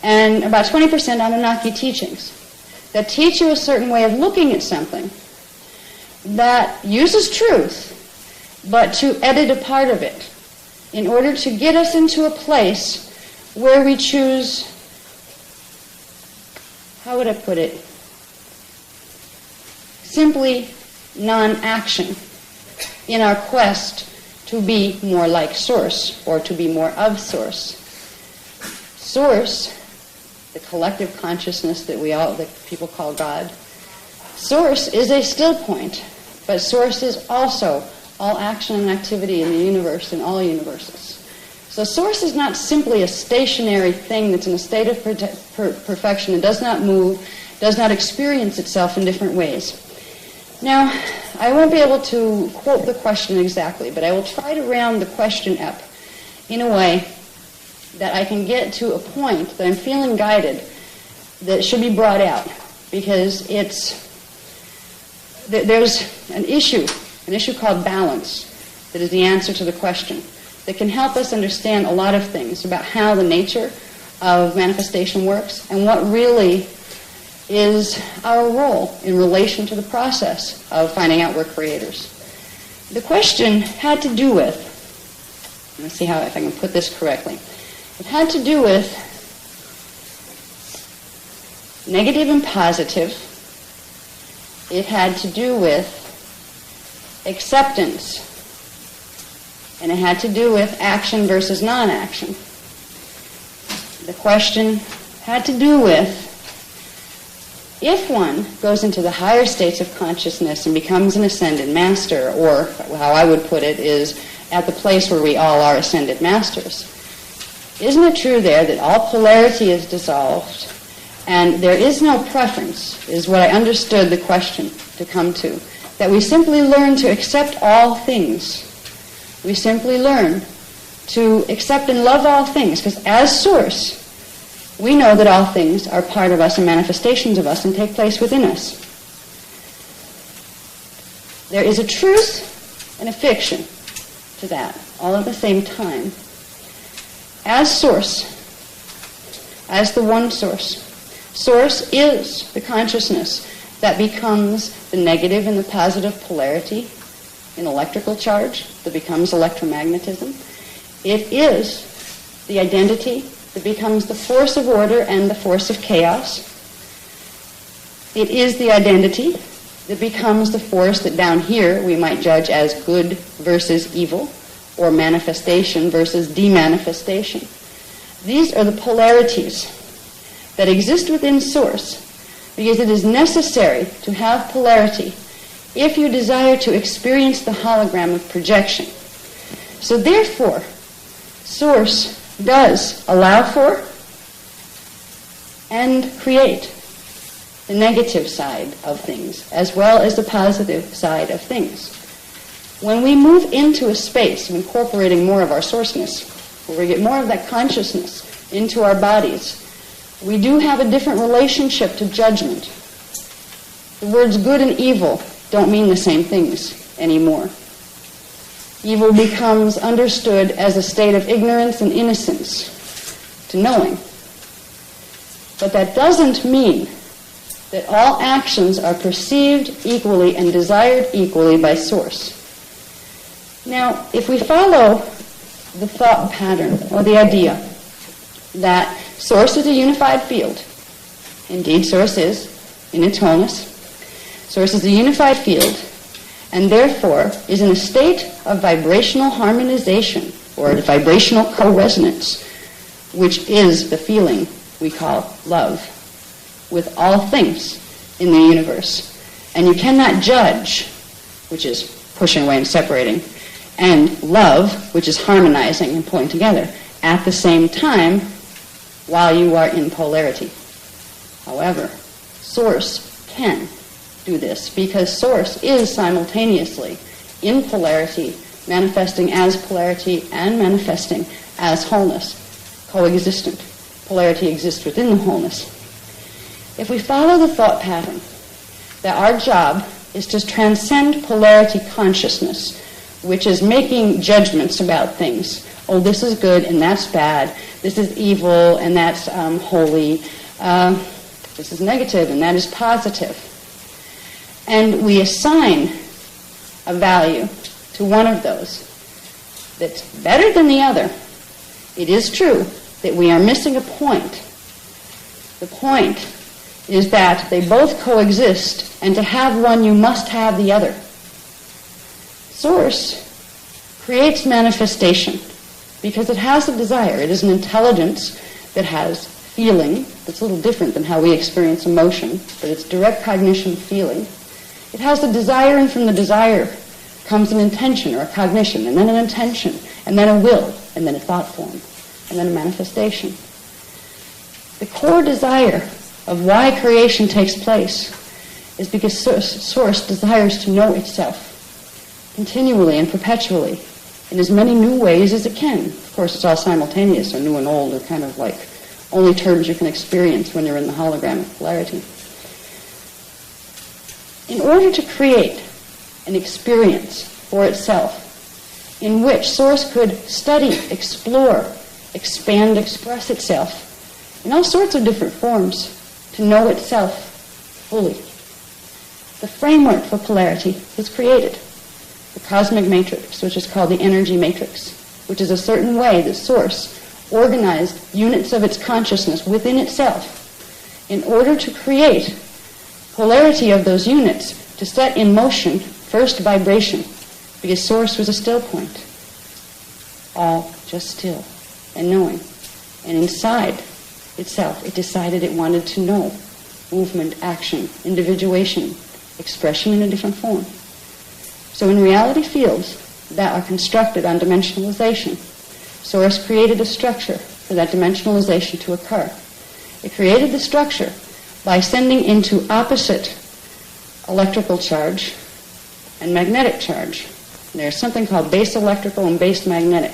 [SPEAKER 1] and about 20% Anunnaki teachings that teach you a certain way of looking at something that uses truth, but to edit a part of it in order to get us into a place where we choose, how would I put it, simply non-action in our quest to be more like Source or to be more of Source. Source, the collective consciousness that people call God, Source is a still point, but Source is also all action and activity in the universe, in all universes. So Source is not simply a stationary thing that's in a state of perfection. It does not move, does not experience itself in different ways. Now, I won't be able to quote the question exactly, but I will try to round the question up in a way that I can get to a point that I'm feeling guided that should be brought out, because there's an issue an issue called balance, that is the answer to the question, that can help us understand a lot of things about how the nature of manifestation works and what really is our role in relation to the process of finding out we're creators. The question had to do with, let's see if I can put this correctly. It had to do with negative and positive. It had to do with acceptance. And it had to do with action versus non-action. The question had to do with, if one goes into the higher states of consciousness and becomes an ascended master, or how I would put it is at the place where we all are ascended masters, isn't it true there that all polarity is dissolved and there is no preference, is what I understood the question to come to, that we simply learn to accept all things. We simply learn to accept and love all things, because as source, we know that all things are part of us and manifestations of us and take place within us. There is a truth and a fiction to that, all at the same time. As source, as the one source, source is the consciousness that becomes the negative and the positive polarity in electrical charge, that becomes electromagnetism. It is the identity that becomes the force of order and the force of chaos. It is the identity that becomes the force that down here we might judge as good versus evil, or manifestation versus demanifestation. These are the polarities that exist within Source, because it is necessary to have polarity if you desire to experience the hologram of projection. So therefore, Source does allow for and create the negative side of things as well as the positive side of things. When we move into a space of incorporating more of our sourceness, where we get more of that consciousness into our bodies, we do have a different relationship to judgment. The words good and evil don't mean the same things anymore. Evil becomes understood as a state of ignorance and innocence to knowing. But that doesn't mean that all actions are perceived equally and desired equally by Source. Now, if we follow the thought pattern or the idea that Source is a unified field, indeed Source is in its wholeness, Source is a unified field, and therefore is in a state of vibrational harmonization or vibrational co-resonance, which is the feeling we call love, with all things in the universe. And you cannot judge, which is pushing away and separating, and love, which is harmonizing and pulling together, at the same time while you are in polarity. However, Source can do this because Source is simultaneously in polarity, manifesting as polarity and manifesting as wholeness, coexistent. Polarity exists within the wholeness. If we follow the thought pattern that our job is to transcend polarity consciousness, which is making judgments about things. Oh, this is good and that's bad. This is evil and that's holy. This is negative and that is positive. And we assign a value to one of those that's better than the other. It is true that we are missing a point. The point is that they both coexist, and to have one you must have the other. Source creates manifestation because it has a desire. It is an intelligence that has feeling that's a little different than how we experience emotion, but it's direct cognition feeling. It has a desire, and from the desire comes an intention or a cognition, and then an intention, and then a will, and then a thought form, and then a manifestation. The core desire of why creation takes place is because Source desires to know itself continually and perpetually in as many new ways as it can. Of course, it's all simultaneous, so new and old are kind of like only terms you can experience when you're in the hologram of polarity. In order to create an experience for itself, in which Source could study, explore, expand, express itself in all sorts of different forms to know itself fully. The framework for polarity was created. The cosmic matrix, which is called the energy matrix, which is a certain way that Source organized units of its consciousness within itself in order to create polarity of those units to set in motion first vibration, because Source was a still point, all just still and knowing. And inside itself, it decided it wanted to know movement, action, individuation, expression in a different form. So in reality fields that are constructed on dimensionalization, Source created a structure for that dimensionalization to occur. It created the structure by sending into opposite electrical charge and magnetic charge. There's something called base electrical and base magnetic,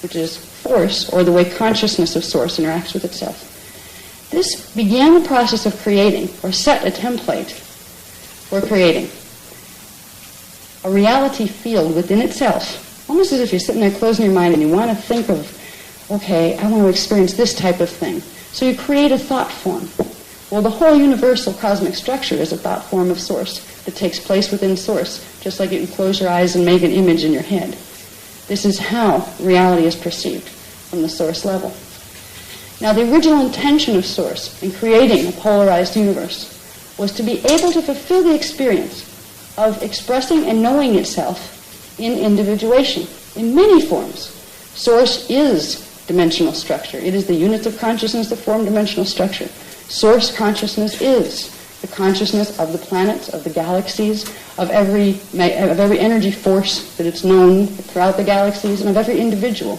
[SPEAKER 1] which is force, or the way consciousness of Source interacts with itself. This began the process of creating, or set a template for creating, a reality field within itself, almost as if you're sitting there closing your mind and you want to think of, okay, I want to experience this type of thing. So you create a thought form. Well, the whole universal cosmic structure is a thought form of Source that takes place within Source, just like you can close your eyes and make an image in your head. This is how reality is perceived from the Source level. Now, the original intention of Source in creating a polarized universe was to be able to fulfill the experience of expressing and knowing itself in individuation, in many forms. Source is dimensional structure. It is the units of consciousness that form dimensional structure. Source consciousness is the consciousness of the planets, of the galaxies, of every energy force that it's known throughout the galaxies, and of every individual.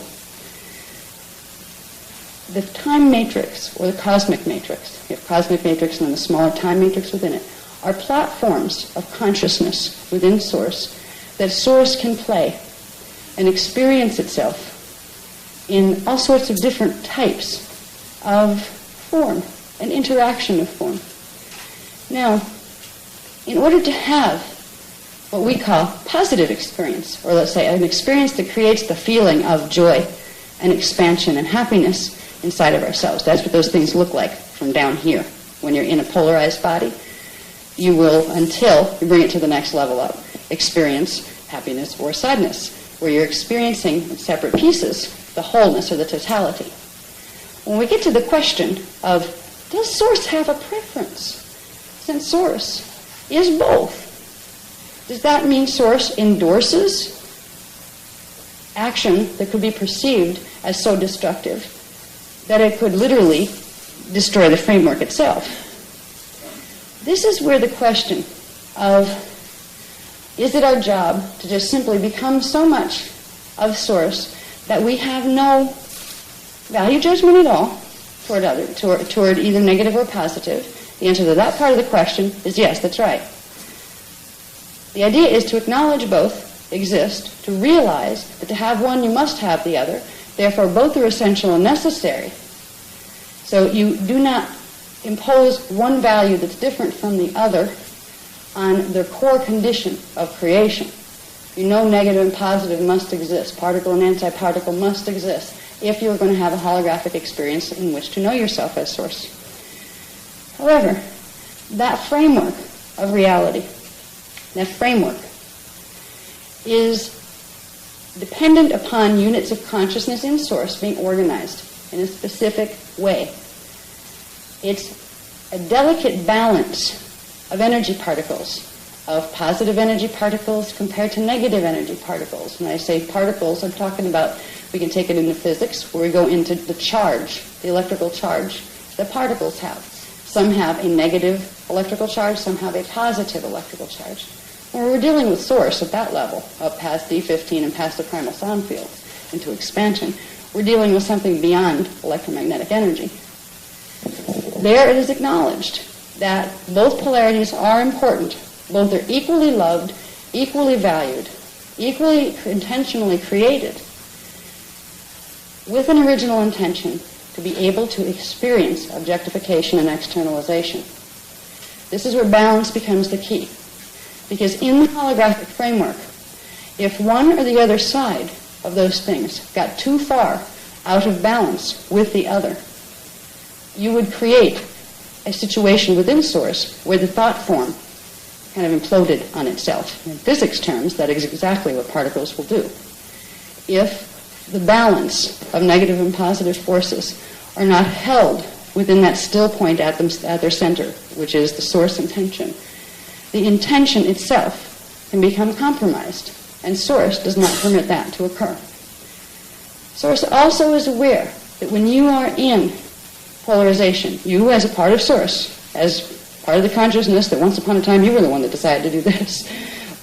[SPEAKER 1] The time matrix, or the cosmic matrix, you have cosmic matrix and then the smaller time matrix within it, are platforms of consciousness within Source that Source can play and experience itself in all sorts of different types of form and interaction of form. Now, in order to have what we call positive experience, or let's say an experience that creates the feeling of joy and expansion and happiness inside of ourselves, that's what those things look like from down here. When you're in a polarized body, you will, until you bring it to the next level up, experience happiness or sadness, where you're experiencing in separate pieces the wholeness or the totality. When we get to the question of, does Source have a preference? Since Source is both, does that mean Source endorses action that could be perceived as so destructive that it could literally destroy the framework itself? This is where the question of, is it our job to just simply become so much of Source that we have no value judgment at all toward either negative or positive? The answer to that part of the question is yes, that's right. The idea is to acknowledge both exist, to realize that to have one you must have the other, therefore both are essential and necessary. So you do not impose one value that's different from the other on the core condition of creation. You know negative and positive must exist. Particle and antiparticle must exist if you're going to have a holographic experience in which to know yourself as Source. However, that framework of reality, that framework, is dependent upon units of consciousness in Source being organized in a specific way. It's a delicate balance of energy particles, of positive energy particles compared to negative energy particles. When I say particles, I'm talking about, we can take it into physics, where we go into the charge, the electrical charge that particles have. Some have a negative electrical charge, some have a positive electrical charge. When we're dealing with Source at that level, up past D15 and past the primal sound field into expansion, we're dealing with something beyond electromagnetic energy. There it is acknowledged that both polarities are important. Both are equally loved, equally valued, equally intentionally created, with an original intention to be able to experience objectification and externalization. This is where balance becomes the key. Because in the holographic framework, if one or the other side of those things got too far out of balance with the other, you would create a situation within Source where the thought form kind of imploded on itself. In physics terms, that is exactly what particles will do. If the balance of negative and positive forces are not held within that still point at their center, which is the Source intention, the intention itself can become compromised, and Source does not permit that to occur. Source also is aware that when you are in polarization, you as a part of Source, as part of the consciousness that once upon a time you were the one that decided to do this,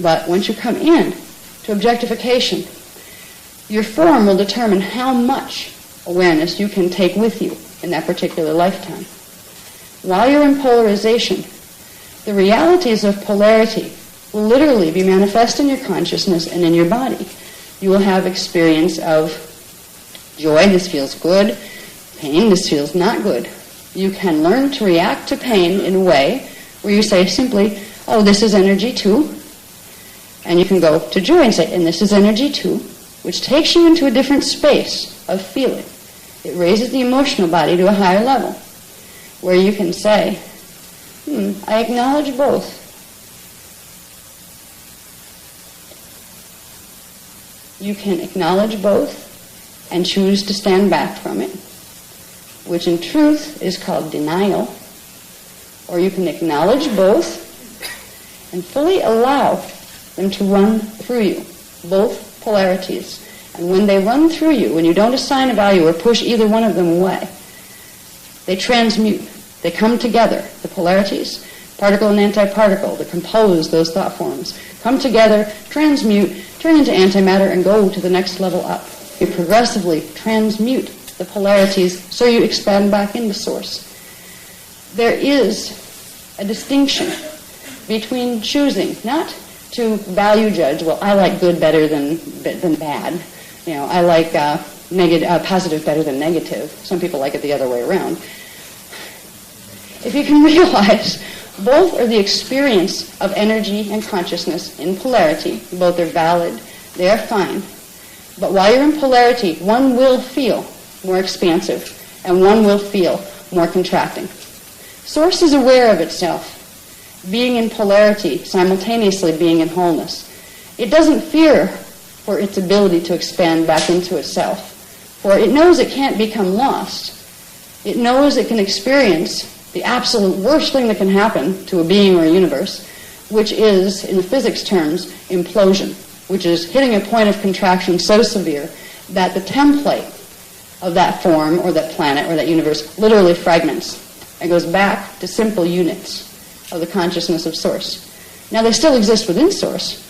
[SPEAKER 1] but once you come in to objectification, your form will determine how much awareness you can take with you in that particular lifetime. While you're in polarization, the realities of polarity will literally be manifest in your consciousness and in your body. You will have experience of joy, this feels good, pain, this feels not good. You can learn to react to pain in a way where you say simply, oh, this is energy too. And you can go to joy and say, and this is energy too, which takes you into a different space of feeling. It raises the emotional body to a higher level, where you can say, I acknowledge both. You can acknowledge both and choose to stand back from it, which in truth is called denial. Or you can acknowledge both and fully allow them to run through you, both polarities. And when they run through you, when you don't assign a value or push either one of them away, they transmute. They come together, the polarities, particle and antiparticle, that compose those thought forms, come together, transmute, turn into antimatter, and go to the next level up. You progressively transmute the polarities so you expand back into Source. There is a distinction between choosing not to value judge, well, I like good better than bad. You know, I like positive better than negative. Some people like it the other way around. If you can realize both are the experience of energy and consciousness in polarity, both are valid, they are fine, but while you're in polarity, one will feel more expansive and one will feel more contracting. Source is aware of itself, being in polarity, simultaneously being in wholeness. It doesn't fear for its ability to expand back into itself, for it knows it can't become lost. It knows it can experience the absolute worst thing that can happen to a being or a universe, which is, in the physics terms, implosion, which is hitting a point of contraction so severe that the template of that form or that planet or that universe literally fragments and goes back to simple units of the consciousness of Source. Now, they still exist within Source.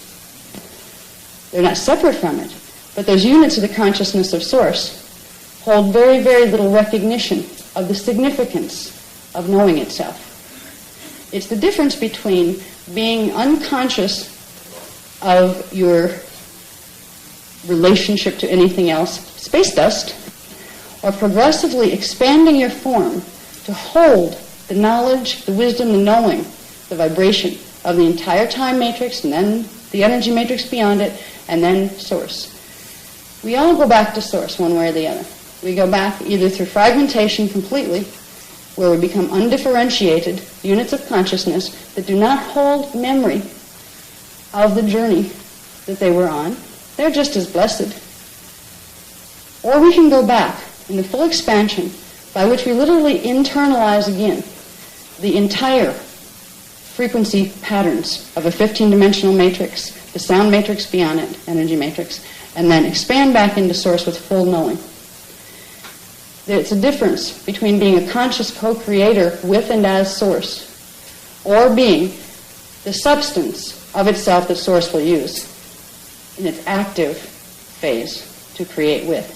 [SPEAKER 1] They're not separate from it, but those units of the consciousness of Source hold very, very little recognition of the significance of knowing itself. It's the difference between being unconscious of your relationship to anything else, space dust, or progressively expanding your form to hold the knowledge, the wisdom, the knowing, the vibration of the entire time matrix, and then the energy matrix beyond it, and then Source. We all go back to Source one way or the other. We go back either through fragmentation completely, where we become undifferentiated units of consciousness that do not hold memory of the journey that they were on. They're just as blessed. Or we can go back in the full expansion by which we literally internalize again the entire frequency patterns of a 15-dimensional matrix, the sound matrix beyond it, energy matrix, and then expand back into Source with full knowing. There's a difference between being a conscious co-creator with and as Source, or being the substance of itself that Source will use in its active phase to create with.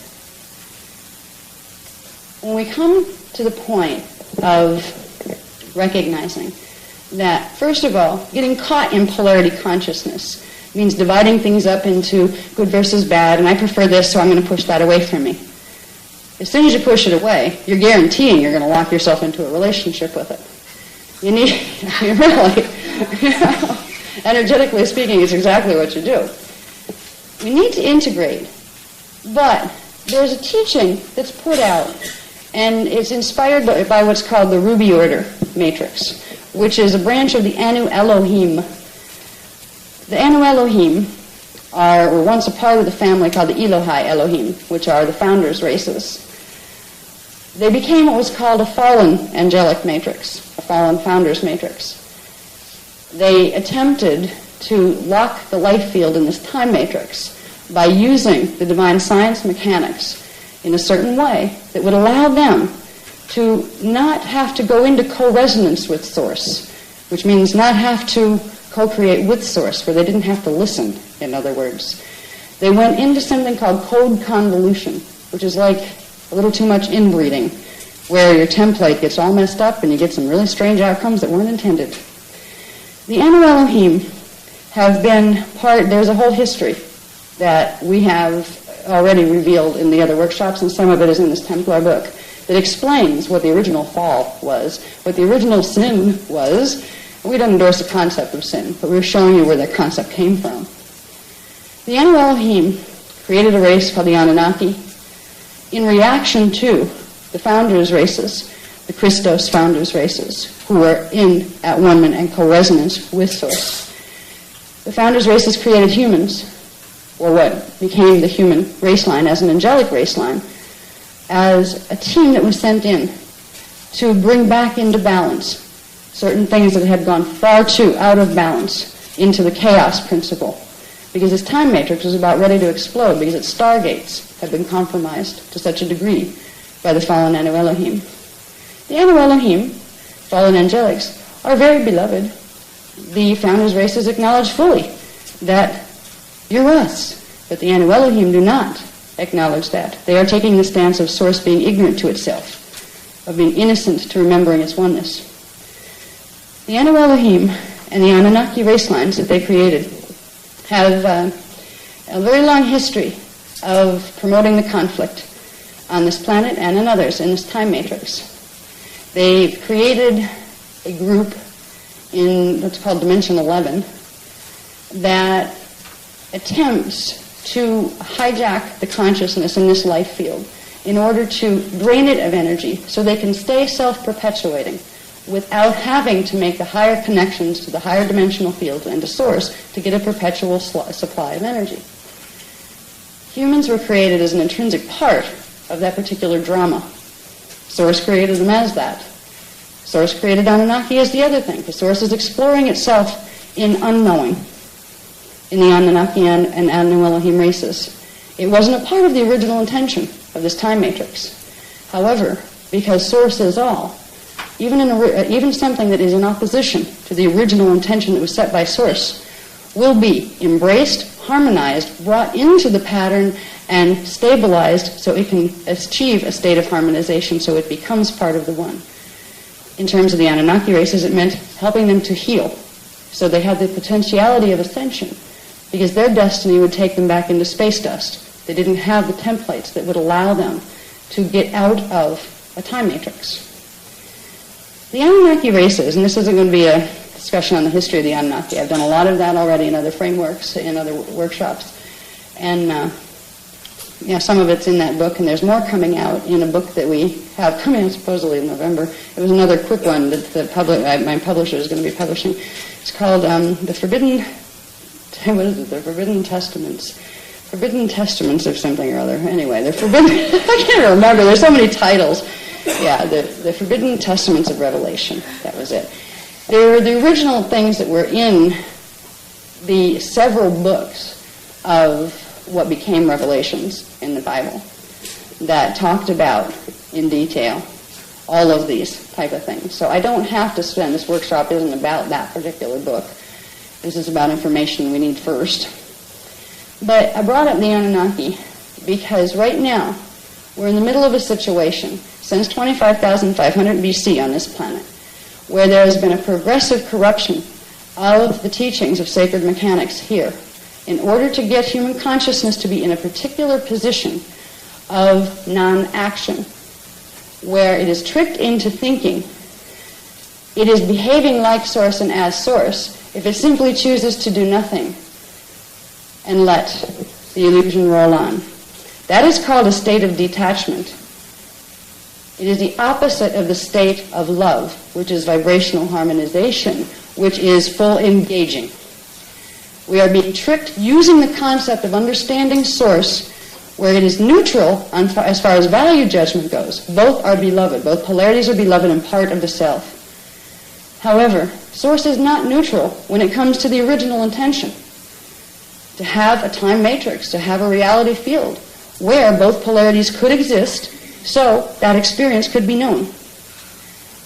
[SPEAKER 1] When we come to the point of recognizing that, first of all, getting caught in polarity consciousness means dividing things up into good versus bad, and I prefer this, so I'm going to push that away from me. As soon as you push it away, you're guaranteeing you're going to lock yourself into a relationship with it. You need, really, Energetically speaking, it's exactly what you do. We need to integrate, but there's a teaching that's put out, and it's inspired by what's called the Ruby Order Matrix, which is a branch of the Anu Elohim. The Anu Elohim were once a part of the family called the Elohai Elohim, which are the founders' races. They became what was called a fallen angelic matrix, a fallen founders matrix. They attempted to lock the life field in this time matrix by using the divine science mechanics in a certain way that would allow them to not have to go into co-resonance with Source, which means not have to co-create with Source, where they didn't have to listen, in other words. They went into something called code convolution, which is like a little too much inbreeding, where your template gets all messed up and you get some really strange outcomes that weren't intended. The Anu Elohim have been there's a whole history that we have already revealed in the other workshops, and some of it is in this Templar book, that explains what the original fall was, what the original sin was. We don't endorse the concept of sin, but we're showing you where that concept came from. The Anu Elohim created a race called the Anunnaki in reaction to the founders' races, the Christos founders' races, who were at one and co-resonance with Source. The founders' races created humans, or what became the human race line as an angelic race line, as a team that was sent in to bring back into balance certain things that had gone far too out of balance into the chaos principle. Because this time matrix was about ready to explode because its stargates had been compromised to such a degree by the fallen Anu Elohim. The Anu Elohim, fallen angelics, are very beloved. The founders' races acknowledge fully that you're us, but the Anu Elohim do not acknowledge that. They are taking the stance of Source being ignorant to itself, of being innocent to remembering its oneness. The Anu Elohim and the Anunnaki race lines that they created have a very long history of promoting the conflict on this planet and in others in this time matrix. They've created a group in what's called Dimension 11 that attempts to hijack the consciousness in this life field in order to drain it of energy so they can stay self-perpetuating without having to make the higher connections to the higher dimensional fields and to Source to get a perpetual supply of energy. Humans were created as an intrinsic part of that particular drama. Source created them as that. Source created Anunnaki as the other thing, because Source is exploring itself in unknowing in the Anunnaki and Anu Elohim races. It wasn't a part of the original intention of this time matrix. However, because Source is all, even something that is in opposition to the original intention that was set by Source will be embraced, harmonized, brought into the pattern, and stabilized so it can achieve a state of harmonization so it becomes part of the one. In terms of the Anunnaki races, it meant helping them to heal. So they had the potentiality of ascension because their destiny would take them back into space dust. They didn't have the templates that would allow them to get out of a time matrix. The Anunnaki races, and this isn't going to be a discussion on the history of the Anunnaki. I've done a lot of that already in other frameworks, in other workshops. And some of it's in that book, and there's more coming out in a book that we have coming out supposedly in November. It was another quick one that my publisher is going to be publishing. It's called The Forbidden Testaments. Forbidden Testaments of something or other. Anyway, they're forbidden. I can't remember. There's so many titles. Yeah, the Forbidden Testaments of Revelation. That was it. They were the original things that were in the several books of what became Revelations in the Bible that talked about in detail all of these type of things. So I don't have to spend, this workshop isn't about that particular book. This is about information we need first. But I brought up the Anunnaki because right now we're in the middle of a situation since 25,500 BC on this planet where there has been a progressive corruption of the teachings of sacred mechanics here in order to get human consciousness to be in a particular position of non-action, where it is tricked into thinking it is behaving like Source and as Source, if it simply chooses to do nothing and let the illusion roll on. That is called a state of detachment. It is the opposite of the state of love, which is vibrational harmonization, which is full engaging. We are being tricked using the concept of understanding source, where it is neutral as far as value judgment goes. Both are beloved. Both polarities are beloved and part of the self. However, source is not neutral when it comes to the original intention, to have a time matrix, to have a reality field where both polarities could exist, so that experience could be known.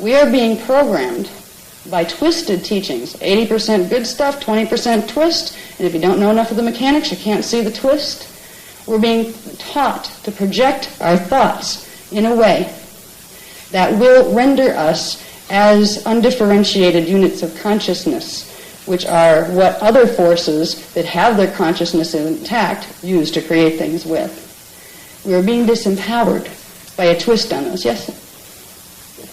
[SPEAKER 1] We are being programmed by twisted teachings, 80% good stuff, 20% twist, and if you don't know enough of the mechanics, you can't see the twist. We're being taught to project our thoughts in a way that will render us as undifferentiated units of consciousness, which are what other forces that have their consciousness intact use to create things with. We are being disempowered by a twist on us. Yes?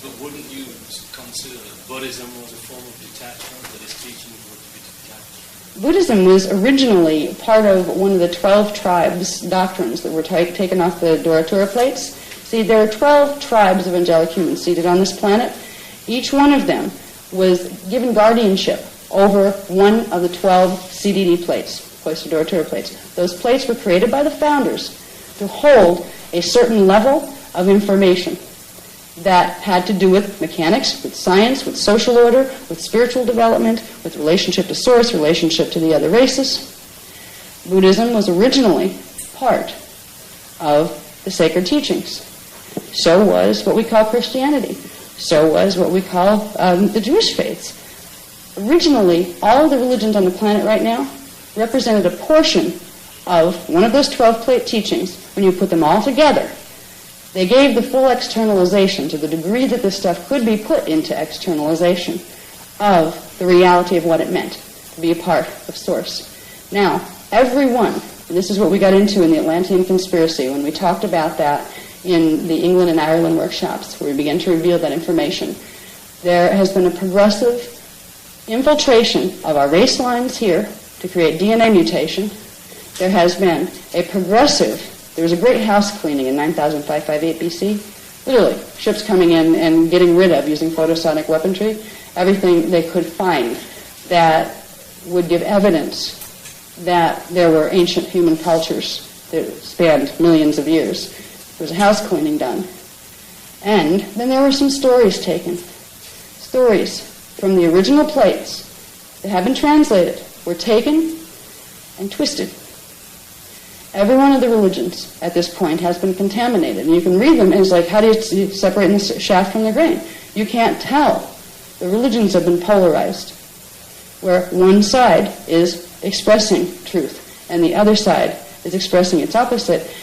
[SPEAKER 2] But wouldn't you consider that Buddhism was a form of detachment, that its teachings were to be detached?
[SPEAKER 1] Buddhism was originally part of one of the 12 tribes doctrines that were taken off the Doratura plates. See, there are 12 tribes of angelic humans seated on this planet. Each one of them was given guardianship over one of the 12 CDD plates, Place of Doratura plates. Those plates were created by the founders to hold a certain level of information that had to do with mechanics, with science, with social order, with spiritual development, with relationship to source, relationship to the other races. Buddhism was originally part of the sacred teachings. So was what we call Christianity. So was what we call the Jewish faiths. Originally, all of the religions on the planet right now represented a portion of one of those 12 plate teachings. When you put them all together, they gave the full externalization, to the degree that this stuff could be put into externalization, of the reality of what it meant to be a part of Source. Now, everyone, and this is what we got into in the Atlantean conspiracy when we talked about that in the England and Ireland workshops, where we began to reveal that information. There has been a progressive infiltration of our race lines here to create DNA mutation. There has been a progressive, there was a great house cleaning in 9558 BC. Literally, ships coming in and getting rid of, using photosonic weaponry, everything they could find that would give evidence that there were ancient human cultures that spanned millions of years. There was a house cleaning done. And then there were some stories taken. Stories from the original plates that have been translated were taken and twisted. Every one of the religions at this point has been contaminated. And you can read them, and it's like, how do you separate the shaft from the grain? You can't tell. The religions have been polarized, where one side is expressing truth, and the other side is expressing its opposite.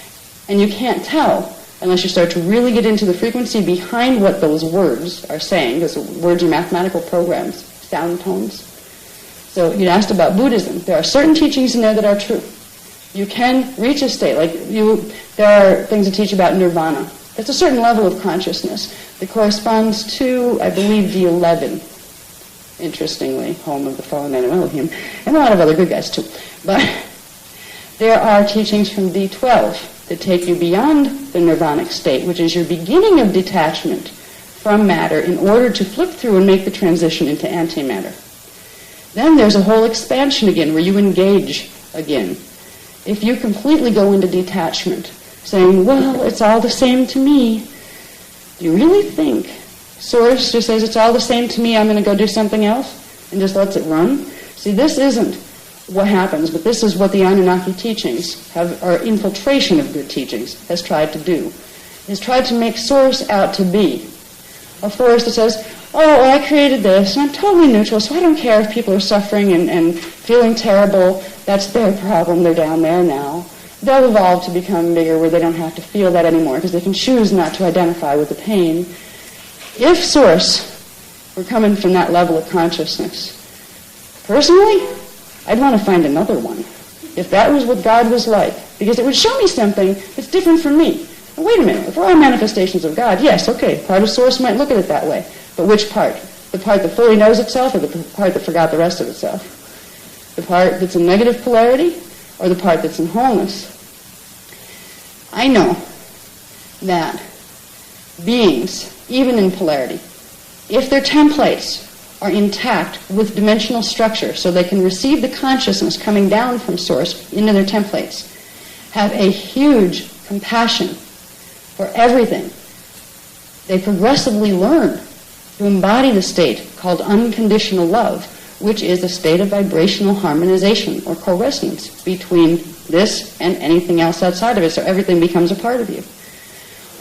[SPEAKER 1] And you can't tell unless you start to really get into the frequency behind what those words are saying, because words are mathematical programs, sound tones. So you asked about Buddhism. There are certain teachings in there that are true. You can reach a state, there are things that teach about nirvana. That's a certain level of consciousness that corresponds to, I believe, D11. Interestingly, home of the fallen man of Elohim, and a lot of other good guys too. But there are teachings from D12 that take you beyond the nirvanic state, which is your beginning of detachment from matter in order to flip through and make the transition into antimatter. Then there's a whole expansion again where you engage again. If you completely go into detachment, saying, well, it's all the same to me, do you really think Source just says it's all the same to me, I'm going to go do something else, and just lets it run? See, this isn't what happens, but this is what the Anunnaki teachings or infiltration of good teachings has tried to do. Has tried to make Source out to be a force that says, oh, I created this, and I'm totally neutral, so I don't care if people are suffering and feeling terrible. That's their problem. They're down there now. They'll evolve to become bigger where they don't have to feel that anymore because they can choose not to identify with the pain. If Source were coming from that level of consciousness, personally, I'd want to find another one. If that was what God was like, because it would show me something that's different from me. Well, wait a minute, if we're all manifestations of God, yes, okay, part of Source might look at it that way. But which part? The part that fully knows itself or the part that forgot the rest of itself? The part that's in negative polarity or the part that's in wholeness? I know that beings, even in polarity, if their templates are intact with dimensional structure so they can receive the consciousness coming down from source into their templates, have a huge compassion for everything. They progressively learn to embody the state called unconditional love, which is a state of vibrational harmonization or co-resonance between this and anything else outside of it, so everything becomes a part of you.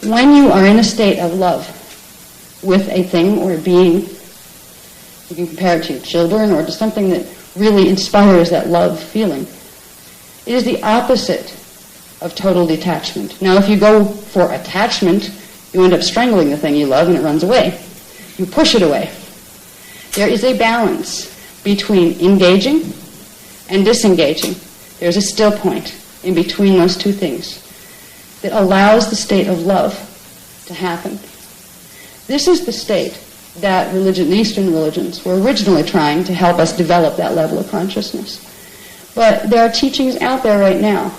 [SPEAKER 1] When you are in a state of love with a thing or a being, you can compare it to your children or to something that really inspires that love feeling. It is the opposite of total detachment. Now, if you go for attachment, you end up strangling the thing you love and it runs away. You push it away. There is a balance between engaging and disengaging. There's a still point in between those two things that allows the state of love to happen. This is the state that the Eastern religions were originally trying to help us develop that level of consciousness. But there are teachings out there right now.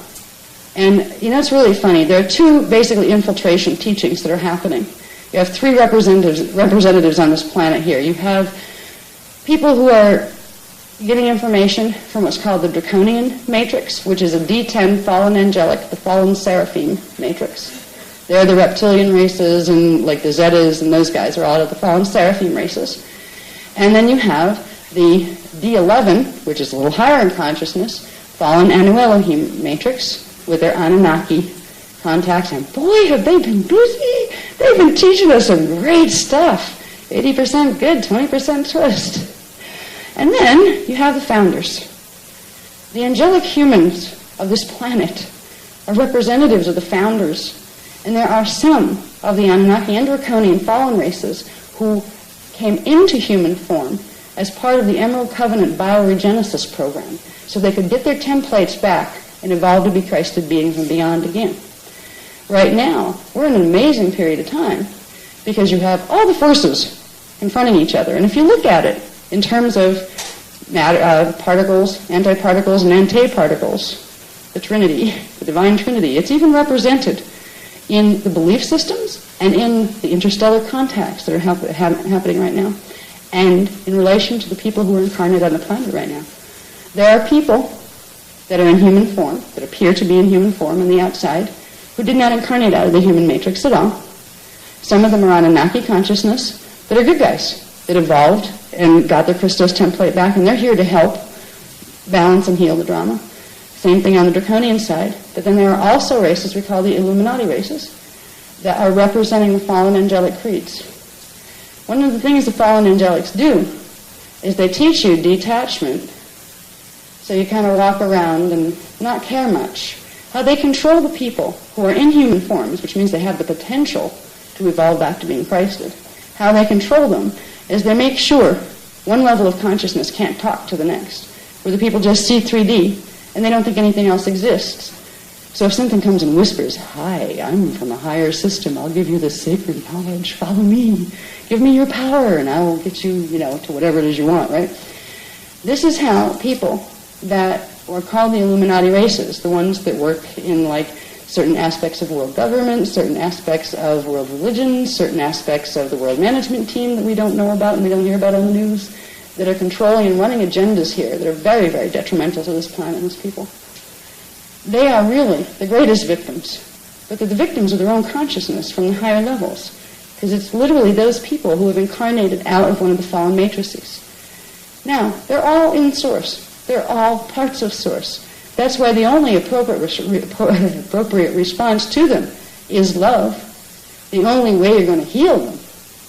[SPEAKER 1] And, it's really funny. There are two basically infiltration teachings that are happening. You have three representatives on this planet here. You have people who are getting information from what's called the Draconian matrix, which is a D10 fallen angelic, the fallen seraphim matrix. They're the reptilian races, and like the Zetas and those guys are all of the fallen seraphim races. And then you have the D11, which is a little higher in consciousness, fallen Anu Elohim matrix, with their Anunnaki contacts. And boy, have they been busy. They've been teaching us some great stuff. 80% good, 20% twist. And then you have the founders. The angelic humans of this planet are representatives of the founders. And there are some of the Anunnaki and Draconian fallen races who came into human form as part of the Emerald Covenant bioregenesis program so they could get their templates back and evolve to be Christed beings and beyond again. Right now, we're in an amazing period of time because you have all the forces confronting each other. And if you look at it in terms of matter, particles, antiparticles, and antiparticles, the Trinity, the Divine Trinity, it's even represented in the belief systems and in the interstellar contacts that are happening right now, and in relation to the people who are incarnate on the planet right now. There are people that are in human form, that appear to be in human form on the outside, who did not incarnate out of the human matrix at all. Some of them are on Anunnaki consciousness that are good guys, that evolved and got their Christos template back, and they're here to help balance and heal the drama. Same thing on the Draconian side. But then there are also races we call the Illuminati races that are representing the fallen angelic creeds. One of the things the fallen angelics do is they teach you detachment. So you kind of walk around and not care much. How they control the people who are in human forms, which means they have the potential to evolve back to being Christed. How they control them is they make sure one level of consciousness can't talk to the next, where the people just see 3D and they don't think anything else exists. So if something comes and whispers, "Hi, I'm from a higher system. I'll give you the sacred knowledge. Follow me. Give me your power, and I will get you, to whatever it is you want," right? This is how people that were called the Illuminati races, the ones that work in certain aspects of world government, certain aspects of world religions, certain aspects of the world management team that we don't know about and we don't hear about on the news, that are controlling and running agendas here that are very, very detrimental to this planet and its people. They are really the greatest victims, but they're the victims of their own consciousness from the higher levels, because it's literally those people who have incarnated out of one of the fallen matrices. Now, they're all in Source. They're all parts of Source. That's why the only appropriate response to them is love. The only way you're going to heal them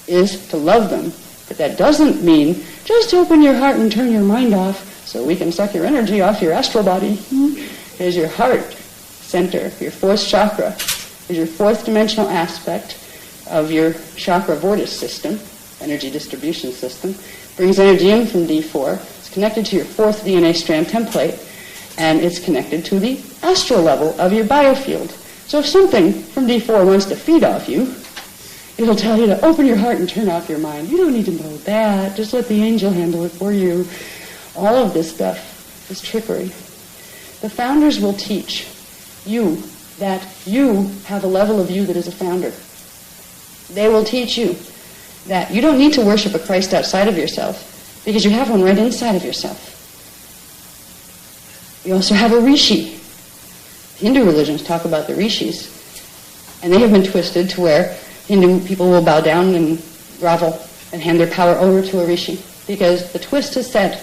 [SPEAKER 1] is to love them. But that doesn't mean just open your heart and turn your mind off so we can suck your energy off your astral body. Because your heart center, your fourth chakra, is your fourth dimensional aspect of your chakra vortex system, energy distribution system. Brings energy in from D4. Connected to your fourth DNA strand template, and it's connected to the astral level of your biofield. So if something from D4 wants to feed off you,
[SPEAKER 3] It'll tell you to open your heart and turn off your mind. You don't need to know that. Just let the angel handle it for you. All of this stuff is trickery. The founders will teach you that you have a level of you that is a founder. They will teach you that you don't need to worship a Christ outside of yourself because you have one right inside of yourself. You also have a rishi. Hindu religions talk about the rishis, and they have been twisted to where Hindu people will bow down and grovel and hand their power over to a rishi because the twist has said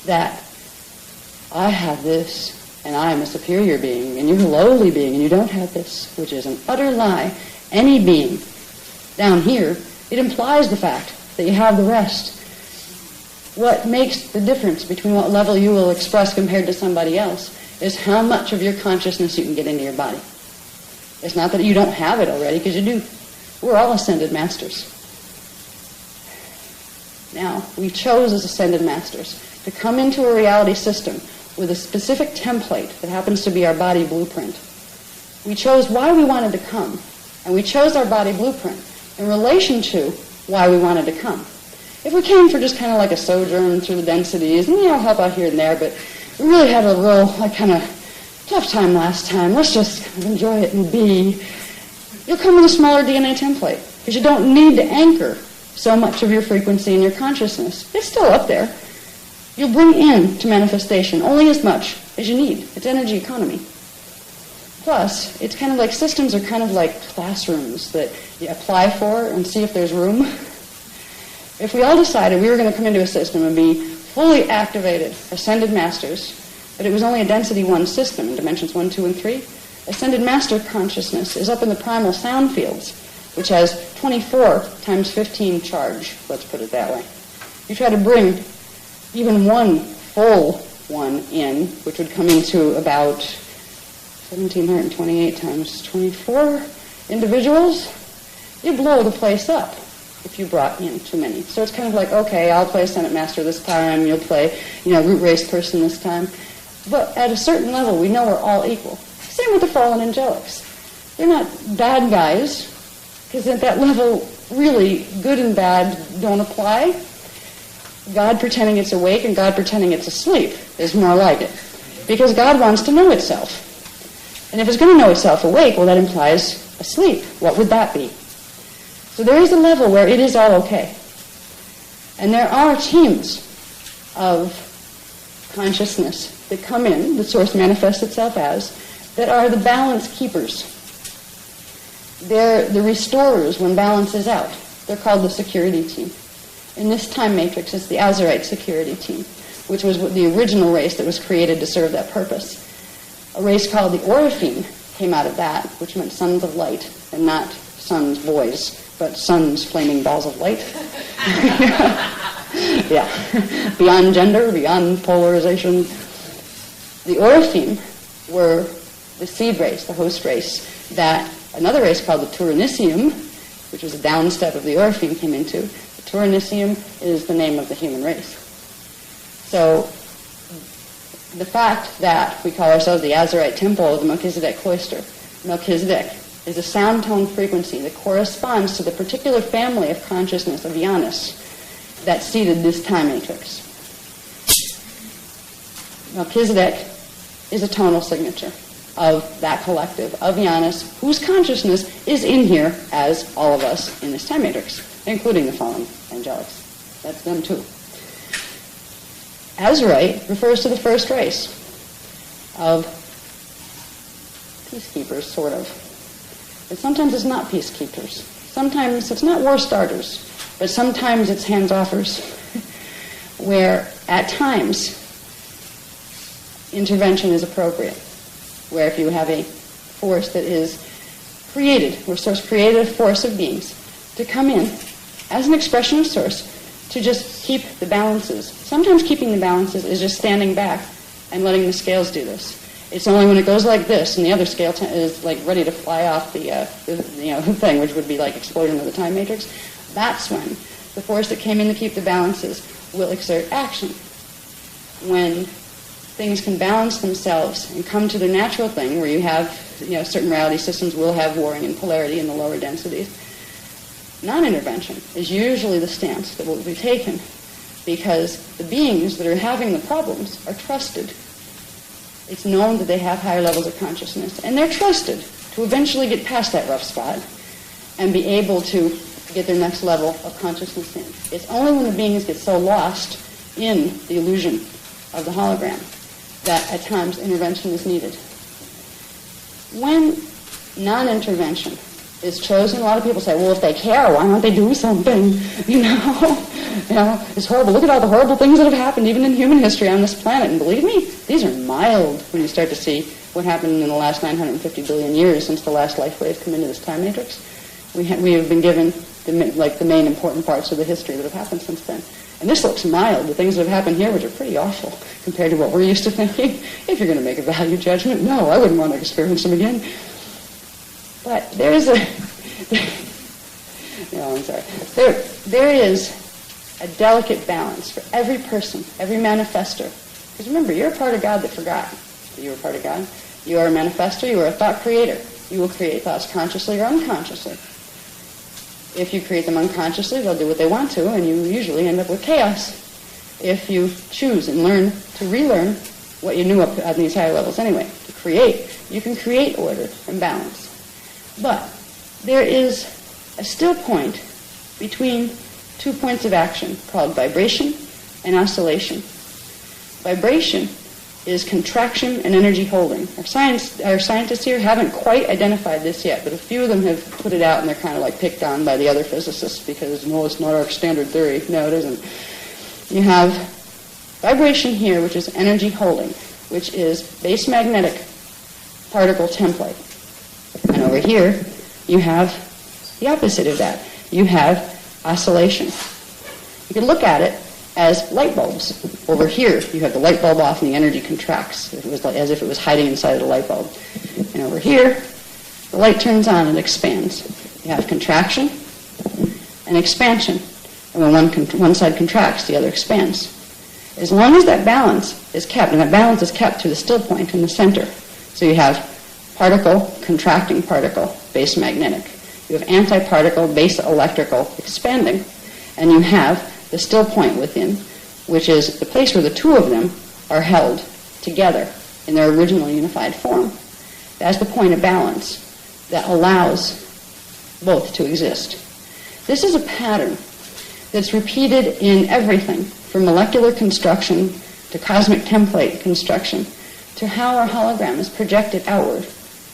[SPEAKER 3] that I have this and I am a superior being and you're a lowly being and you don't have this, which is an utter lie. Any being down here, it implies the fact that you have the rest. What makes the difference between what level you will express compared to somebody else is how much of your consciousness you can get into your body. It's not that you don't have it already, because you do. We're all ascended masters. Now, we chose as ascended masters to come into a reality system with a specific template that happens to be our body blueprint. We chose why we wanted to come, and we chose our body blueprint in relation to why we wanted to come. If we came for just kind of like a sojourn through the densities, and I'll help out here and there, but we really had a real kind of tough time last time, let's just kind of enjoy it and be, you'll come with a smaller DNA template, because you don't need to anchor so much of your frequency in your consciousness. It's still up there. You'll bring in to manifestation only as much as you need. It's energy economy. Plus, it's kind of like systems are kind of like classrooms that you apply for and see if there's room. If we all decided we were going to come into a system and be fully activated, ascended masters, but it was only a density 1 system in dimensions 1, 2, and 3, ascended master consciousness is up in the primal sound fields, which has 24 times 15 charge, let's put it that way. You try to bring even one full one in, which would come into about 1,728 times 24 individuals, you blow the place up if you brought in too many. So it's kind of like, okay, I'll play Ascended Master this time, you'll play, root race person this time. But at a certain level, we know we're all equal. Same with the fallen angelics. They're not bad guys, because at that level, really, good and bad don't apply. God pretending it's awake and God pretending it's asleep is more like it. Because God wants to know itself. And if it's going to know itself awake, well, that implies asleep. What would that be? So there is a level where it is all okay. And there are teams of consciousness that come in, the source manifests itself as, that are the balance keepers. They're the restorers when balance is out. They're called the security team. In this time matrix, it's the Azurite security team, which was the original race that was created to serve that purpose. A race called the Orifim came out of that, which meant sons of light, and not sons, boys, but suns, flaming balls of light. Yeah. Beyond gender, beyond polarization. The Orifim were the seed race, the host race, that another race called the Turanicium, which was a downstep of the Orifim, came into. The Turanicium is the name of the human race. So the fact that we call ourselves the Azurite Temple of the Melchizedek Cloister, Melchizedek is a sound tone frequency that corresponds to the particular family of consciousness of Janus that seeded this time matrix. Melchizedek is a tonal signature of that collective, of Janus, whose consciousness is in here as all of us in this time matrix, including the fallen angelics. That's them too. Azurite refers to the first race of peacekeepers, sort of. But sometimes it's not peacekeepers. Sometimes it's not war starters, but sometimes it's hands-offers, where at times intervention is appropriate. Where if you have a force that is created, where Source created a force of beings to come in as an expression of Source to just keep the balances. Sometimes keeping the balances is just standing back and letting the scales do this. It's only when it goes like this and the other scale is like ready to fly off the thing, which would be like explosion of the time matrix. That's when the force that came in to keep the balances will exert action. When things can balance themselves and come to their natural thing, where you have, certain reality systems will have warring and polarity in the lower densities. Non-intervention is usually the stance that will be taken because the beings that are having the problems are trusted. It's known that they have higher levels of consciousness, and they're trusted to eventually get past that rough spot and be able to get their next level of consciousness in. It's only when the beings get so lost in the illusion of the hologram that at times intervention is needed. When non-intervention is chosen, a lot of people say, well, if they care, why don't they do something? You know, it's horrible. Look at all the horrible things that have happened even in human history on this planet. And believe me, these are mild when you start to see what happened in the last 950 billion years since the last life wave come into this time matrix. We have been given the main important parts of the history that have happened since then. And this looks mild. The things that have happened here, which are pretty awful compared to what we're used to thinking. If you're going to make a value judgment, no, I wouldn't want to experience them again. But there is there is a delicate balance for every person, every manifestor. Because remember, you're a part of God that forgot that you were a part of God. You are a manifestor. You are a thought creator. You will create thoughts consciously or unconsciously. If you create them unconsciously, they'll do what they want to, and you usually end up with chaos. If you choose and learn to relearn what you knew up at these higher levels anyway, to create, you can create order and balance. But there is a still point between 2 points of action called vibration and oscillation. Vibration is contraction and energy holding. Our scientists here haven't quite identified this yet, but a few of them have put it out, and they're kind of like picked on by the other physicists because, no, it's not our standard theory. No, it isn't. You have vibration here, which is energy holding, which is base magnetic particle template. And over here, you have the opposite of that. You have oscillation. You can look at it as light bulbs. Over here, you have the light bulb off and the energy contracts. It was as if it was hiding inside of the light bulb. And over here, the light turns on and expands. You have contraction and expansion. And when one side contracts, the other expands. As long as that balance is kept, and that balance is kept through the still point in the center. So you have particle, contracting particle, base magnetic. You have antiparticle, base electrical, expanding. And you have the still point within, which is the place where the two of them are held together in their original unified form. That's the point of balance that allows both to exist. This is a pattern that's repeated in everything, from molecular construction to cosmic template construction, to how our hologram is projected outward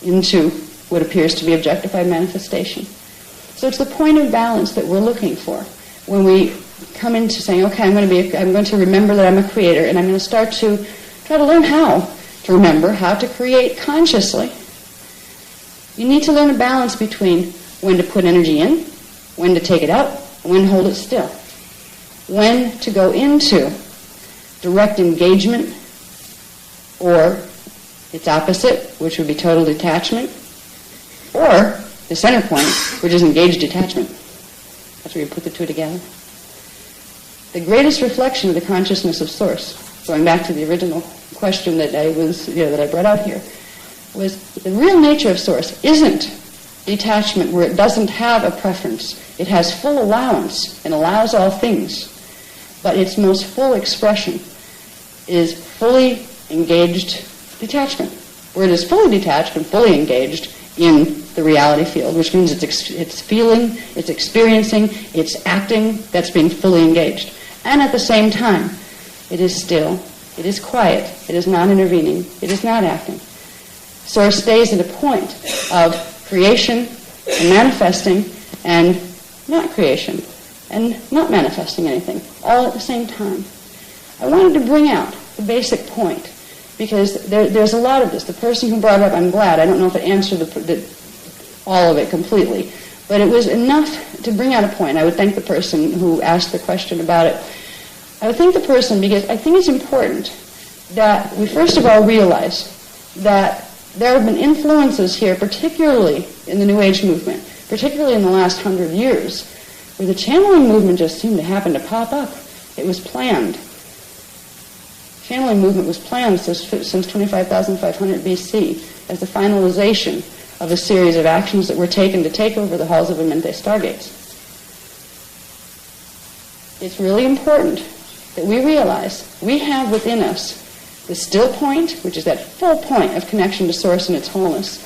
[SPEAKER 3] into what appears to be objectified manifestation. So it's the point of balance that we're looking for when we come into saying, okay, I'm going to remember that I'm a creator, and I'm going to start to try to learn how to remember, how to create consciously. You need to learn a balance between when to put energy in, when to take it out, and when to hold it still. When to go into direct engagement, or its opposite, which would be total detachment, or the center point, which is engaged detachment. That's where you put the two together. The greatest reflection of the consciousness of Source, going back to the original question that I brought out here, was the real nature of Source isn't detachment where it doesn't have a preference. It has full allowance and allows all things. But its most full expression is fully engaged detachment, where it is fully detached and fully engaged in the reality field, which means it's feeling, it's experiencing, it's acting, that's being fully engaged. And at the same time, it is still, it is quiet, it is non-intervening, it is not acting. Source stays at a point of creation and manifesting and not creation and not manifesting anything, all at the same time. I wanted to bring out the basic point because there's a lot of this. The person who brought it up, I'm glad, I don't know if it answered all of it completely, but it was enough to bring out a point. I would thank the person who asked the question about it. I would thank the person because I think it's important that we first of all realize that there have been influences here, particularly in the New Age movement, particularly in the last 100 years, where the channeling movement just seemed to happen to pop up. It was planned. Channeling movement was planned since 25,500 BC as the finalization of a series of actions that were taken to take over the halls of Amenti stargates. it's really important that we realize we have within us the still point, which is that full point of connection to Source in its wholeness,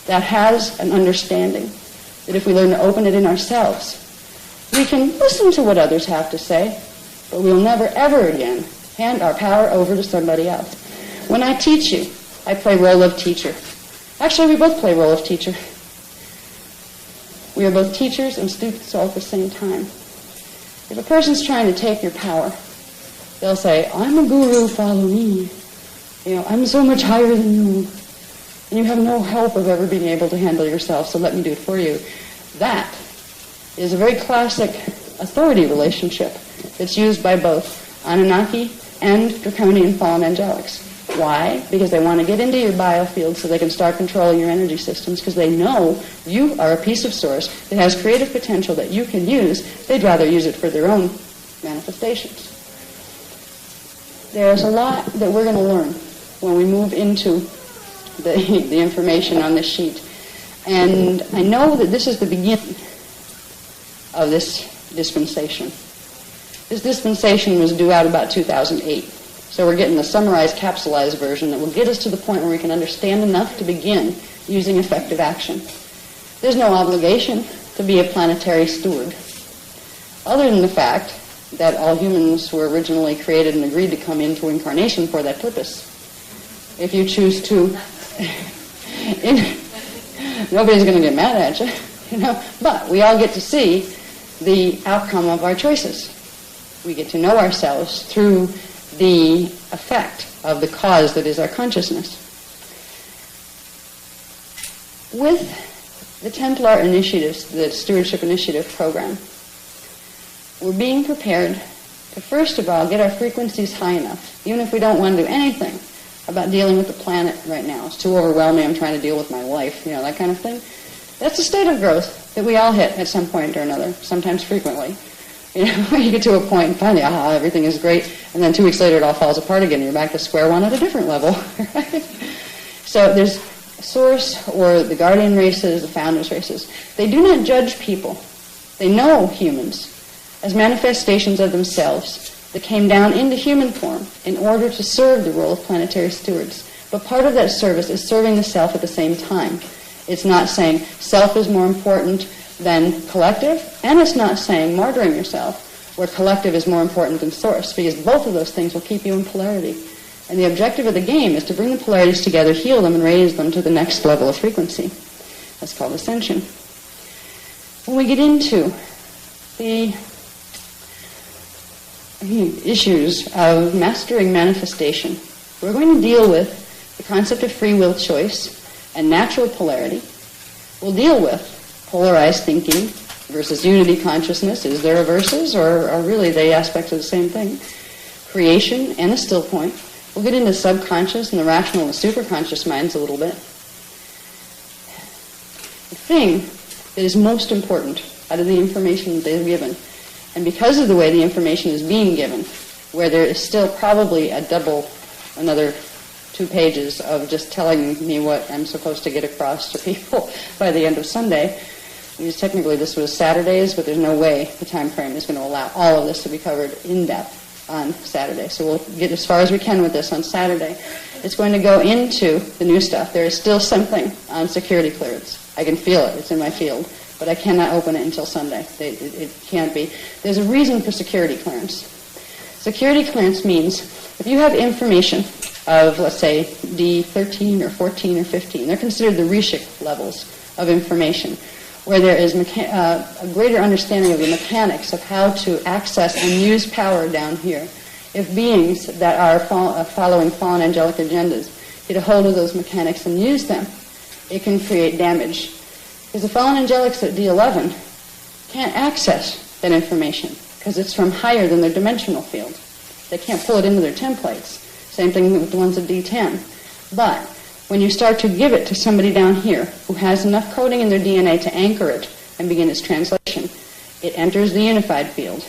[SPEAKER 3] that has an understanding that if we learn to open it in ourselves, we can listen to what others have to say, but we'll never, ever again hand our power over to somebody else. When I teach you, I play role of teacher. Actually, we both play role of teacher. We are both teachers and students all at the same time. If a person's trying to take your power, they'll say, I'm a guru, follow me. I'm so much higher than you. And you have no hope of ever being able to handle yourself, so let me do it for you. That is a very classic authority relationship that's used by both Anunnaki and Draconian fallen angelics. Why? Because they want to get into your biofield so they can start controlling your energy systems, because they know you are a piece of Source that has creative potential that you can use. They'd rather use it for their own manifestations. There's a lot that we're going to learn when we move into the information on this sheet. And I know that this is the beginning of this dispensation. This dispensation was due out about 2008. So we're getting the summarized, capsulized version that will get us to the point where we can understand enough to begin using effective action. There's no obligation to be a planetary steward, other than the fact that all humans were originally created and agreed to come into incarnation for that purpose. If you choose to, nobody's going to get mad at you, But we all get to see the outcome of our choices. We get to know ourselves through the effect of the cause that is our consciousness. With the Templar initiatives, the Stewardship Initiative program, we're being prepared to, first of all, get our frequencies high enough, even if we don't want to do anything about dealing with the planet right now. It's too overwhelming, I'm trying to deal with my wife, that kind of thing. That's a state of growth that we all hit at some point or another, sometimes frequently. You get to a point and finally, everything is great, and then 2 weeks later it all falls apart again, and you're back to square one at a different level. Right? So there's Source, or the guardian races, the founders races. They do not judge people. They know humans as manifestations of themselves that came down into human form in order to serve the role of planetary stewards. But part of that service is serving the self at the same time. It's not saying self is more important than collective, and it's not saying martyring yourself, where collective is more important than Source, because both of those things will keep you in polarity. And the objective of the game is to bring the polarities together, heal them, and raise them to the next level of frequency. That's called ascension. When we get into the issues of mastering manifestation, we're going to deal with the concept of free will choice and natural polarity. We'll deal with polarized thinking versus unity consciousness. Is there a versus, or are really they aspects of the same thing? Creation and a still point. We'll get into subconscious and the rational and the superconscious minds a little bit. The thing that is most important out of the information that they've given, and because of the way the information is being given, where there is still probably another 2 pages of just telling me what I'm supposed to get across to people by the end of Sunday, because technically this was Saturdays, but there's no way the time frame is going to allow all of this to be covered in depth on Saturday. So we'll get as far as we can with this on Saturday. It's going to go into the new stuff. There is still something on security clearance. I can feel it. It's in my field. But I cannot open it until Sunday. It can't be. There's a reason for security clearance. Security clearance means if you have information of, let's say, D13 or 14 or 15, they're considered the Rishik levels of information, where there is a greater understanding of the mechanics of how to access and use power down here. If beings that are following fallen angelic agendas get a hold of those mechanics and use them, it can create damage. Because the fallen angelics at D11 can't access that information because it's from higher than their dimensional field. They can't pull it into their templates. Same thing with the ones at D10. But when you start to give it to somebody down here who has enough coding in their DNA to anchor it and begin its translation, it enters the unified field,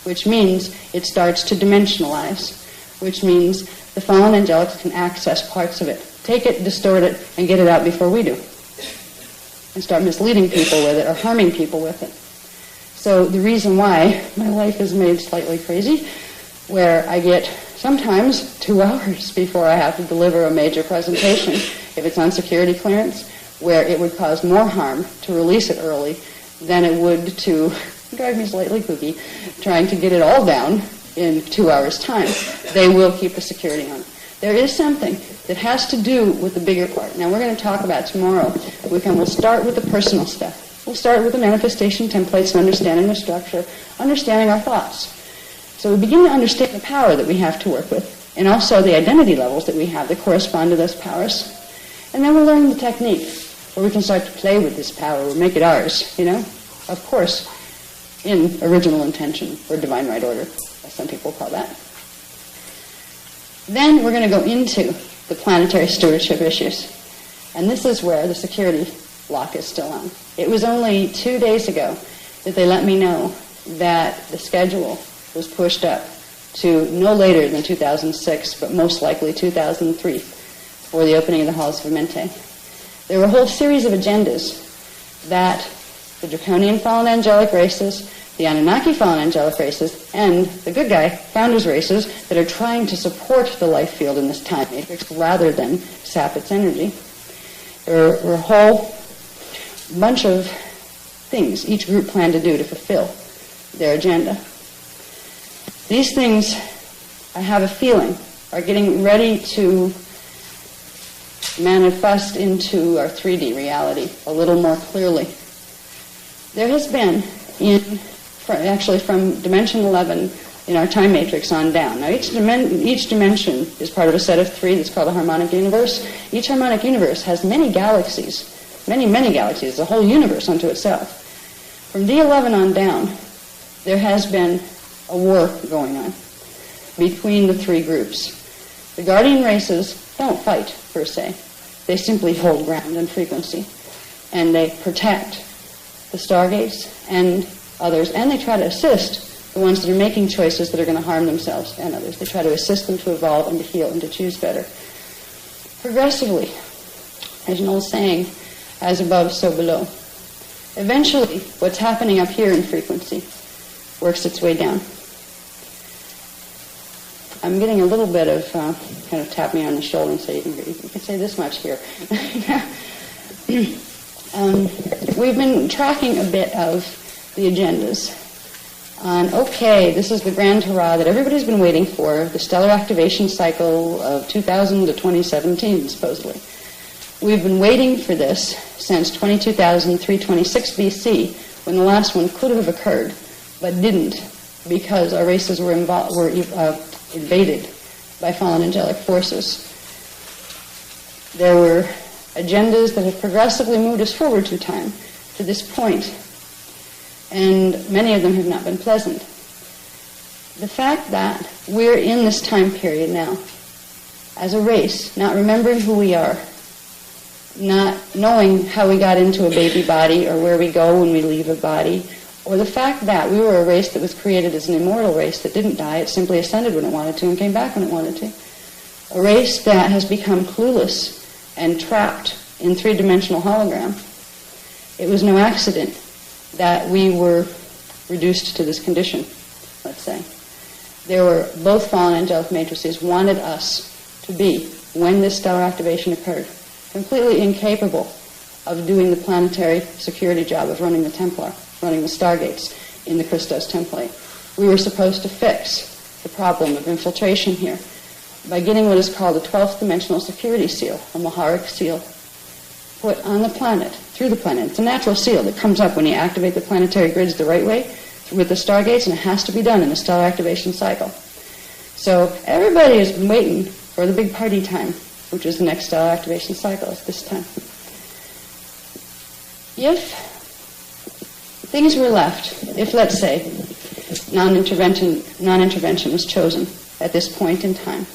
[SPEAKER 3] which means it starts to dimensionalize, which means the fallen angelics can access parts of it, take it, distort it, and get it out before we do, and start misleading people with it or harming people with it. So the reason why my life is made slightly crazy, where I get sometimes 2 hours before I have to deliver a major presentation, if it's on security clearance, where it would cause more harm to release it early than it would to drive me slightly kooky, trying to get it all down in 2 hours' time. They will keep the security on. There is something that has to do with the bigger part. Now, we're going to talk about tomorrow. We'll start with the personal stuff. We'll start with the manifestation templates and understanding the structure, understanding our thoughts. So we begin to understand the power that we have to work with, and also the identity levels that we have that correspond to those powers. And then we'll learn the technique, where we can start to play with this power, or make it ours, of course, in original intention, or divine right order, as some people call that. Then we're going to go into the planetary stewardship issues. And this is where the security lock is still on. It was only 2 days ago that they let me know that the schedule was pushed up to no later than 2006, but most likely 2003, for the opening of the Halls of Mente. There were a whole series of agendas that the Draconian fallen angelic races, the Anunnaki fallen angelic races, and the good guy founders races that are trying to support the life field in this time matrix rather than sap its energy. There were a whole bunch of things each group planned to do to fulfill their agenda. These things, I have a feeling, are getting ready to manifest into our 3D reality a little more clearly. There has been, from dimension 11 in our time matrix on down. Now, each dimension is part of a set of 3 that's called a harmonic universe. Each harmonic universe has many galaxies, many, many galaxies, a whole universe unto itself. From D11 on down, there has been a war going on between the 3 groups. The guardian races don't fight, per se. They simply hold ground and frequency, and they protect the stargates and others, and they try to assist the ones that are making choices that are going to harm themselves and others. They try to assist them to evolve and to heal and to choose better. Progressively, there's an old saying, as above, so below. Eventually, what's happening up here in frequency works its way down. I'm getting a little bit of kind of tap me on the shoulder and say, you can say this much here. We've been tracking a bit of the agendas on, okay, this is the grand hurrah that everybody's been waiting for, the stellar activation cycle of 2000 to 2017, supposedly. We've been waiting for this since 22,326 BC, when the last one could have occurred, but didn't, because our races were invaded by fallen angelic forces. There were agendas that have progressively moved us forward through time to this point, and many of them have not been pleasant. The fact that we're in this time period now, as a race, not remembering who we are, not knowing how we got into a baby body or where we go when we leave a body, or the fact that we were a race that was created as an immortal race that didn't die, it simply ascended when it wanted to and came back when it wanted to. A race that has become clueless and trapped in 3-dimensional hologram. It was no accident that we were reduced to this condition, let's say. There were both fallen angelic matrices wanted us to be, when this stellar activation occurred, completely incapable of doing the planetary security job of running the Templar, running the Stargates in the Christos template. We were supposed to fix the problem of infiltration here by getting what is called a 12th dimensional security seal, a Maharic seal, put on the planet, through the planet. It's a natural seal that comes up when you activate the planetary grids the right way with the Stargates, and it has to be done in the stellar activation cycle. So everybody has been waiting for the big party time, which is the next stellar activation cycle. It's this time. If things were left, if, let's say, non-intervention was chosen at this point in time,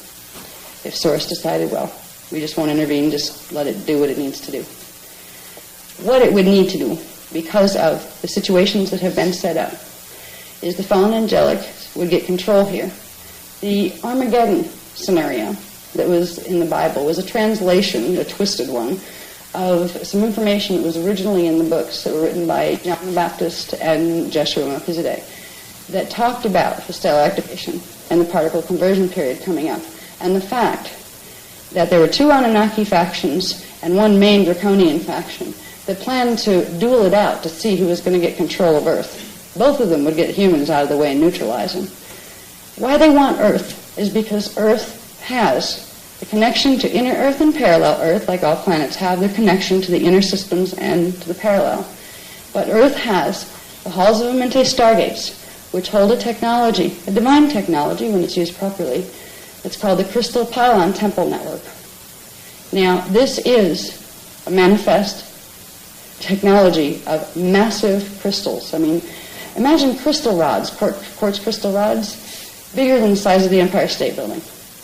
[SPEAKER 3] if Source decided, well, we just won't intervene, just let it do what it needs to do. What it would need to do, because of the situations that have been set up, is the fallen angelic would get control here. The Armageddon scenario that was in the Bible was a translation, a twisted one, of some information that was originally in the books that were written by John the Baptist and Joshua Melchizedek that talked about the stellar activation and the particle conversion period coming up, and the fact that there were two Anunnaki factions and one main Draconian faction that planned to duel it out to see who was going to get control of Earth. Both of them would get humans out of the way and neutralize them. Why they want Earth is because Earth has the connection to inner Earth and parallel Earth, like all planets have the connection to the inner systems and to the parallel. But Earth has the halls of Amenti stargates, which hold a technology, a divine technology when it's used properly. It's called the Crystal Pylon Temple Network. Now, this is a manifest technology of massive crystals. I mean, imagine crystal rods, quartz crystal rods, bigger than the size of the Empire State Building,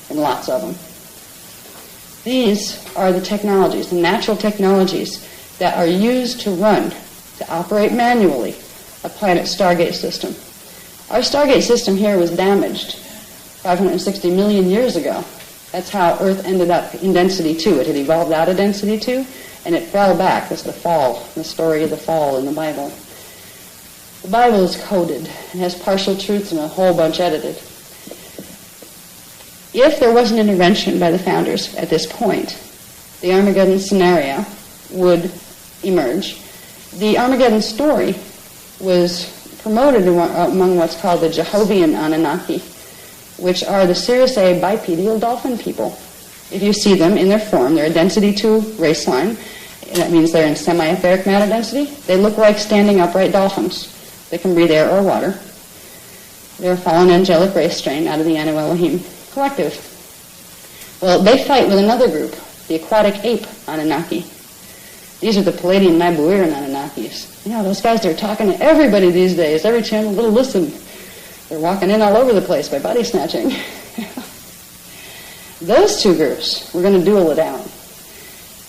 [SPEAKER 3] and lots of them. These are the technologies, the natural technologies that are used to run, to operate manually, a planet Stargate system. Our Stargate system here was damaged 560 million years ago. That's how Earth ended up in density 2. It had evolved out of density 2, and it fell back. That's the fall, the story of the fall in the Bible. The Bible is coded and has partial truths and a whole bunch edited. If there was an intervention by the founders at this point, the Armageddon scenario would emerge. The Armageddon story was promoted among what's called the Jehovian Anunnaki, which are the Sirius A bipedal dolphin people. If you see them in their form, they're a density 2 race line. And that means they're in semi-etheric matter density. They look like standing upright dolphins. They can breathe air or water. They're a fallen angelic race strain out of the Anu Elohim collective. Well, they fight with another group, the aquatic ape Anunnaki. These are the Palladian Nibiruan Anunnakis. You know, those guys, they're talking to everybody these days. Every channel will listen. They're walking in all over the place by body snatching. Those two groups were going to duel it out.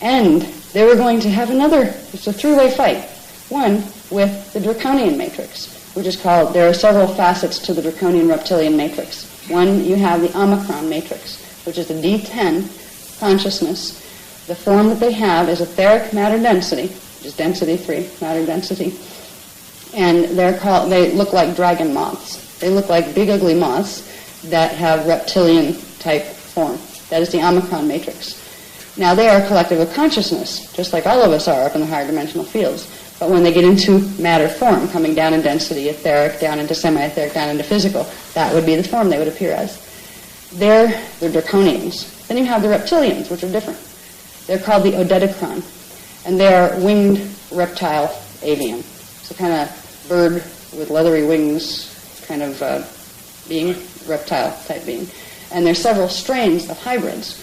[SPEAKER 3] And they were going to have it's a three-way fight. One with the Draconian matrix, which is called, there are several facets to the Draconian reptilian matrix. One, you have the Omicron matrix, which is the D10 consciousness. The form that they have is etheric matter density, which is density 3, matter density. And they look like dragon moths. They look like big ugly moths that have reptilian type form. That is the Omicron matrix. Now they are a collective of consciousness, just like all of us are up in the higher dimensional fields. But when they get into matter form, coming down in density, etheric, down into semi-etheric, down into physical, that would be the form they would appear as. They're the Draconians. Then you have the reptilians, which are different. They're called the Odedicron, and they are winged reptile avian. It's a kind of bird with leathery wings kind of being, reptile-type being. And there's several strains of hybrids,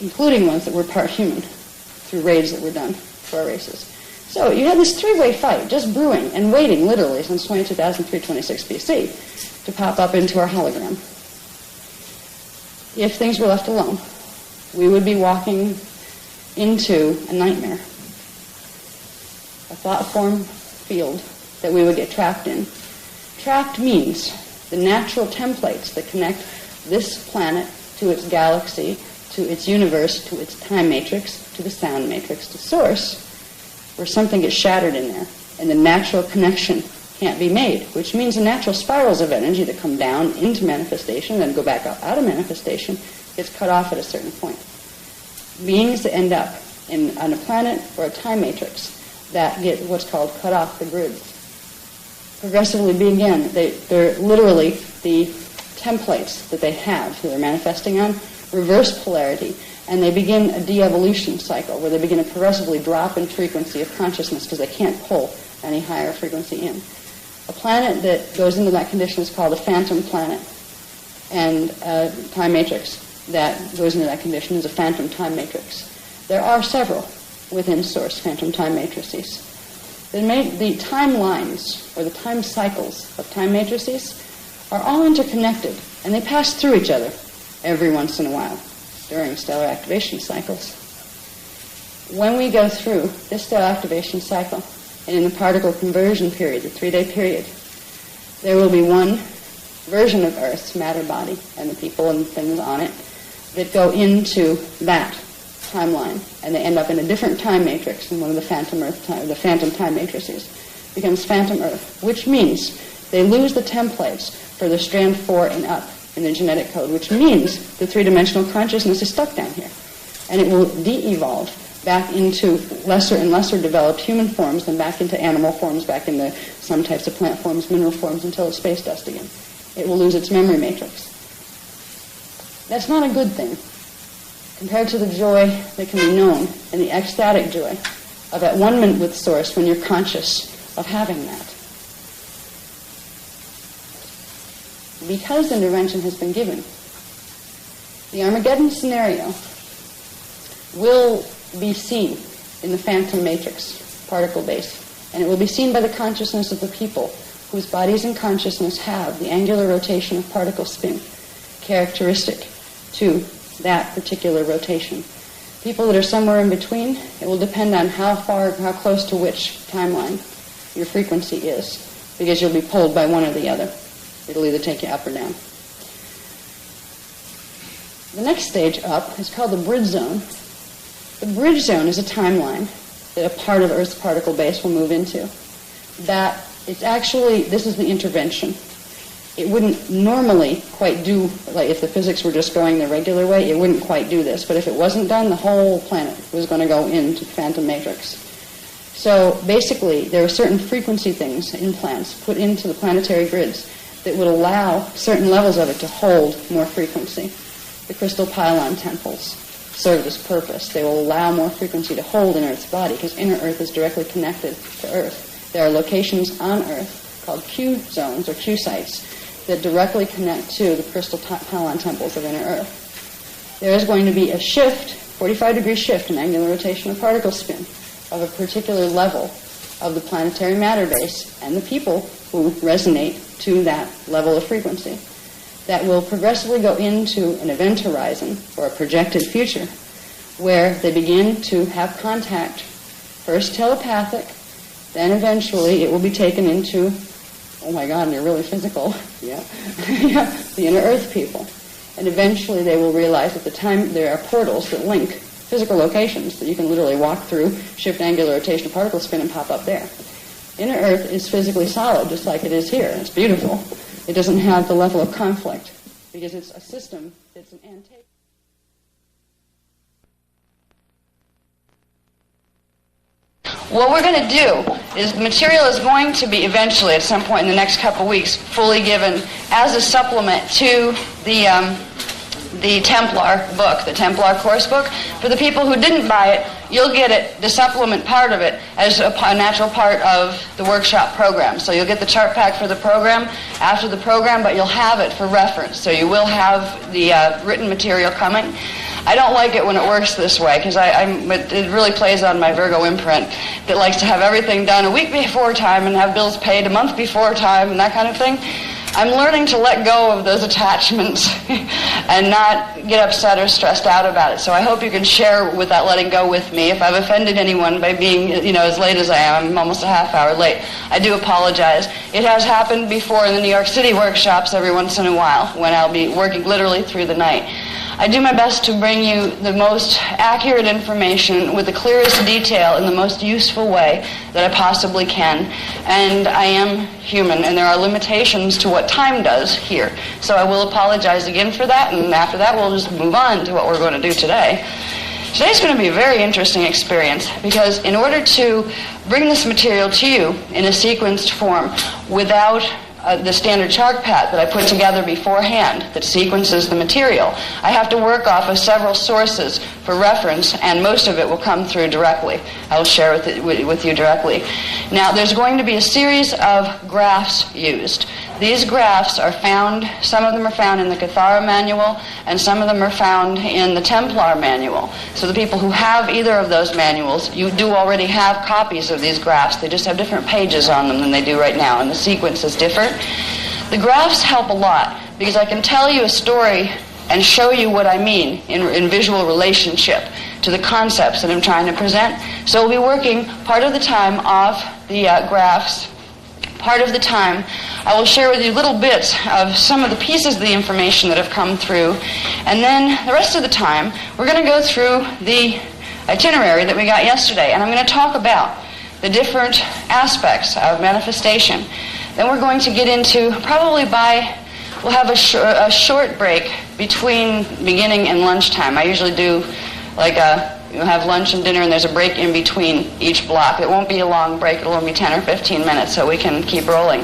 [SPEAKER 3] including ones that were part human through raids that were done for our races. So you had this three-way fight just brewing and waiting literally since 22,326 BC to pop up into our hologram. If things were left alone, we would be walking into a nightmare, a thought-form field that we would get trapped in. Trapped means the natural templates that connect this planet to its galaxy, to its universe, to its time matrix, to the sound matrix, to source, where something gets shattered in there, and the natural connection can't be made, which means the natural spirals of energy that come down into manifestation and then go back up out of manifestation gets cut off at a certain point. Beings that end up on a planet or a time matrix that get what's called cut off the grids progressively begin. They're literally the templates that they have that they're manifesting on reverse polarity, and they begin a de-evolution cycle where they begin to progressively drop in frequency of consciousness because they can't pull any higher frequency in. A planet that goes into that condition is called a phantom planet, and a time matrix that goes into that condition is a phantom time matrix. There are several within Source phantom time matrices. The timelines, or the time cycles of time matrices, are all interconnected, and they pass through each other every once in a while during stellar activation cycles. When we go through this stellar activation cycle, and in the particle conversion period, the 3-day period, there will be one version of Earth's matter body and the people and things on it that go into that timeline, and they end up in a different time matrix in one of the phantom time matrices. Becomes phantom Earth, which means they lose the templates for the strand 4 and up in the genetic code, which means the three-dimensional consciousness is stuck down here. And it will de-evolve back into lesser and lesser developed human forms, then back into animal forms, back into some types of plant forms, mineral forms, until it's space dust again. It will lose its memory matrix. That's not a good thing compared to the joy that can be known and the ecstatic joy of at one minute with Source when you're conscious of having that. Because intervention has been given, the Armageddon scenario will be seen in the phantom matrix particle base, and it will be seen by the consciousness of the people whose bodies and consciousness have the angular rotation of particle spin characteristic to that particular rotation. People that are somewhere in between, it will depend on how close to which timeline your frequency is, because you'll be pulled by one or the other. It'll either take you up or down. The next stage up is called the bridge zone. The bridge zone is a timeline that a part of Earth's particle base will move into. That it's actually, this is the intervention. It wouldn't normally quite do, like if the physics were just going the regular way, it wouldn't quite do this. But if it wasn't done, the whole planet was going to go into the phantom matrix. So basically, there are certain frequency things, implants, put into the planetary grids that would allow certain levels of it to hold more frequency. The crystal pylon temples serve this purpose. They will allow more frequency to hold in Earth's body because inner Earth is directly connected to Earth. There are locations on Earth called Q zones or Q sites that directly connect to the crystal pylon temples of inner Earth. There is going to be a shift, 45-degree shift in angular rotation of particle spin of a particular level of the planetary matter base and the people who resonate to that level of frequency that will progressively go into an event horizon or a projected future where they begin to have contact, first telepathic, then eventually it will be taken into, oh my God, you're really physical, yeah, the inner Earth people. And eventually they will realize at the time there are portals that link physical locations that you can literally walk through, shift angular rotation of particle spin, and pop up there. Inner Earth is physically solid, just like it is here. It's beautiful. It doesn't have the level of conflict because it's a system that's an antecedent. What we're going to do is the material is going to be eventually, at some point in the next couple weeks, fully given as a supplement to the Templar book, the Templar course book. For the people who didn't buy it, you'll get it, the supplement part of it, as a natural part of the workshop program. So you'll get the chart pack for the program after the program, but you'll have it for reference. So you will have the written material coming. I don't like it when it works this way because it really plays on my Virgo imprint that likes to have everything done a week before time and have bills paid a month before time and that kind of thing. I'm learning to let go of those attachments and not get upset or stressed out about it. So I hope you can share with that letting go with me. If I've offended anyone by being, as late as I am, I'm almost a half hour late, I do apologize. It has happened before in the New York City workshops every once in a while when I'll be working literally through the night. I do my best to bring you the most accurate information with the clearest detail in the most useful way that I possibly can. And I am human, and there are limitations to what time does here. So I will apologize again for that, and after that we'll just move on to what we're going to do today. Today's going to be a very interesting experience because in order to bring this material to you in a sequenced form without the standard chart pad that I put together beforehand that sequences the material, I have to work off of several sources for reference, and most of it will come through directly. I will share with you directly. Now, there's going to be a series of graphs used. These graphs are found, some of them are found in the Cathara manual, and some of them are found in the Templar manual. So the people who have either of those manuals, you do already have copies of these graphs. They just have different pages on them than they do right now, and the sequence is different. The graphs help a lot because I can tell you a story and show you what I mean in visual relationship to the concepts that I'm trying to present. So we'll be working part of the time off the graphs, part of the time I will share with you little bits of some of the pieces of the information that have come through, and then the rest of the time we're going to go through the itinerary that we got yesterday, and I'm going to talk about the different aspects of manifestation. Then we're going to get into, we'll have a short break between beginning and lunchtime. I usually do you'll have lunch and dinner, and there's a break in between each block. It won't be a long break. It'll only be 10 or 15 minutes, so we can keep rolling.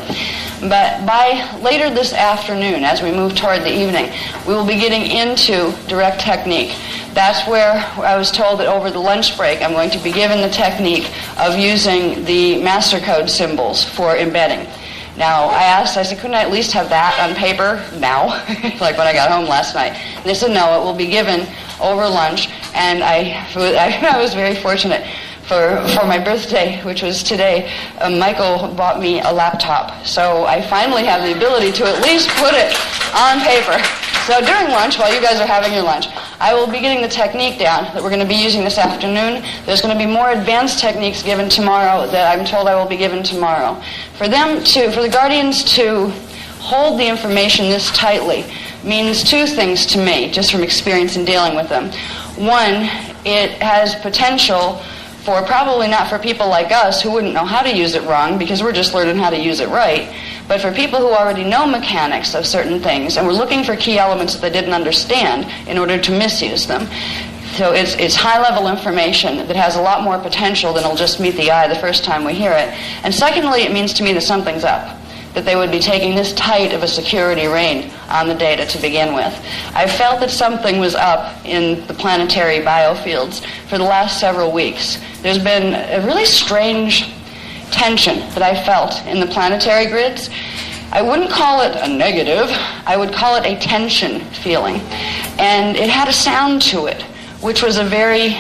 [SPEAKER 3] But by later this afternoon, as we move toward the evening, we will be getting into direct technique. That's where I was told that over the lunch break, I'm going to be given the technique of using the master code symbols for embedding. Now, I said, couldn't I at least have that on paper now, like when I got home last night? And they said, no, it will be given over lunch, and I was very fortunate. For my birthday, which was today, Michael bought me a laptop. So I finally have the ability to at least put it on paper. So during lunch, while you guys are having your lunch, I will be getting the technique down that we're going to be using this afternoon. There's going to be more advanced techniques given tomorrow that I'm told I will be given tomorrow. For the guardians to hold the information this tightly means two things to me, just from experience in dealing with them. One, it has potential for probably not for people like us who wouldn't know how to use it wrong because we're just learning how to use it right, but for people who already know mechanics of certain things and we're looking for key elements that they didn't understand in order to misuse them. So it's high-level information that has a lot more potential than will just meet the eye the first time we hear it. And secondly, it means to me that something's up, that they would be taking this tight of a security rein on the data to begin with. I felt that something was up in the planetary biofields for the last several weeks. There's been a really strange tension that I felt in the planetary grids. I wouldn't call it a negative, I would call it a tension feeling. And it had a sound to it, which was a very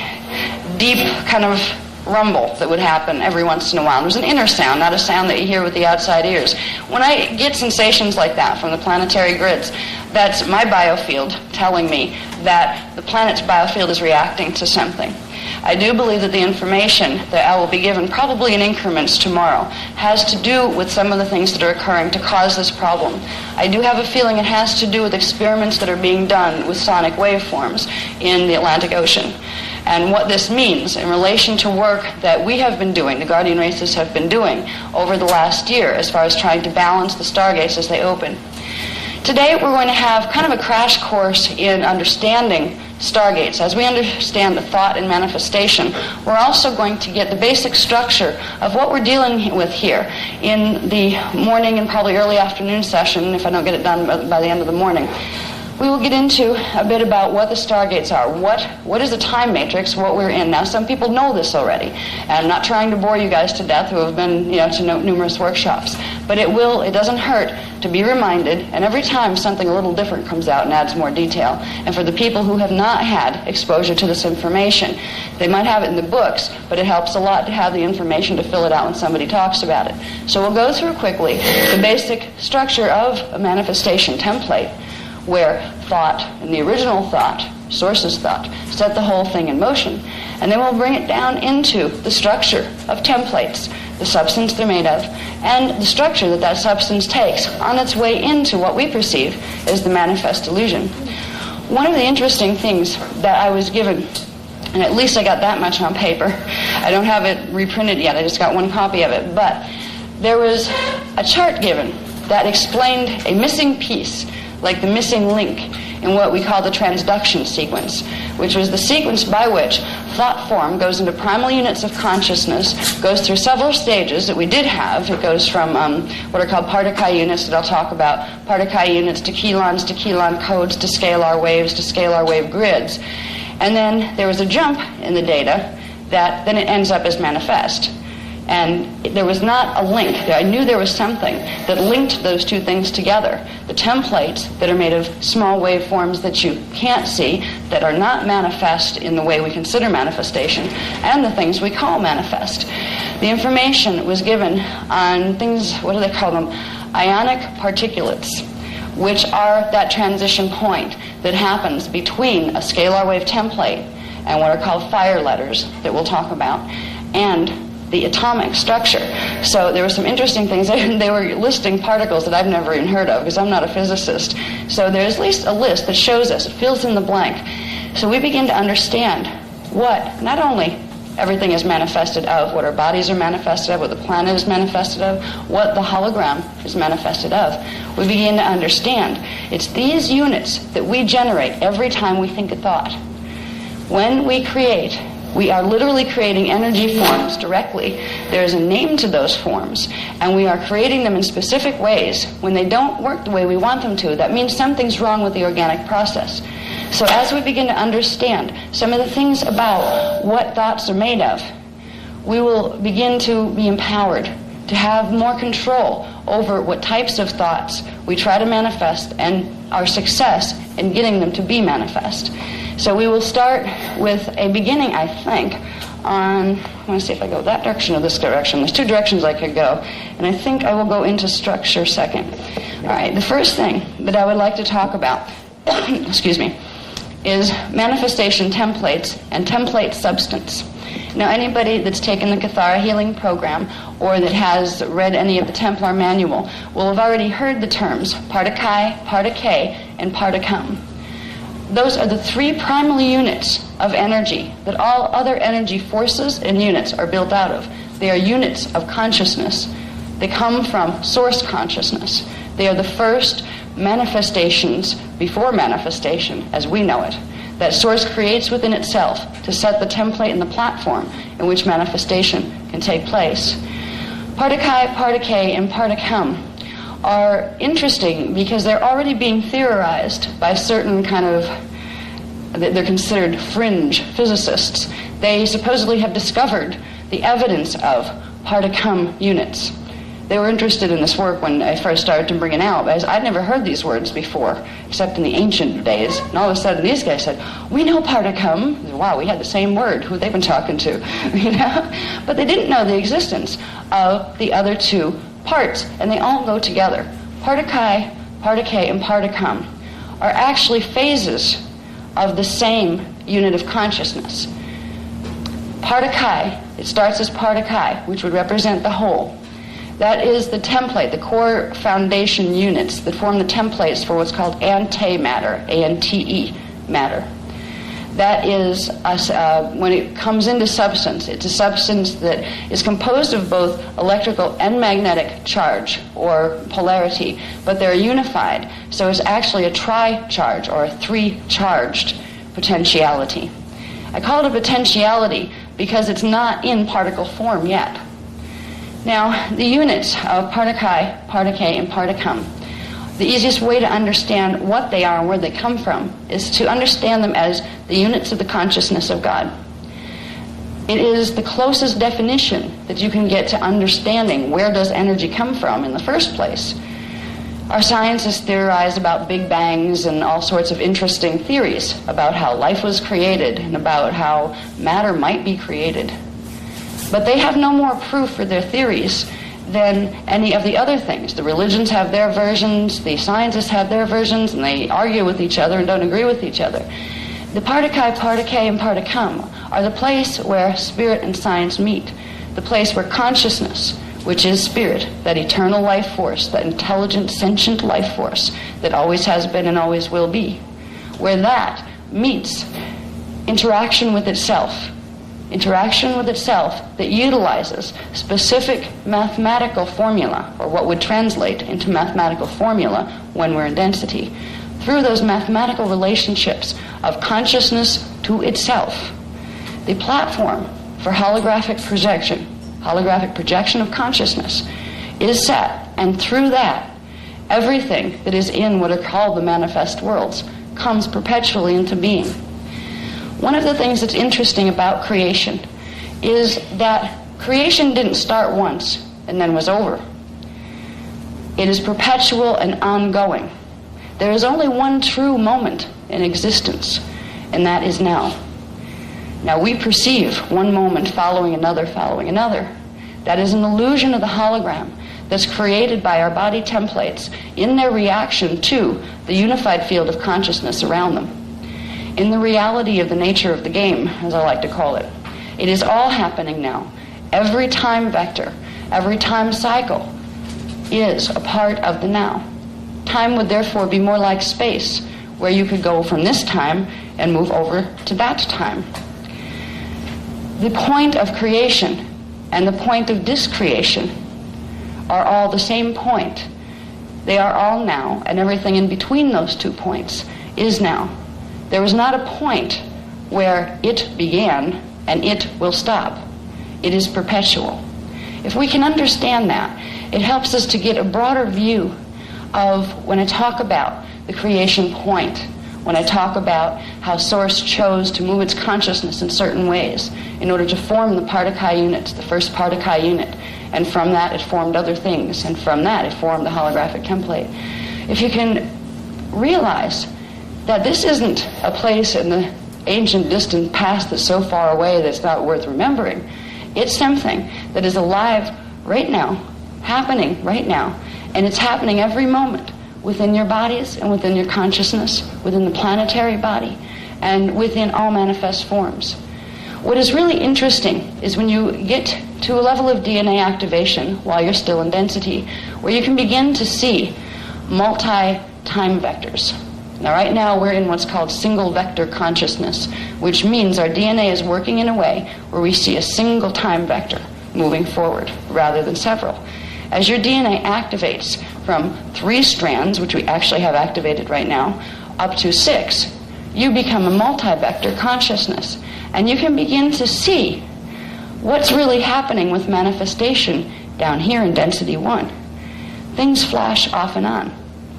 [SPEAKER 3] deep kind of rumble that would happen every once in a while. There's an inner sound, not a sound that you hear with the outside ears. When I get sensations like that from the planetary grids, that's my biofield telling me that the planet's biofield is reacting to something. I do believe that the information that I will be given, probably in increments tomorrow, has to do with some of the things that are occurring to cause this problem. I do have a feeling it has to do with experiments that are being done with sonic waveforms in the Atlantic Ocean. And what this means in relation to work that we have been doing, the guardian races have been doing over the last year as far as trying to balance the stargates as they open. Today we're going to have kind of a crash course in understanding stargates. As we understand the thought and manifestation, we're also going to get the basic structure of what we're dealing with here in the morning and probably early afternoon session, if I don't get it done by the end of the morning. We will get into a bit about what the stargates are, what is the time matrix, what we're in. Now, some people know this already, and I'm not trying to bore you guys to death who have been, to numerous workshops, but it doesn't hurt to be reminded, and every time something a little different comes out and adds more detail. And for the people who have not had exposure to this information, they might have it in the books, but it helps a lot to have the information to fill it out when somebody talks about it. So we'll go through quickly the basic structure of a manifestation template, where thought, and the original thought, source's thought, set the whole thing in motion. And then we'll bring it down into the structure of templates, the substance they're made of, and the structure that that substance takes on its way into what we perceive as the manifest illusion. One of the interesting things that I was given, and at least I got that much on paper, I don't have it reprinted yet, I just got one copy of it, but there was a chart given that explained a missing piece, like the missing link in what we call the transduction sequence, which was the sequence by which thought form goes into primal units of consciousness, goes through several stages that we did have. It goes from what are called particle units that I'll talk about, particle units to Kelon codes, to scalar waves, to scalar wave grids. And then there was a jump in the data that then it ends up as manifest. And there was not a link. I knew there was something that linked those two things together. The templates that are made of small waveforms that you can't see, that are not manifest in the way we consider manifestation, and the things we call manifest. The information was given on things, what do they call them? Ionic particulates, which are that transition point that happens between a scalar wave template and what are called fire letters that we'll talk about, and the atomic structure. So there were some interesting things. They were listing particles that I've never even heard of because I'm not a physicist. So there's at least a list that shows us, it fills in the blank. So we begin to understand what not only everything is manifested of, what our bodies are manifested of, what the planet is manifested of, what the hologram is manifested of. We begin to understand it's these units that we generate every time we think a thought. When we create, we are literally creating energy forms directly. There is a name to those forms, and we are creating them in specific ways. When they don't work the way we want them to, that means something's wrong with the organic process. So as we begin to understand some of the things about what thoughts are made of, we will begin to be empowered to have more control over what types of thoughts we try to manifest and our success in getting them to be manifest. So we will start with a beginning, I think, on, I want to see if I go that direction or this direction. There's two directions I could go, and I think I will go into structure second. All right, the first thing that I would like to talk about, excuse me, is manifestation templates and template substance. Now, anybody that's taken the Cathara Healing Program or that has read any of the Templar Manual will have already heard the terms part-a-kai, part-a-kay, and part-a-cum. Those are the three primary units of energy that all other energy forces and units are built out of. They are units of consciousness. They come from source consciousness. They are the first manifestations before manifestation as we know it, that source creates within itself to set the template and the platform in which manifestation can take place. Part-a-kai, part-a-kay, and part-a-cum are interesting because they're already being theorized by certain they're considered fringe physicists. They supposedly have discovered the evidence of part-a-cum units. They were interested in this work when I first started to bring it out, because I'd never heard these words before, except in the ancient days. And all of a sudden, these guys said, "We know part-a-cum." Wow, we had the same word. Who they've been talking to, you know? But they didn't know the existence of the other two parts, and they all go together. Part-a-kai, part-a-kay, and part-a-cum are actually phases of the same unit of consciousness. Part-a-kai, it starts as part-a-kai, which would represent the whole. That is the template, the core foundation units that form the templates for what's called antimatter, A-N-T-E, matter. That is, when it comes into substance, it's a substance that is composed of both electrical and magnetic charge, or polarity, but they're unified, so it's actually a tri-charge, or a three-charged potentiality. I call it a potentiality because it's not in particle form yet. Now, the units of part-a-kai, part-a-kay, and part-a-cum, the easiest way to understand what they are and where they come from is to understand them as the units of the consciousness of God. It is the closest definition that you can get to understanding where does energy come from in the first place. Our scientists theorize about big bangs and all sorts of interesting theories about how life was created and about how matter might be created. But they have no more proof for their theories than any of the other things. The religions have their versions, the scientists have their versions, and they argue with each other and don't agree with each other. The part-a-kai, part-a-kay, and part-a-cum are the place where spirit and science meet, the place where consciousness, which is spirit, that eternal life force, that intelligent, sentient life force that always has been and always will be, where that meets interaction with itself that utilizes specific mathematical formula, or what would translate into mathematical formula when we're in density, through those mathematical relationships of consciousness to itself. The platform for holographic projection of consciousness is set, and through that, everything that is in what are called the manifest worlds comes perpetually into being. One of the things that's interesting about creation is that creation didn't start once and then was over. It is perpetual and ongoing. There is only one true moment in existence, and that is now. Now we perceive one moment following another. That is an illusion of the hologram that's created by our body templates in their reaction to the unified field of consciousness around them. In the reality of the nature of the game, as I like to call it, it is all happening now Every time vector, every time cycle is a part of the now. Time would therefore be more like space, where you could go from this time and move over to that time. The point of creation and the point of discreation are all the same point. They are all now, and everything in between those 2 points is now. There is not a point where it began and it will stop. It is perpetual. If we can understand that, it helps us to get a broader view of when I talk about the creation point, when I talk about how Source chose to move its consciousness in certain ways in order to form the part-Chi units, the first part-Chi unit, and from that it formed other things, and from that it formed the holographic template. If you can realize that this isn't a place in the ancient distant past that's so far away that it's not worth remembering, it's something that is alive right now, happening right now, and it's happening every moment within your bodies and within your consciousness, within the planetary body, and within all manifest forms. What is really interesting is when you get to a level of DNA activation while you're still in density, where you can begin to see multi-time vectors. Now, right now, we're in what's called single vector consciousness, which means our DNA is working in a way where we see a single time vector moving forward rather than several. As your DNA activates from 3 strands, which we actually have activated right now, up to 6, you become a multi-vector consciousness. And you can begin to see what's really happening with manifestation down here in density 1. Things flash off and on,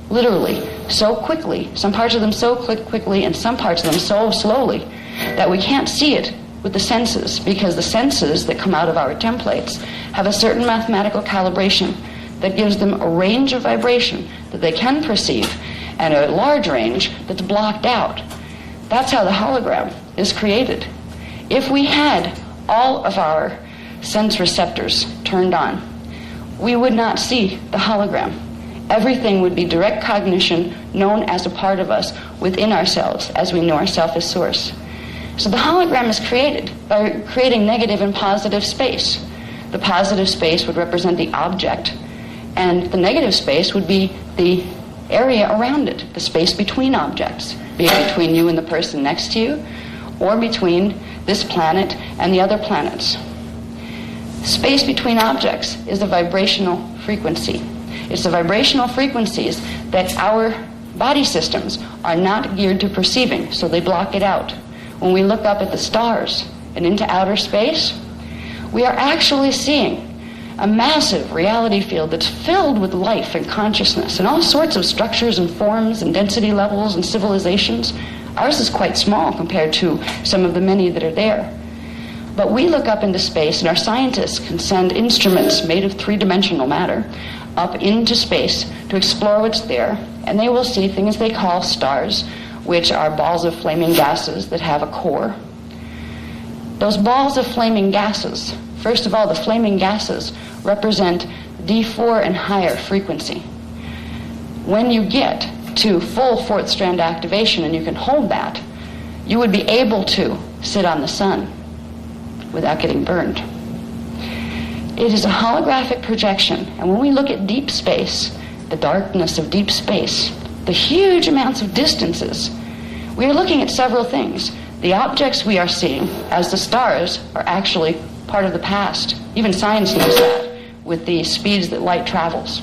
[SPEAKER 3] literally, so quickly, some parts of them so quickly and some parts of them so slowly that we can't see it with the senses, because the senses that come out of our templates have a certain mathematical calibration that gives them a range of vibration that they can perceive and a large range that's blocked out. That's how the hologram is created. If we had all of our sense receptors turned on, we would not see the hologram. Everything would be direct cognition, known as a part of us within ourselves, as we know ourselves as Source. So the hologram is created by creating negative and positive space. The positive space would represent the object, and the negative space would be the area around it, the space between objects, be it between you and the person next to you, or between this planet and the other planets. Space between objects is a vibrational frequency. It's the vibrational frequencies that our body systems are not geared to perceiving, so they block it out. When we look up at the stars and into outer space, we are actually seeing a massive reality field that's filled with life and consciousness and all sorts of structures and forms and density levels and civilizations. Ours is quite small compared to some of the many that are there. But we look up into space, and our scientists can send instruments made of 3-dimensional matter up into space to explore what's there, and they will see things they call stars, which are balls of flaming gases that have a core. Those balls of flaming gases, first of all, the flaming gases represent D4 and higher frequency. When you get to full 4th strand activation and you can hold that, you would be able to sit on the sun without getting burned. It is a holographic projection, and when we look at deep space, the darkness of deep space, the huge amounts of distances, we are looking at several things. The objects we are seeing, as the stars, are actually part of the past. Even science knows that, with the speeds that light travels.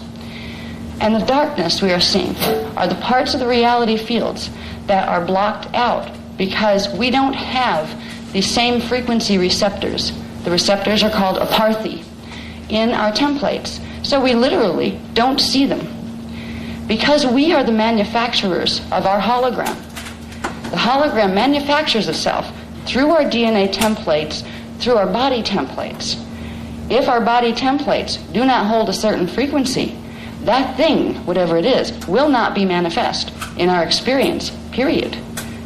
[SPEAKER 3] And the darkness we are seeing are the parts of the reality fields that are blocked out because we don't have the same frequency receptors. The receptors are called aparthy in our templates, so we literally don't see them. Because we are the manufacturers of our hologram. The hologram manufactures itself through our DNA templates, through our body templates. If our body templates do not hold a certain frequency, that thing, whatever it is, will not be manifest in our experience, period.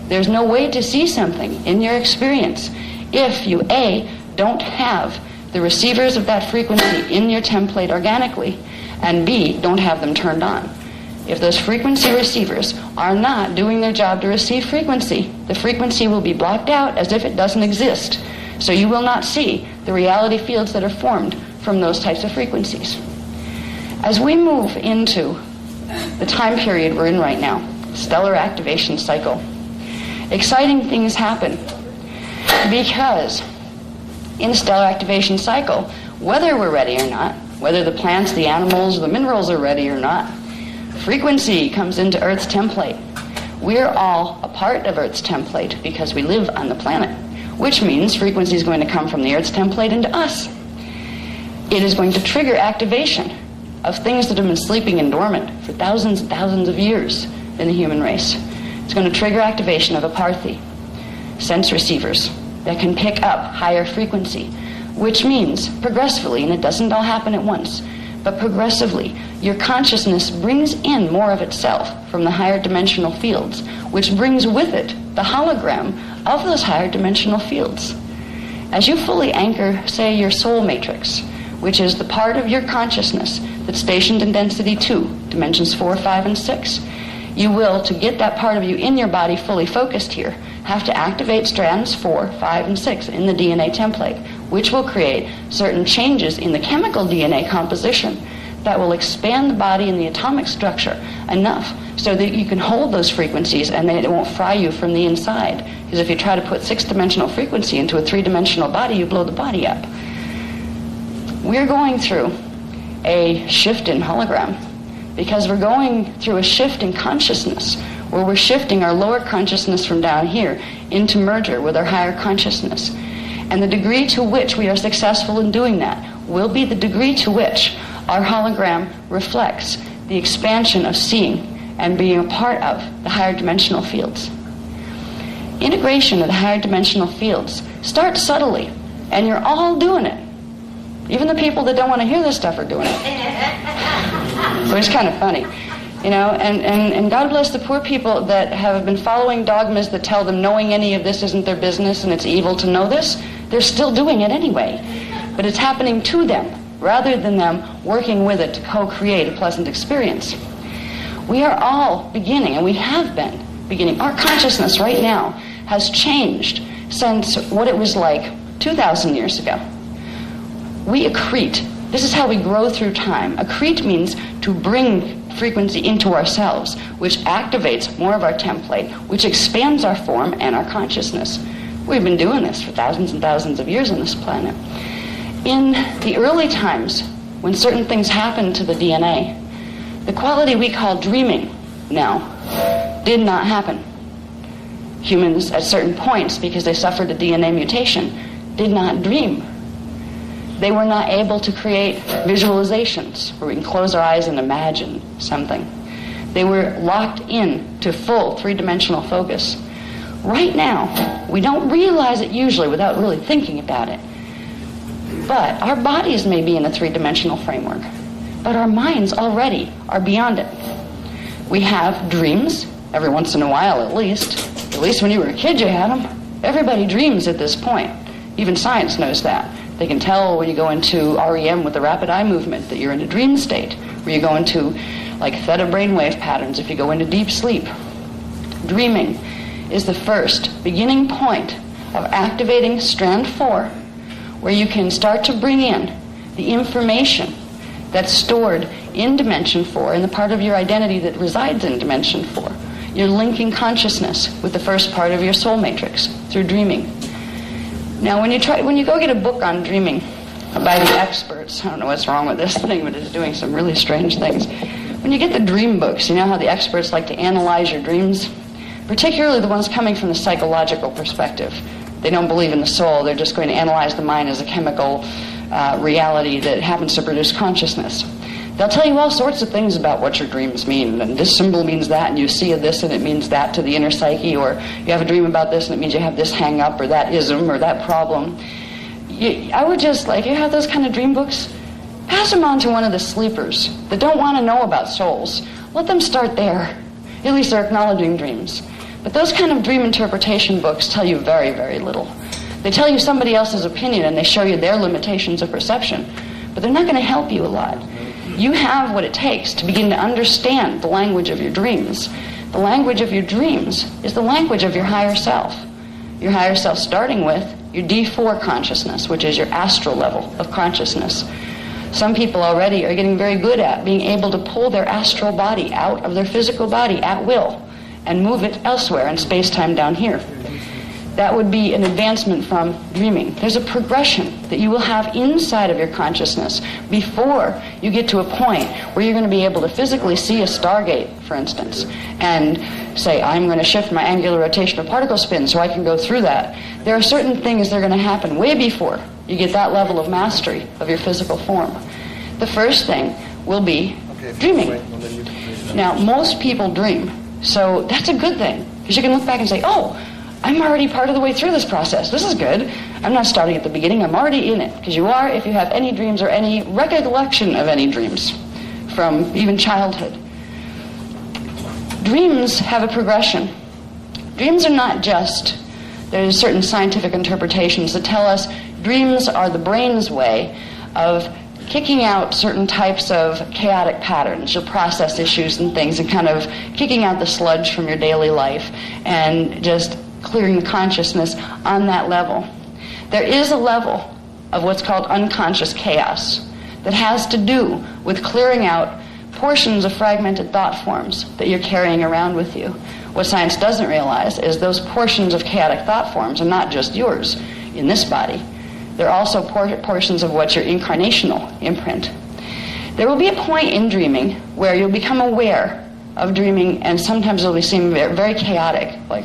[SPEAKER 3] There's no way to see something in your experience if you, A, don't have the receivers of that frequency in your template organically, and B, don't have them turned on. If those frequency receivers are not doing their job to receive frequency, the frequency will be blocked out as if it doesn't exist. So you will not see the reality fields that are formed from those types of frequencies. As we move into the time period we're in right now, stellar activation cycle, exciting things happen because in the stellar activation cycle, whether we're ready or not, whether the plants, the animals, the minerals are ready or not, frequency comes into Earth's template. We're all a part of Earth's template because we live on the planet, which means frequency is going to come from the Earth's template into us. It is going to trigger activation of things that have been sleeping and dormant for thousands and thousands of years in the human race. It's going to trigger activation of aparthi, sense receivers that can pick up higher frequency, which means progressively, and it doesn't all happen at once, but progressively, your consciousness brings in more of itself from the higher dimensional fields, which brings with it the hologram of those higher dimensional fields. As you fully anchor, say, your soul matrix, which is the part of your consciousness that's stationed in density 2, dimensions 4, 5, and 6, you will, to get that part of you in your body fully focused here, have to activate strands 4, 5, and 6 in the DNA template, which will create certain changes in the chemical DNA composition that will expand the body and the atomic structure enough so that you can hold those frequencies and that it won't fry you from the inside. Because if you try to put 6-dimensional frequency into a 3-dimensional body, you blow the body up. We're going through a shift in hologram because we're going through a shift in consciousness where we're shifting our lower consciousness from down here into merger with our higher consciousness. And the degree to which we are successful in doing that will be the degree to which our hologram reflects the expansion of seeing and being a part of the higher dimensional fields. Integration of the higher dimensional fields starts subtly, and you're all doing it. Even the people that don't want to hear this stuff are doing it. So it's kind of funny. You know, and God bless the poor people that have been following dogmas that tell them knowing any of this isn't their business and it's evil to know this. They're still doing it anyway. But it's happening to them rather than them working with it to co-create a pleasant experience. We are all beginning, and we have been beginning. Our consciousness right now has changed since what it was like 2,000 years ago. We accrete. This is how we grow through time. Accrete means to bring frequency into ourselves, which activates more of our template, which expands our form and our consciousness. We've been doing this for thousands and thousands of years on this planet. In the early times, when certain things happened to the DNA, the quality we call dreaming now did not happen. Humans at certain points, because they suffered a DNA mutation, did not dream. They were not able to create visualizations where we can close our eyes and imagine something. They were locked in to full 3-dimensional focus. Right now, we don't realize it usually without really thinking about it. But our bodies may be in a 3-dimensional framework, but our minds already are beyond it. We have dreams, every once in a while at least. At least when you were a kid you had them. Everybody dreams at this point. Even science knows that. They can tell when you go into REM with the rapid eye movement that you're in a dream state, where you go into like theta brainwave patterns if you go into deep sleep. Dreaming is the first beginning point of activating strand 4, where you can start to bring in the information that's stored in dimension 4, in the part of your identity that resides in dimension 4. You're linking consciousness with the first part of your soul matrix through dreaming. Now, when you go get a book on dreaming by the experts, I don't know what's wrong with this thing, but it's doing some really strange things. When you get the dream books, you know how the experts like to analyze your dreams? Particularly the ones coming from the psychological perspective. They don't believe in the soul. They're just going to analyze the mind as a chemical reality that happens to produce consciousness. They'll tell you all sorts of things about what your dreams mean. And this symbol means that, and you see this, and it means that to the inner psyche. Or you have a dream about this, and it means you have this hang-up, or that ism, or that problem. I would just, like, you have those kind of dream books, pass them on to one of the sleepers that don't want to know about souls. Let them start there. At least they're acknowledging dreams. But those kind of dream interpretation books tell you very, very little. They tell you somebody else's opinion, and they show you their limitations of perception. But they're not going to help you a lot. You have what it takes to begin to understand the language of your dreams. The language of your dreams is the language of your higher self. Your higher self starting with your D4 consciousness, which is your astral level of consciousness. Some people already are getting very good at being able to pull their astral body out of their physical body at will and move it elsewhere in space-time down here. That would be an advancement from dreaming. There's a progression that you will have inside of your consciousness before you get to a point where you're going to be able to physically see a stargate, for instance, and say, I'm going to shift my angular rotational particle spin so I can go through that. There are certain things that are going to happen way before you get that level of mastery of your physical form. The first thing will be dreaming. Now, most people dream, so that's a good thing, because you can look back and say, oh, I'm already part of the way through this process. This is good. I'm not starting at the beginning. I'm already in it. Because you are, if you have any dreams or any recollection of any dreams from even childhood. Dreams have a progression. Dreams are not just, there's certain scientific interpretations that tell us dreams are the brain's way of kicking out certain types of chaotic patterns, your process issues and things, and kind of kicking out the sludge from your daily life and just clearing the consciousness on that level. There is a level of what's called unconscious chaos that has to do with clearing out portions of fragmented thought forms that you're carrying around with you. What science doesn't realize is those portions of chaotic thought forms are not just yours in this body. They're also portions of what's your incarnational imprint. There will be a point in dreaming where you'll become aware of dreaming, and sometimes it'll seem very, very chaotic, like,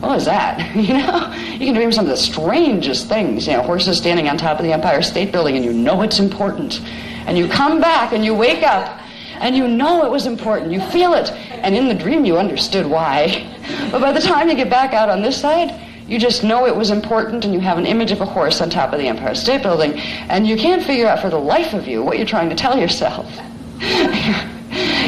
[SPEAKER 3] what was that? You know, you can dream some of the strangest things, horses standing on top of the Empire State Building, and you know it's important. And you come back and you wake up and you know it was important. You feel it. And in the dream you understood why. But by the time you get back out on this side, you just know it was important, and you have an image of a horse on top of the Empire State Building, and you can't figure out for the life of you what you're trying to tell yourself.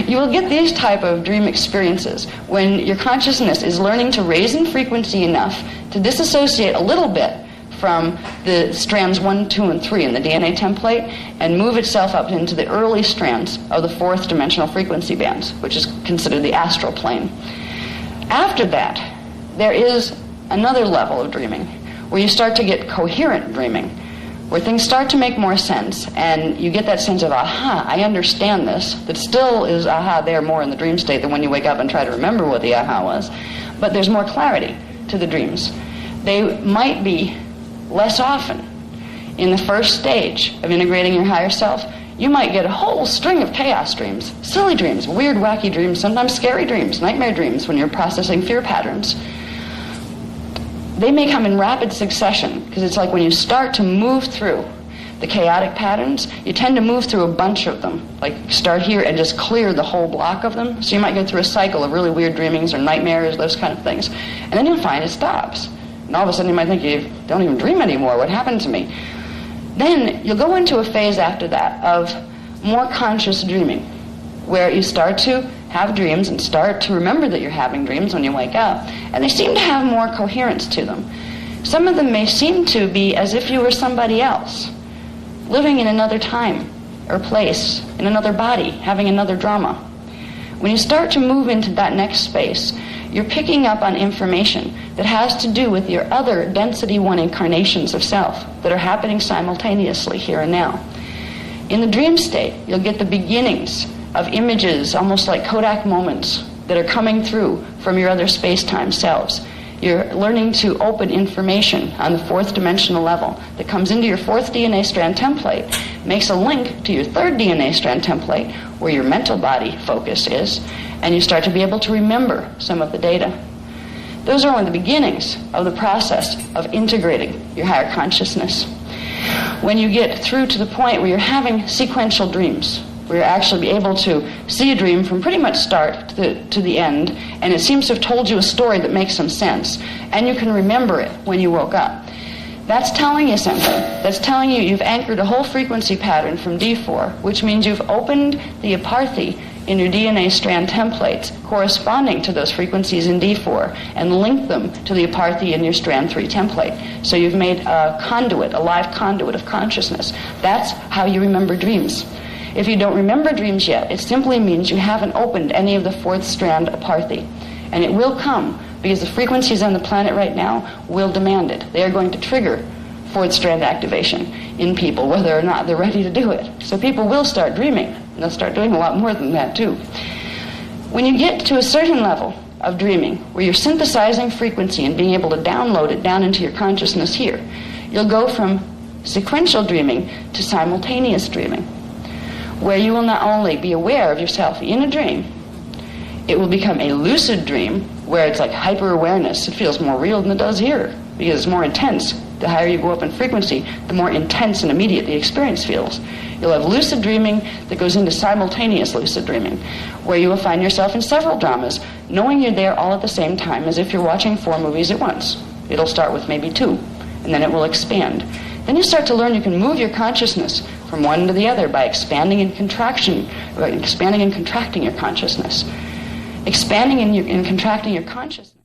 [SPEAKER 3] You will get these type of dream experiences when your consciousness is learning to raise in frequency enough to disassociate a little bit from the strands 1, 2, and 3 in the DNA template and move itself up into the early strands of the 4th dimensional frequency bands, which is considered the astral plane. After that, there is another level of dreaming where you start to get coherent dreaming, where things start to make more sense, and you get that sense of, aha, I understand this, that still is aha there more in the dream state than when you wake up and try to remember what the aha was. But there's more clarity to the dreams. They might be less often. In the first stage of integrating your higher self, you might get a whole string of chaos dreams, silly dreams, weird, wacky dreams, sometimes scary dreams, nightmare dreams when you're processing fear patterns. They may come in rapid succession, because it's like when you start to move through the chaotic patterns, you tend to move through a bunch of them. Like start here and just clear the whole block of them. So you might go through a cycle of really weird dreamings or nightmares, those kind of things. And then you'll find it stops. And all of a sudden you might think, you don't even dream anymore. What happened to me? Then you'll go into a phase after that of more conscious dreaming, where you start to have dreams and start to remember that you're having dreams when you wake up. And they seem to have more coherence to them. Some of them may seem to be as if you were somebody else, living in another time or place, in another body, having another drama. When you start to move into that next space, you're picking up on information that has to do with your other density 1 incarnations of self that are happening simultaneously here and now. In the dream state, you'll get the beginnings of images, almost like Kodak moments, that are coming through from your other space-time selves. You're learning to open information on the 4th dimensional level that comes into your 4th DNA strand template, makes a link to your 3rd DNA strand template, where your mental body focus is, and you start to be able to remember some of the data. Those are only the beginnings of the process of integrating your higher consciousness. When you get through to the point where you're having sequential dreams, where you're actually able to see a dream from pretty much start to the end, and it seems to have told you a story that makes some sense, and you can remember it when you woke up. That's telling you something. That's telling you you've anchored a whole frequency pattern from D4, which means you've opened the aparthy in your DNA strand templates corresponding to those frequencies in D4 and linked them to the aparthy in your strand 3 template. So you've made a conduit, a live conduit of consciousness. That's how you remember dreams. If you don't remember dreams yet, it simply means you haven't opened any of the 4th strand aparthy. And it will come because the frequencies on the planet right now will demand it. They are going to trigger fourth strand activation in people, whether or not they're ready to do it. So people will start dreaming, and they'll start doing a lot more than that too. When you get to a certain level of dreaming, where you're synthesizing frequency and being able to download it down into your consciousness here, you'll go from sequential dreaming to simultaneous dreaming, where you will not only be aware of yourself in a dream, it will become a lucid dream, where it's like hyper-awareness. It feels more real than it does here, because it's more intense. The higher you go up in frequency, the more intense and immediate the experience feels. You'll have lucid dreaming that goes into simultaneous lucid dreaming, where you will find yourself in several dramas, knowing you're there all at the same time, as if you're watching 4 movies at once. It'll start with maybe 2, and then it will expand. Then you start to learn you can move your consciousness from one to the other by expanding and contracting your consciousness. Expanding and contracting your consciousness